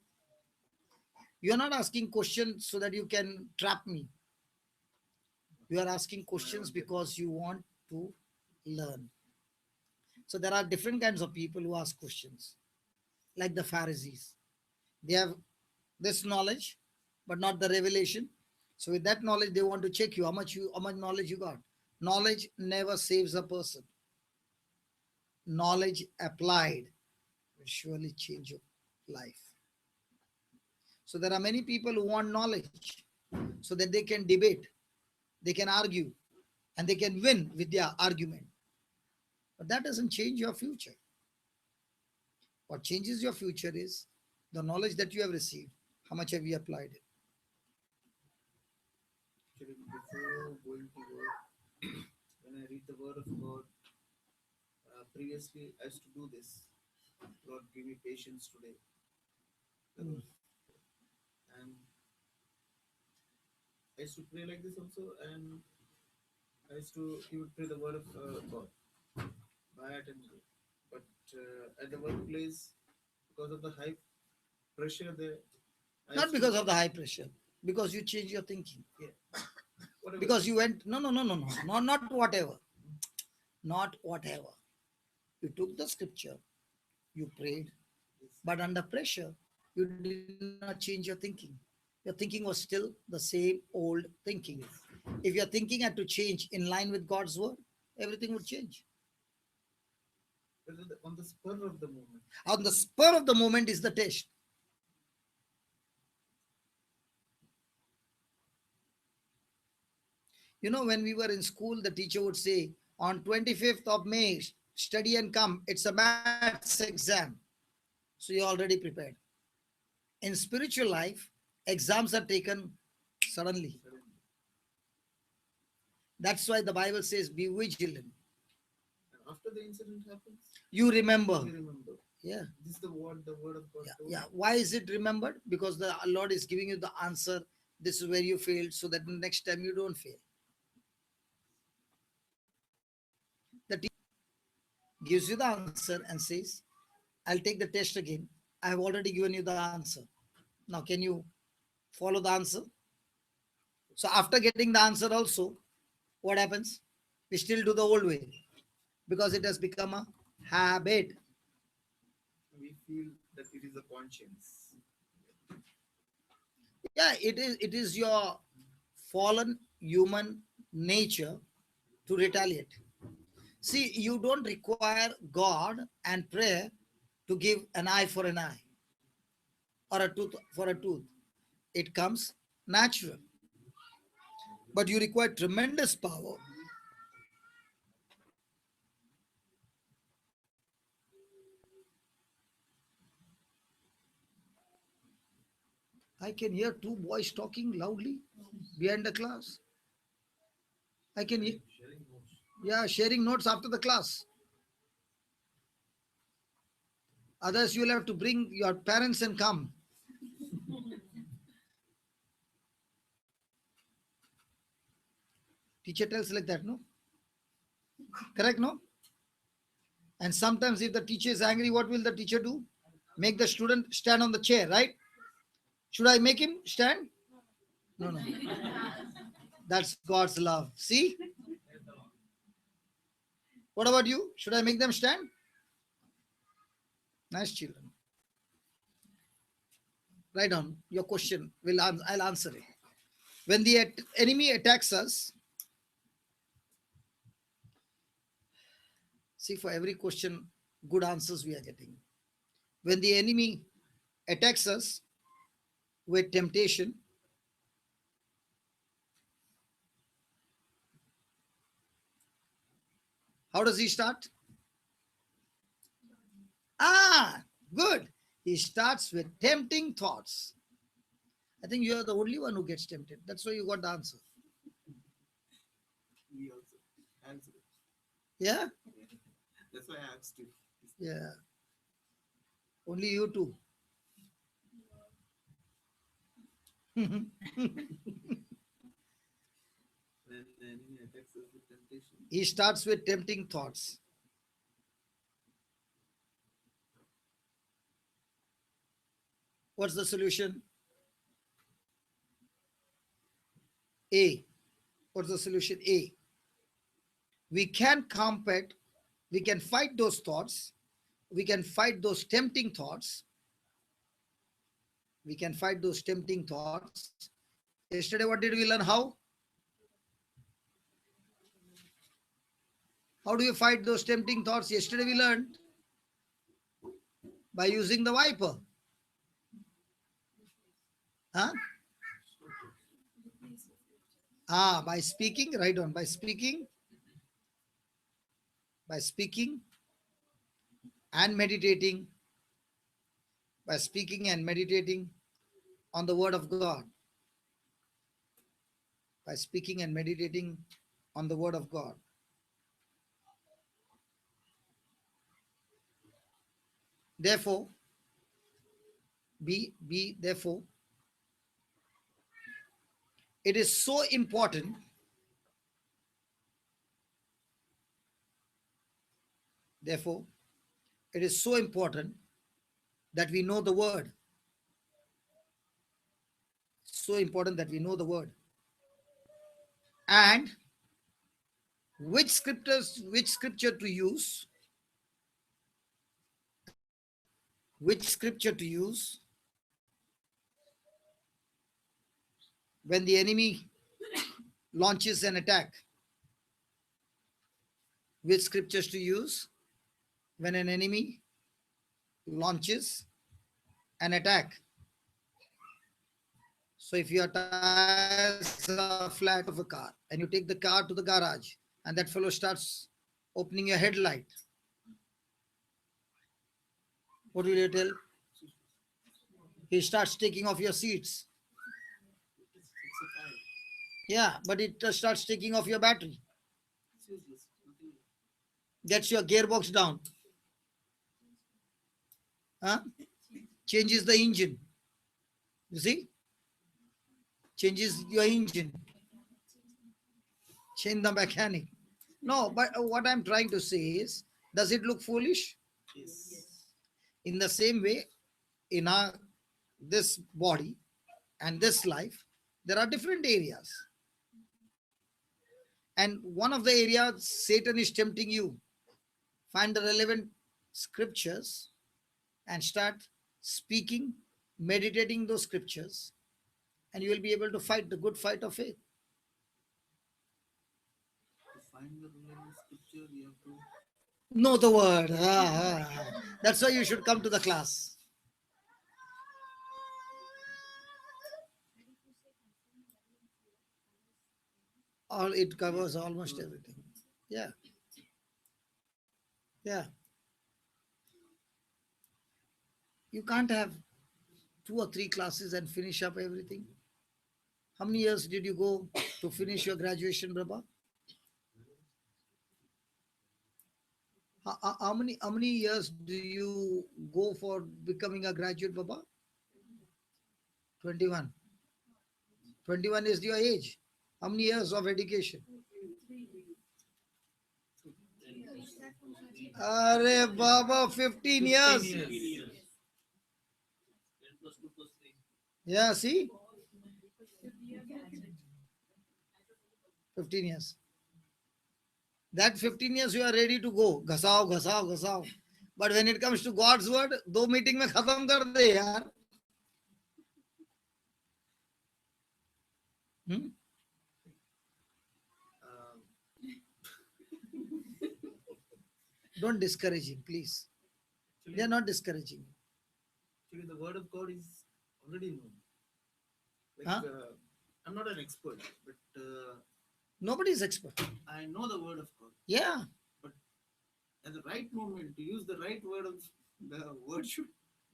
You are not asking questions so that you can trap me. You are asking questions because you want to learn. So there are different kinds of people who ask questions, like the Pharisees. They have this knowledge, but not the revelation. So with that knowledge, they want to check you how much knowledge you got. Knowledge never saves a person. Knowledge applied will surely change your life. So there are many people who want knowledge so that they can debate, they can argue, and they can win with their argument. But that doesn't change your future. What changes your future is the knowledge that you have received. How much have you applied it? Actually, before going to work, when I read the word of God, previously I used to do this. Lord, give me patience today. Mm. And I used to pray like this also, and I used to he would pray the word of God. Buy it and go. But at the workplace, because of the high pressure there, I Not used because to of the high pressure, because you change your thinking. yeah, whatever. Because you went, no, no, no, no, no, not whatever. Not whatever. You took the scripture, you prayed, Yes. but under pressure, you did not change your thinking. Your thinking was still the same old thinking. If your thinking had to change in line with God's word, everything would change. But on the spur of the moment, On the spur of the moment is the test. You know, when we were in school, the teacher would say, on 25th of May, study and come. It's a maths exam. So you're already prepared. In spiritual life, exams are taken suddenly. suddenly, That's why the Bible says, be vigilant. and after the incident happens, You remember. you remember. Yeah. This is the word of God Yeah. told. Yeah. Why is it remembered? Because the Lord is giving you the answer. This is where you failed, so that next time you don't fail. The teacher gives you the answer and says, I'll take the test again. I have already given you the answer. Now, can you follow the answer? So, after getting the answer, also, what happens? We still do the old way because it has become a habit. We feel that it is a conscience. Yeah, it is your fallen human nature to retaliate. See, you don't require God and prayer to give an eye for an eye or a tooth for a tooth. It comes natural. But you require tremendous power. I can hear two boys talking loudly behind the class. I can hear, Sharing notes. yeah, sharing notes after the class. Others, you'll have to bring your parents and come. Teacher tells like that, no? Correct, no? And sometimes, if the teacher is angry, what will the teacher do? Make the student stand on the chair, right? Should I make him stand? No, no. That's God's love. See? What about you? Should I make them stand? Nice children. Write down your question. I'll answer it. When the enemy attacks us, see, for every question, good answers we are getting. When the enemy attacks us with temptation, how does he start? Ah, good. He starts with tempting thoughts. I think you are the only one who gets tempted. That's why you got the answer. We also answer it. Yeah? That's why I asked you. Yeah. Only you two. When the enemy attacks us with temptation, He starts with tempting thoughts. What's the solution? A. What's the solution? A. We can combat, we can fight those thoughts, we can fight those tempting thoughts, we can fight those tempting thoughts Yesterday, what did we learn? How? How do you fight those tempting thoughts? Yesterday we learned by using the viper. Huh? By speaking, right on. By speaking and meditating, by speaking and meditating on the word of God. By speaking and meditating on the word of God. Therefore, therefore, it is so important therefore, it is so important that we know the word. So important that we know the word. And which scripture to use, which scripture to use when the enemy launches an attack, which scriptures to use when an enemy launches an attack. So if your tires are flat of a car and you take the car to the garage and that fellow starts opening your headlight, what will you tell? He starts taking off your seats. Yeah, but it starts taking off your battery. Gets your gearbox down. Huh? Changes the engine. You see? Changes your engine. Change the mechanic. No, but what I'm trying to say is, does it look foolish? Yes. In the same way, in our this body and this life, there are different areas. And one of the areas Satan is tempting you. Find the relevant scriptures and start speaking, meditating those scriptures, and you will be able to fight the good fight of faith. To find the relevant scripture, we have to Know the word. That's why you should come to the class. It covers almost everything. Yeah. Yeah. You can't have 2 or 3 classes and finish up everything. How many years did you go to finish your graduation, Brabha? How many years do you go for becoming a graduate, Baba? 21. 21 is your age. How many years of education? Arey Baba, 15 years. Yeah, see? 15 years. That 15 years you are ready to go. Ghasao, ghasao, ghasao. But when it comes to God's word, 2 meeting mein khatam kar de yaar. Don't discourage him, please. They are not discouraging. Actually, the word of God is already known. Like, Huh? I'm not an expert, but Nobody is expert. I know the word of God. Yeah. But at the right moment, to use the right word of the word should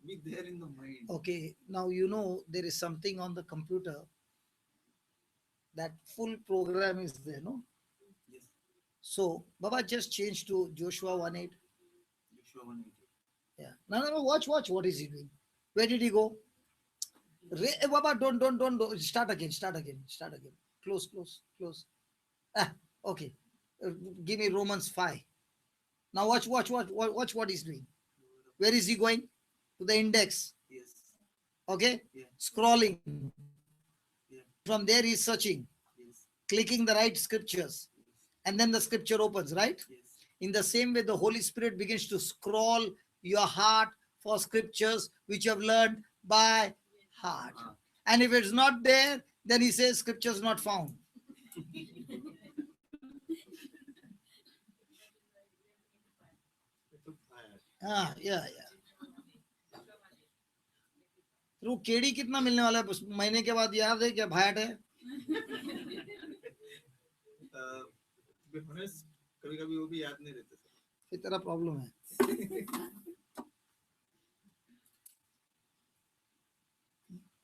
be there in the mind. Okay. Now you know there is something on the computer. That full program is there, no? Yes, So Baba just changed to Joshua 1:8. Joshua 1:8. Yeah. No. Watch. What is he doing? Where did he go? Baba, don't. Start again. Close. Okay. Give me Romans 5. Now watch what he's doing. Where is he going? To the index. Yes. Okay. Yeah. Scrolling. Yeah. From there he's searching, Yes. clicking the right scriptures, and then the scripture opens, right? Yes. In the same way, the Holy Spirit begins to scroll your heart for scriptures which you have learned by heart. And if it's not there, Then he says scriptures not found. It took fire. Yeah. तो केड़ी कितना मिलने वाला है महीने के बाद याद है क्या भाट है To be honest, कभी-कभी वो भी याद नहीं रहते सर. ये तेरा प्रॉब्लम है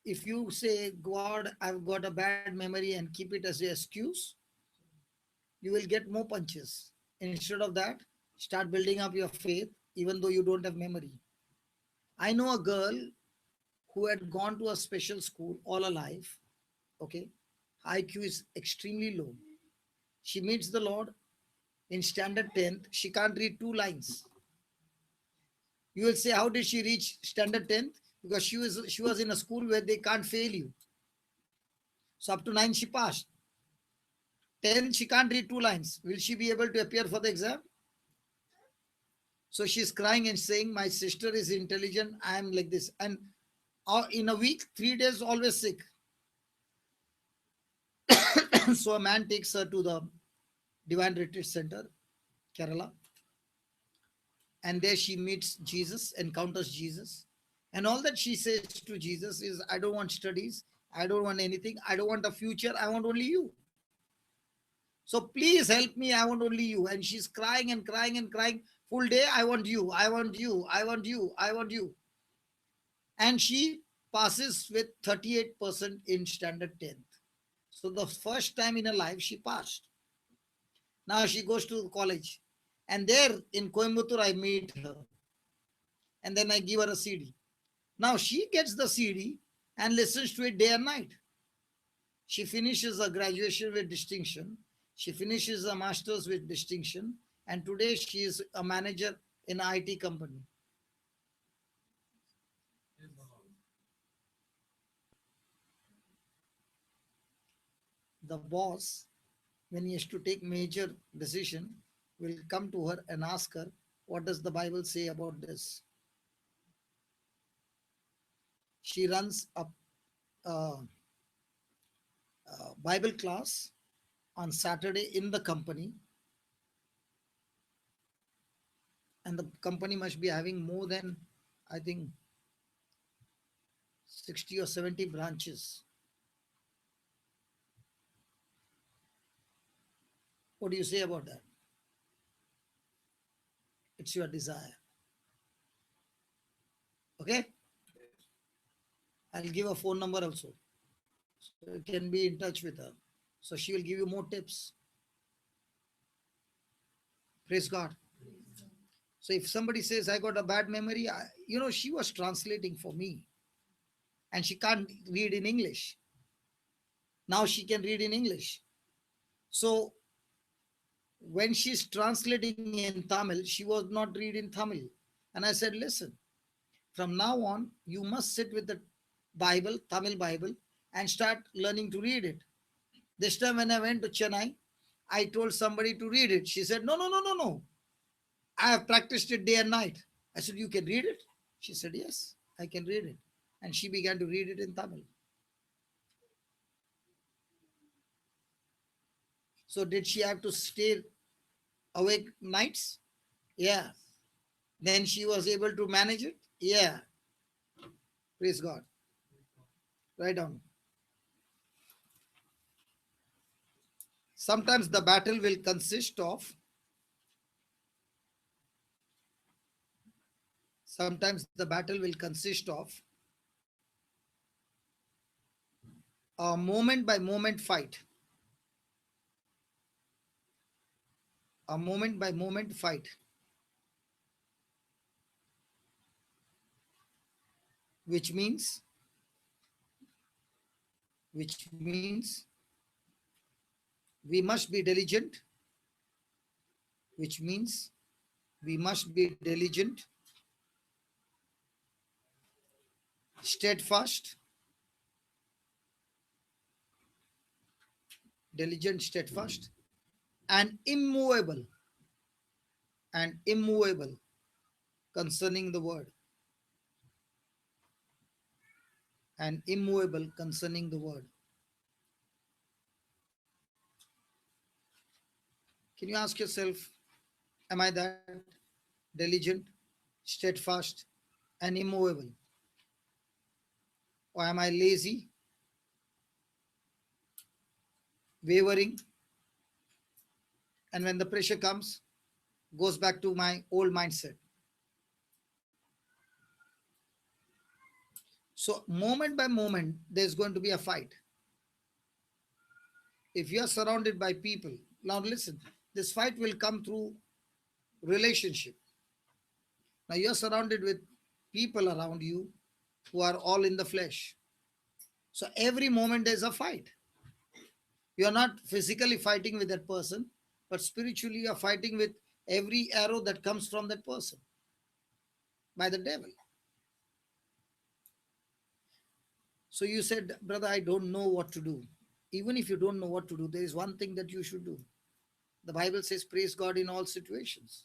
if you say God I've got a bad memory and keep it as an excuse, you will get more punches. Instead of that, start building up your faith even though you don't have memory. I know a girl who had gone to a special school all her life. Okay, IQ is extremely low. She meets the Lord in standard 10th. She can't read 2 lines. You will say, how did she reach standard 10th? Because she was in a school where they can't fail you. So up to 9 she passed. 10 she can't read 2 lines. Will she be able to appear for the exam? So she's crying and saying, my sister is intelligent. I am like this. And in a week, 3 days always sick. So a man takes her to the Divine Retreat Center, Kerala. And there she meets Jesus, encounters Jesus. And all that she says to Jesus is, I don't want studies. I don't want anything. I don't want a future. I want only you. So please help me. I want only you. And she's crying and crying and crying. Full day, I want you. I want you. I want you. I want you. And she passes with 38% in standard 10th. So the first time in her life, she passed. Now she goes to college. And there in Coimbatore, I meet her. And then I give her a CD. Now she gets the CD and listens to it day and night. She finishes a graduation with distinction. She finishes a master's with distinction. And today she is a manager in an IT company. The boss, when he has to take major decision, will come to her and ask her, what does the Bible say about this? She runs a Bible class on Saturday in the company. And the company must be having more than, I think, 60 or 70 branches. What do you say about that? It's your desire. Okay? I'll give a phone number also. So you can be in touch with her. So she will give you more tips. Praise God. So if somebody says, I got a bad memory, she was translating for me. And she can't read in English. Now she can read in English. So when she's translating in Tamil, she was not reading Tamil. And I said, listen, from now on, you must sit with the Bible, Tamil Bible, and start learning to read it. This time when I went to Chennai, I told somebody to read it. She said, no. I have practiced it day and night. I said, you can read it? She said, yes, I can read it. And she began to read it in Tamil. So did she have to stay awake nights? Yeah. Then she was able to manage it? Yeah. Praise God. Write down. Sometimes the battle will consist of a moment by moment fight. A moment by moment fight. Which means we must be diligent. Which means we must be diligent, steadfast, and immovable concerning the word. And immovable concerning the word. Can you ask yourself, am I that diligent, steadfast, and immovable? Or am I lazy, wavering, and when the pressure comes, goes back to my old mindset? So, moment by moment, there's going to be a fight. If you are surrounded by people, now listen, this fight will come through relationship. Now, you're surrounded with people around you who are all in the flesh. So, every moment there's a fight. You are not physically fighting with that person, but spiritually you are fighting with every arrow that comes from that person by the devil. So you said, brother, I don't know what to do. Even if you don't know what to do, there is one thing that you should do. The Bible says, praise God in all situations.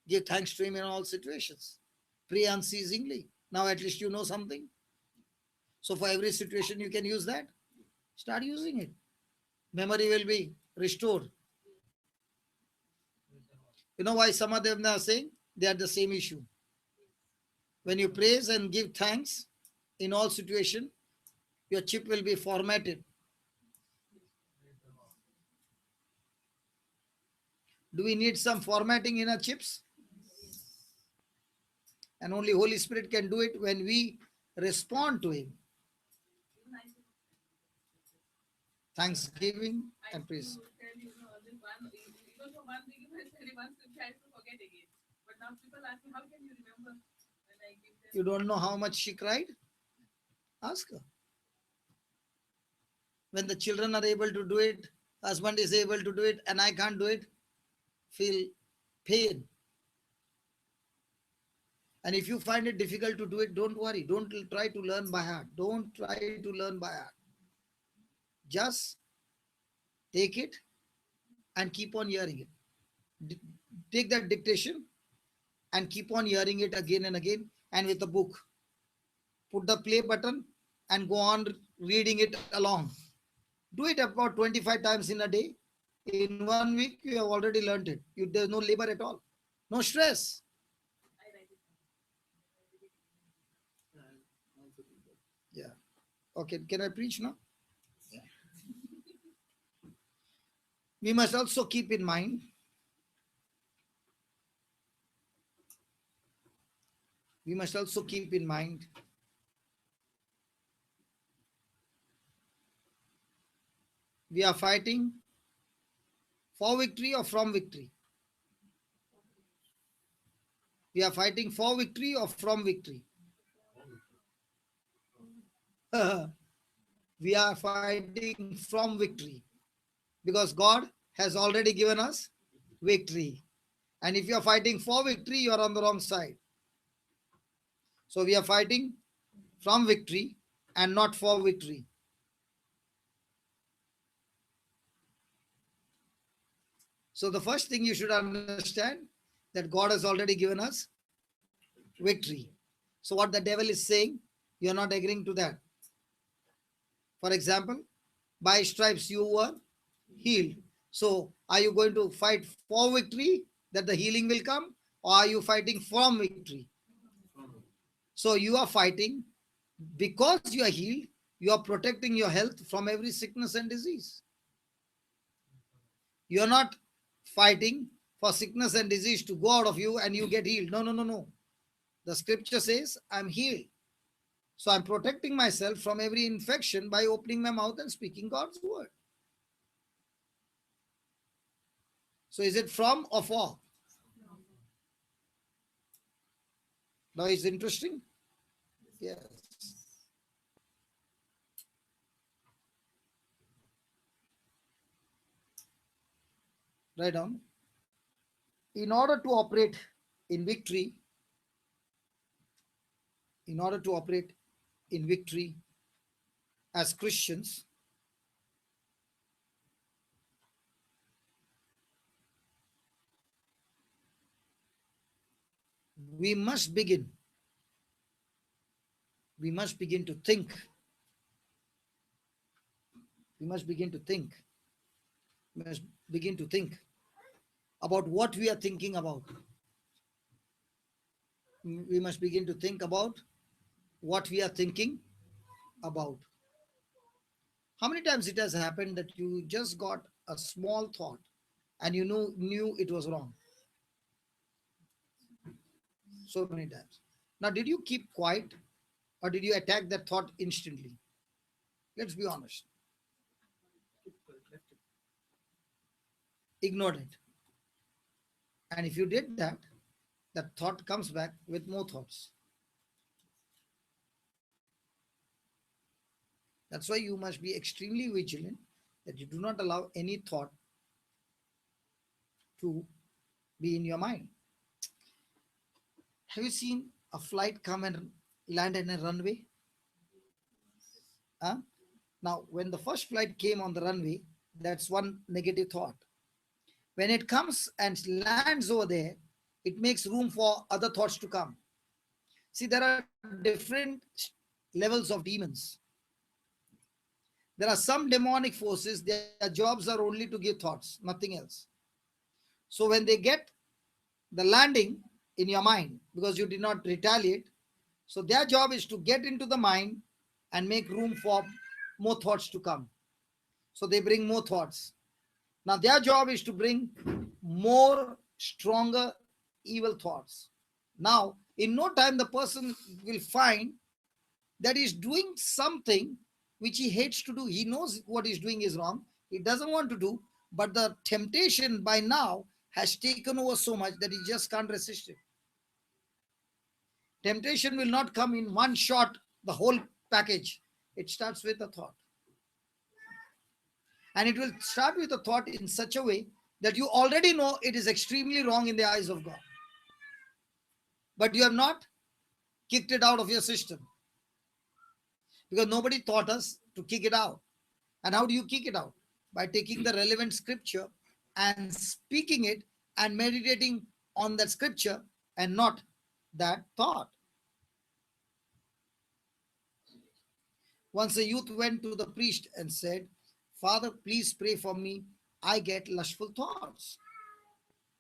Give thanks to Him in all situations. Pray unceasingly. Now at least you know something. So for every situation you can use that. Start using it. Memory will be restored. You know why some of them are saying? They are the same issue. When you praise and give thanks in all situation, your chip will be formatted. Do we need some formatting in our chips? And only Holy Spirit can do it when we respond to Him. Thanksgiving and praise. Tell you know, this one, even for one thing, if I tell you one scripture, I will forget again. But now people ask me, how can you remember when I give them? You don't know how much she cried? Ask her. When the children are able to do it, husband is able to do it, and I can't do it, feel pain. And if you find it difficult to do it, don't worry. Don't try to learn by heart. Don't try to learn by heart. Just take it and keep on hearing it. Take that dictation and keep on hearing it again and again, and with a book. Put the play button and go on reading it along. Do it about 25 times in a day. In 1 week, you have already learned it. There's no labor at all. No stress. I write it down. I'm also doing that. Yeah. Okay. Can I preach now? Yeah. We must also keep in mind we must also keep in mind we are fighting for victory or from victory. We are fighting for victory or from victory. We are fighting from victory because God has already given us victory. And if you are fighting for victory, you are on the wrong side. So we are fighting from victory and not for victory. So the first thing you should understand that God has already given us victory. So what the devil is saying, you are not agreeing to that. For example, by stripes you were healed. So are you going to fight for victory that the healing will come, or are you fighting from victory? So you are fighting because you are healed, you are protecting your health from every sickness and disease. You are not fighting for sickness and disease to go out of you and you get healed. No, no, no, no. The scripture says, I'm healed. So I'm protecting myself from every infection by opening my mouth and speaking God's word. So is it from or for? Now it's interesting. Yes. Right on. In order to operate in victory, in order to operate in victory as Christians, we must begin. We must begin to think. We must begin to think. We must begin to think. about what we are thinking about. We must begin to think about what we are thinking about. How many times it has happened that you just got a small thought and you knew it was wrong? So many times. Now, did you keep quiet or did you attack that thought instantly? Let's be honest. Ignored it. And if you did that, that thought comes back with more thoughts. That's why you must be extremely vigilant that you do not allow any thought to be in your mind. Have you seen a flight come and land in a runway? Huh? Now, when the first flight came on the runway, that's one negative thought. When it comes and lands over there, it makes room for other thoughts to come. See, there are different levels of demons. There are some demonic forces, their jobs are only to give thoughts, nothing else. So when they get the landing in your mind, because you did not retaliate, so their job is to get into the mind and make room for more thoughts to come. So they bring more thoughts. Now their job is to bring more stronger evil thoughts. Now, in no time, the person will find that he's doing something which he hates to do. He knows what he's doing is wrong. He doesn't want to do, but the temptation by now has taken over so much that he just can't resist it. Temptation will not come in one shot, the whole package. It starts with a thought. And it will start with a thought in such a way that you already know it is extremely wrong in the eyes of God. But you have not kicked it out of your system. Because nobody taught us to kick it out. And how do you kick it out? By taking the relevant scripture and speaking it and meditating on that scripture and not that thought. Once a youth went to the priest and said, "Father, please pray for me. I get lustful thoughts."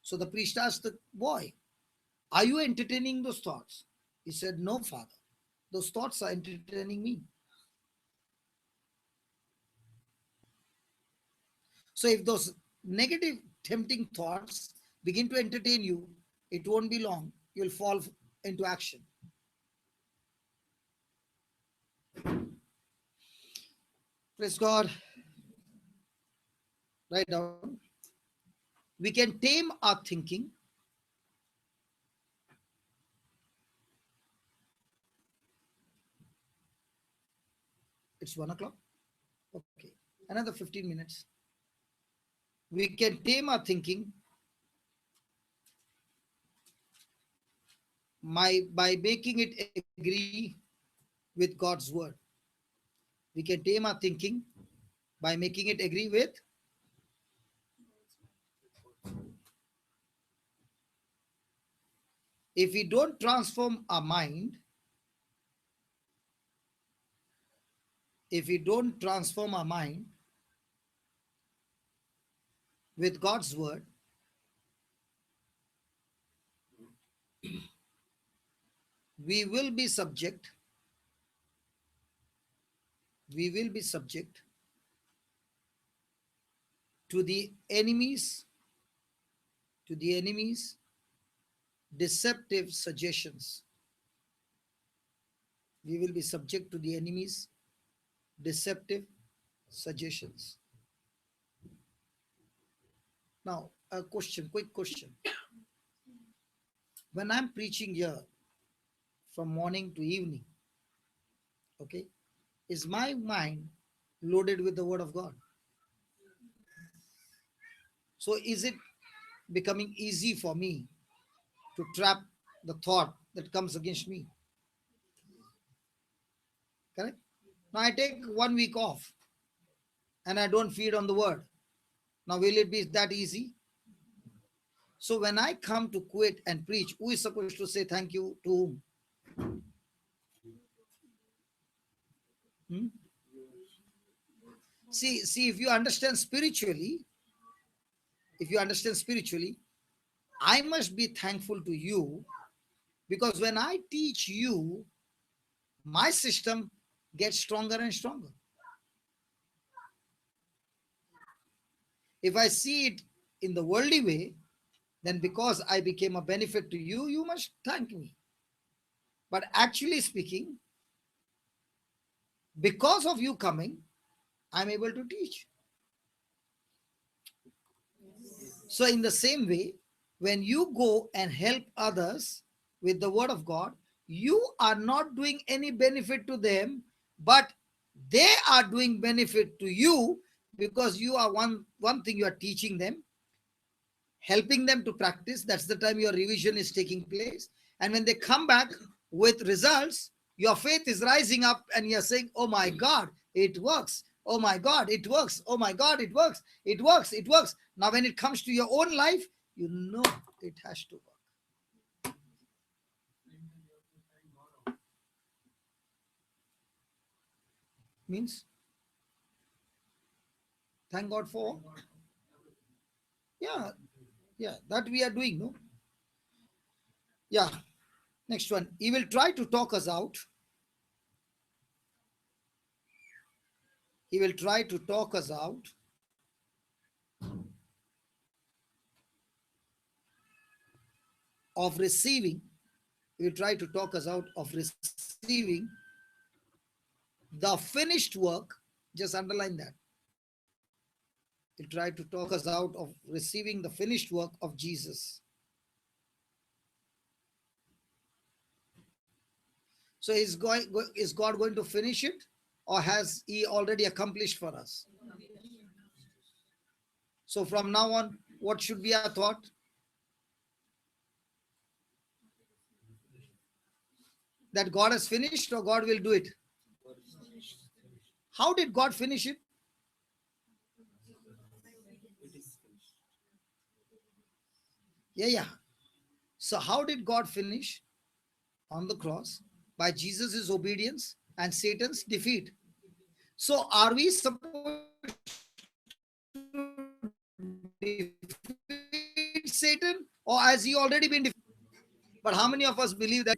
So the priest asked the boy, "Are you entertaining those thoughts?" He said, "No, Father. Those thoughts are entertaining me." So if those negative, tempting thoughts begin to entertain you, it won't be long. You'll fall into action. Praise God. Write down. We can tame our thinking. It's 1 o'clock. Okay. Another 15 minutes. We can tame our thinking by making it agree with God's word. We can tame our thinking by making it agree with. If we don't transform our mind, if we don't transform our mind with God's word, we will be subject to the enemy's deceptive suggestions. We will be subject to the enemy's deceptive suggestions. Now, a question, quick question. When I'm preaching here from morning to evening, okay, is my mind loaded with the word of God? So is it becoming easy for me to trap the thought that comes against me? Correct? Now I take 1 week off and I don't feed on the word. Now will it be that easy? So when I come to Kuwait and preach, who is supposed to say thank you to whom? Hmm? See, if you understand spiritually, I must be thankful to you, because when I teach you, my system gets stronger and stronger. If I see it in the worldly way, then because I became a benefit to you, you must thank me. But actually speaking, because of you coming, I'm able to teach. So, in the same way, when you go and help others with the word of God, you are not doing any benefit to them, but they are doing benefit to you, because you are one thing, you are teaching them, helping them to practice. That's the time your revision is taking place. And when they come back with results, your faith is rising up and you're saying, oh my God, it works. Oh my God, it works. Oh my God, it works. It works. It works. Now, when it comes to your own life, you know it has to work. Means, thank God for, yeah, yeah, that we are doing, no? Yeah. Next one. He will try to talk us out. He will try to talk us out of receiving. He will try to talk us out of receiving the finished work. Just underline that. He'll try to talk us out of receiving the finished work of Jesus. So is God going to finish it, or has he already accomplished for us? So from now on, what should be our thought? That God has finished, or God will do it? How did God finish it? It is finished. Yeah. So how did God finish? On the cross, by Jesus' obedience and Satan's defeat. So are we supposed to defeat Satan, or has he already been defeated? But how many of us believe that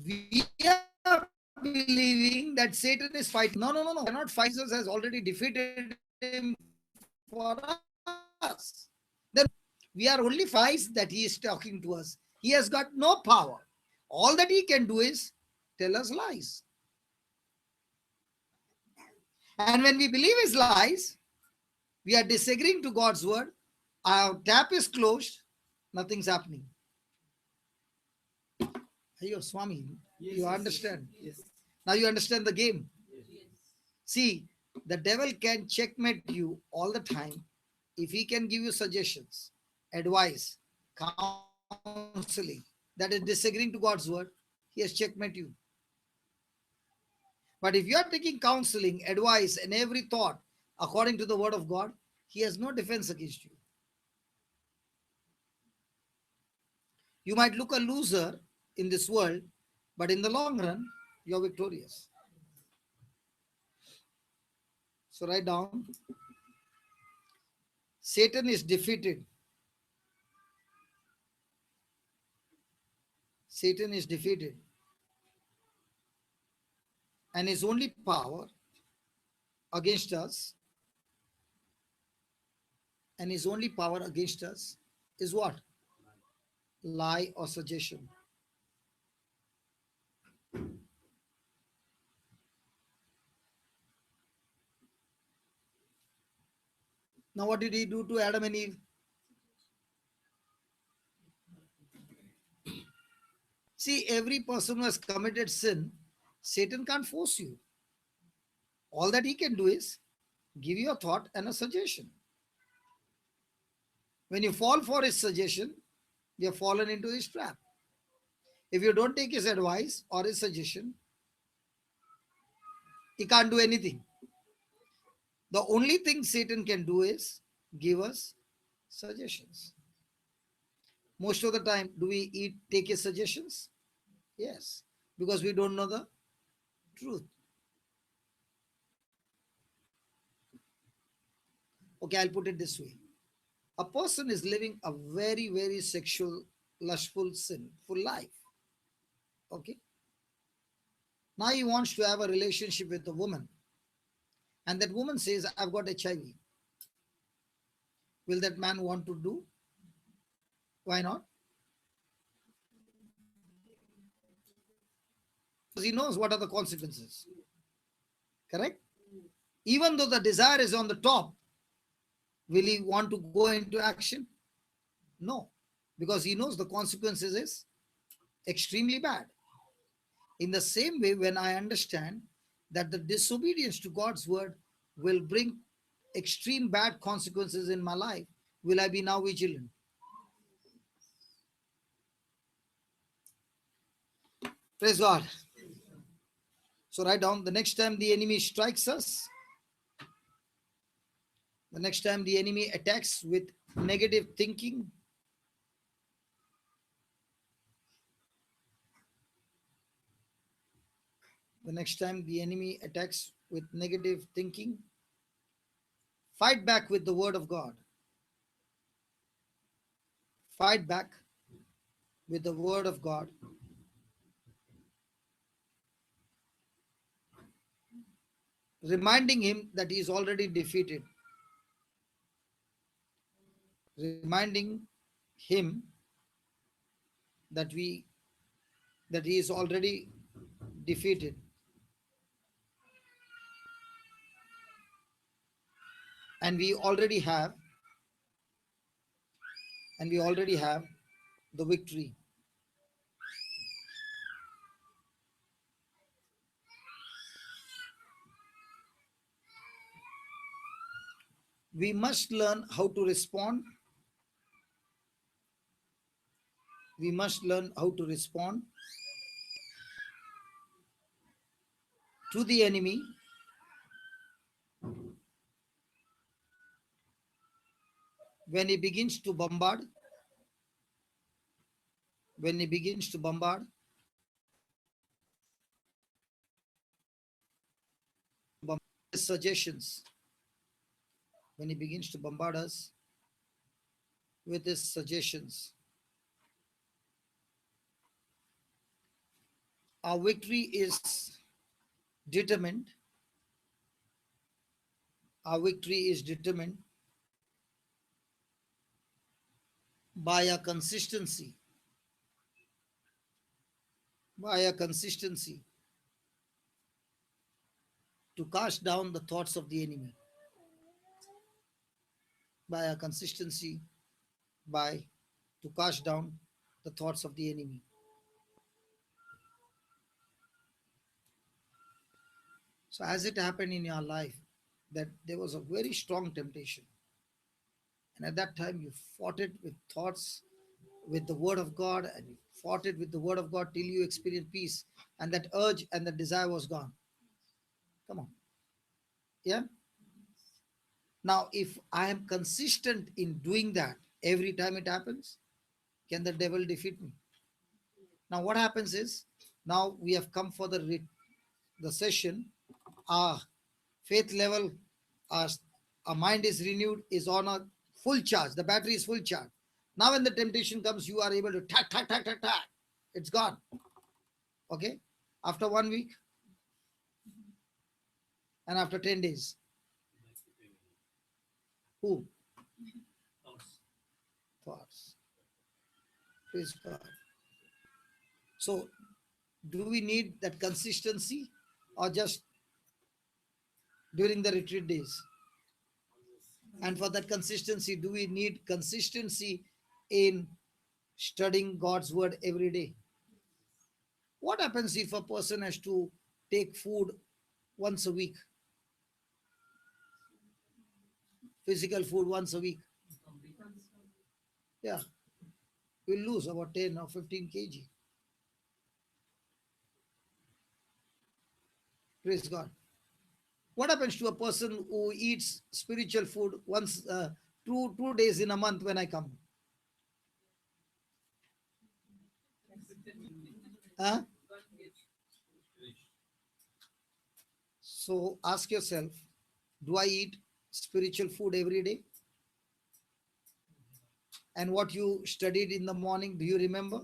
we are believing that Satan is fighting? No. Cannot fight. Jesus has already defeated him for us. Then we are only fights that he is talking to us. He has got no power. All that he can do is tell us lies. And when we believe his lies, we are disagreeing to God's word. Our tap is closed, nothing's happening. Hey, Swami, Yes, you yes, understand? Yes. Now you understand the game. Yes. See, the devil can checkmate you all the time if he can give you suggestions, advice, counseling that is disagreeing to God's word. He has checkmate you. But if you are taking counseling, advice, and every thought according to the word of God, he has no defense against you. You might look a loser in this world, but in the long run, you're victorious. So write down, Satan is defeated. Satan is defeated. And his only power against us, and his only power against us is what? Lie or suggestion. Now, what did he do to Adam and Eve? See, every person who has committed sin, Satan can't force you. All that he can do is give you a thought and a suggestion. When you fall for his suggestion, you have fallen into his trap. If you don't take his advice or his suggestion, he can't do anything. The only thing Satan can do is give us suggestions. Most of the time, do we take his suggestions? Yes, because we don't know the truth. Okay, I'll put it this way. A person is living a very, very sexual, lustful, sinful life. Okay. Now he wants to have a relationship with a woman. And that woman says, I've got HIV. Will that man want to do? Why not? Because he knows what are the consequences. Correct? Even though the desire is on the top, will he want to go into action? No. Because he knows the consequences is extremely bad. In the same way, when I understand that the disobedience to God's word will bring extreme bad consequences in my life, will I be now vigilant? Praise God. So write down, the next time the enemy strikes us, the next time the enemy attacks with negative thinking, the next time the enemy attacks with negative thinking, fight back with the word of God. Fight back with the word of God. Reminding him that he is already defeated. Reminding him that he is already defeated. And we already have the victory. We must learn how to respond. We must learn how to respond to the enemy when he begins to bombard, when he begins to bombard his suggestions, when he begins to bombard us with his suggestions. Our victory is determined. Our victory is determined by a consistency, to cast down the thoughts of the enemy, by a consistency, by to cast down the thoughts of the enemy. So as it happened in your life that there was a very strong temptation, and at that time you fought it with thoughts, with the word of God, and you fought it with the word of God till you experienced peace, and that urge and the desire was gone. Come on. Yeah. Now, if I am consistent in doing that every time it happens, can the devil defeat me? Now, what happens is, now we have come for the session. Our faith level, our mind is renewed, is on a full charge. The battery is full charge. Now, when the temptation comes, you are able to tack. It's gone. Okay. After 1 week, and after 10 days. Who? Thoughts. Praise God. So, do we need that consistency or just during the retreat days? And for that consistency, do we need consistency in studying God's word every day? What happens if a person has to take food once a week? Physical food once a week. Yeah. We'll lose about 10 or 15 kg. Praise God. What happens to a person who eats spiritual food once, 2 days in a month when I come? Huh? So ask yourself, do I eat spiritual food every day? And what you studied in the morning, do you remember?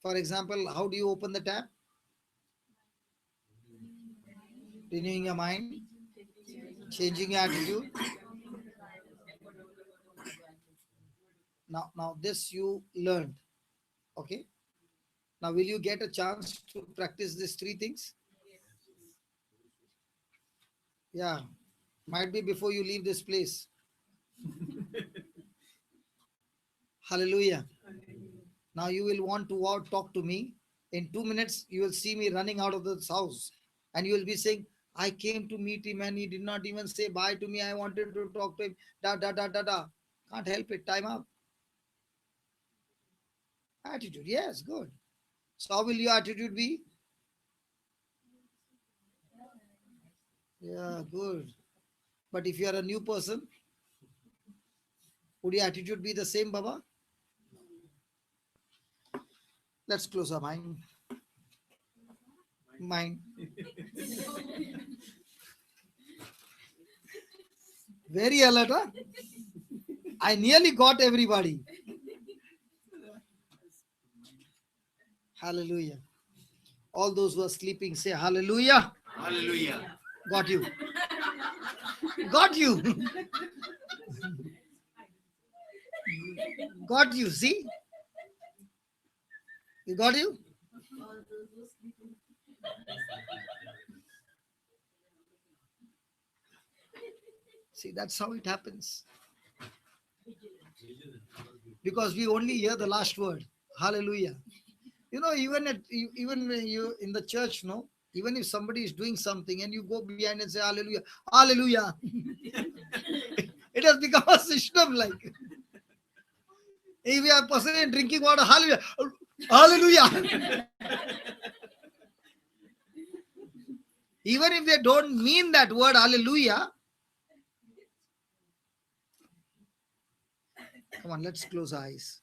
For example, how do you open the tap? Renewing your mind, changing your attitude. Now this you learned. Okay. Now will you get a chance to practice these three things? Yeah. Might be before you leave this place. Hallelujah. Now you will want to talk to me. In 2 minutes, you will see me running out of this house. And you will be saying, I came to meet him and he did not even say bye to me. I wanted to talk to him. Da da da da da. Can't help it. Time up. Attitude. Yes, good. So how will your attitude be? Yeah, good. But if you are a new person, would your attitude be the same, Baba? Let's close our mind. Mind. Very alert, huh? I nearly got everybody. Hallelujah. All those who are sleeping say hallelujah. Hallelujah. Got you. Got you. Got you. See? You got you? See, that's how it happens. Because we only hear the last word. Hallelujah. You know, even when you in the church, no, even if somebody is doing something and you go behind and say hallelujah, hallelujah, it has become a system like. If you are person drinking water, hallelujah, hallelujah. Even if they don't mean that word hallelujah. Come on, let's close our eyes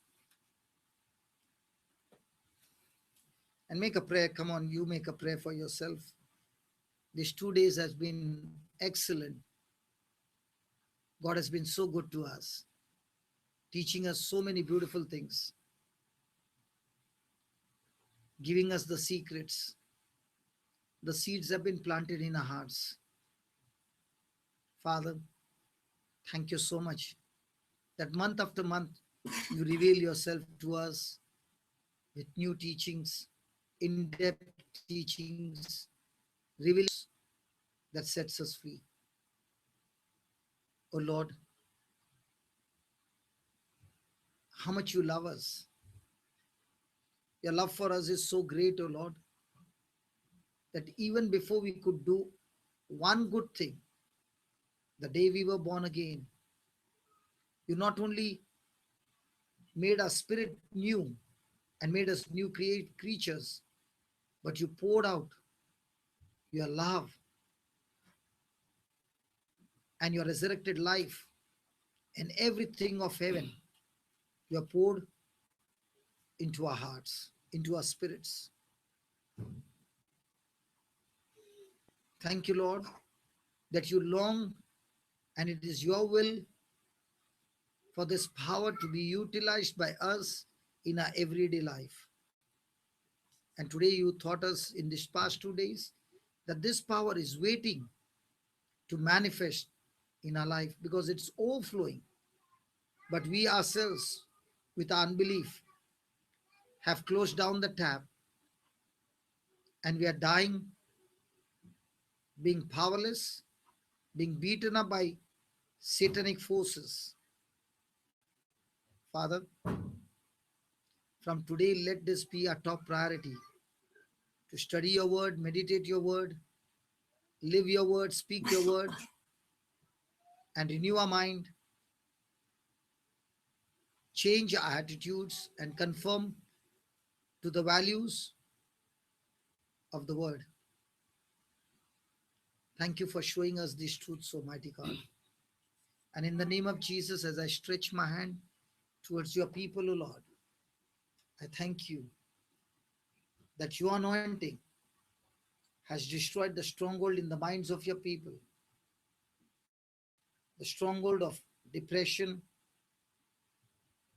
and make a prayer. Come on, you make a prayer for yourself. These 2 days has been excellent. God has been so good to us, teaching us so many beautiful things, giving us the secrets. The seeds have been planted in our hearts. Father, thank you so much that month after month you reveal yourself to us with new teachings, in-depth teachings, reveal that sets us free. Oh Lord, how much you love us. Your love for us is so great, oh Lord, that even before we could do one good thing, the day we were born again, you not only made our spirit new and made us new creatures, but you poured out your love and your resurrected life and everything of heaven. You are poured into our hearts, into our spirits. Thank you, Lord, that you long and it is your will for this power to be utilized by us in our everyday life. And today you taught us in these past 2 days that this power is waiting to manifest in our life because it's overflowing. But we ourselves, with our unbelief, have closed down the tap and we are dying, being powerless, being beaten up by satanic forces. Father, from today, let this be our top priority to study your word, meditate your word, live your word, speak your word, and renew our mind, change our attitudes, and conform to the values of the word. Thank you for showing us these truths, Almighty God. And in the name of Jesus, as I stretch my hand towards your people, O Lord, I thank you that your anointing has destroyed the stronghold in the minds of your people. the stronghold of depression,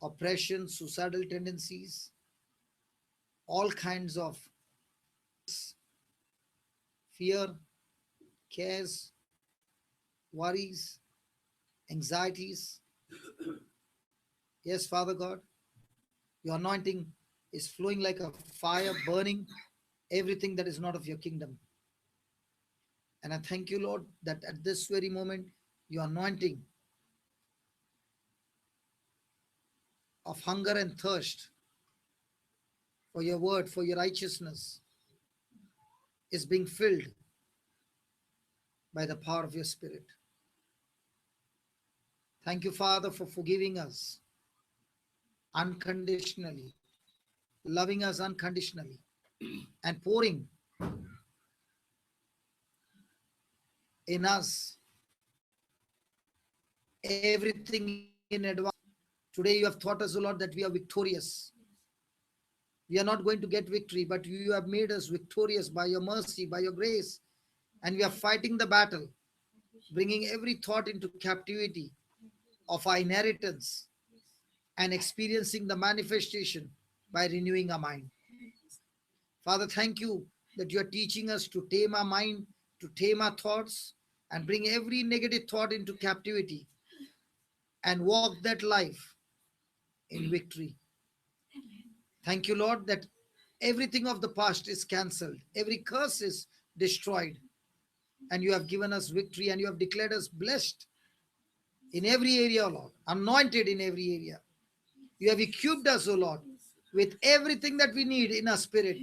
oppression, suicidal tendencies, all kinds of fear, cares, worries, anxieties. Yes, Father God, your anointing is flowing like a fire, burning everything that is not of your kingdom. And I thank you, Lord, that at this very moment, your anointing of hunger and thirst for your word, for your righteousness, is being filled by the power of your Spirit. Thank you, Father, for forgiving us unconditionally, loving us unconditionally, and pouring in us everything in advance. Today, you have taught us, O Lord, that we are victorious. We are not going to get victory, but you have made us victorious by your mercy, by your grace, and we are fighting the battle, bringing every thought into captivity of our inheritance and experiencing the manifestation by renewing our mind. Father, thank you that you are teaching us to tame our mind, to tame our thoughts, and bring every negative thought into captivity and walk that life in victory. Thank you, Lord, that everything of the past is cancelled, every curse is destroyed, and you have given us victory and you have declared us blessed in every area, Lord, anointed in every area. You have equipped us, O Lord, with everything that we need in our spirit.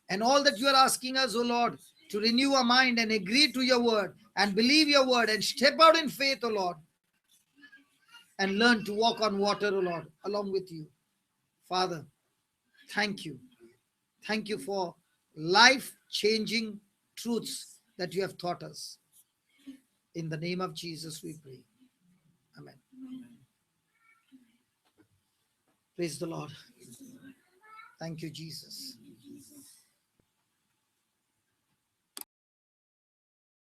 And all that you are asking us, O Lord, to renew our mind and agree to your word and believe your word and step out in faith, O Lord, and learn to walk on water, O Lord, along with you. Father, thank you. Thank you for life-changing truths that you have taught us. In the name of Jesus, we pray. Amen. Praise the Lord. Thank you, Jesus.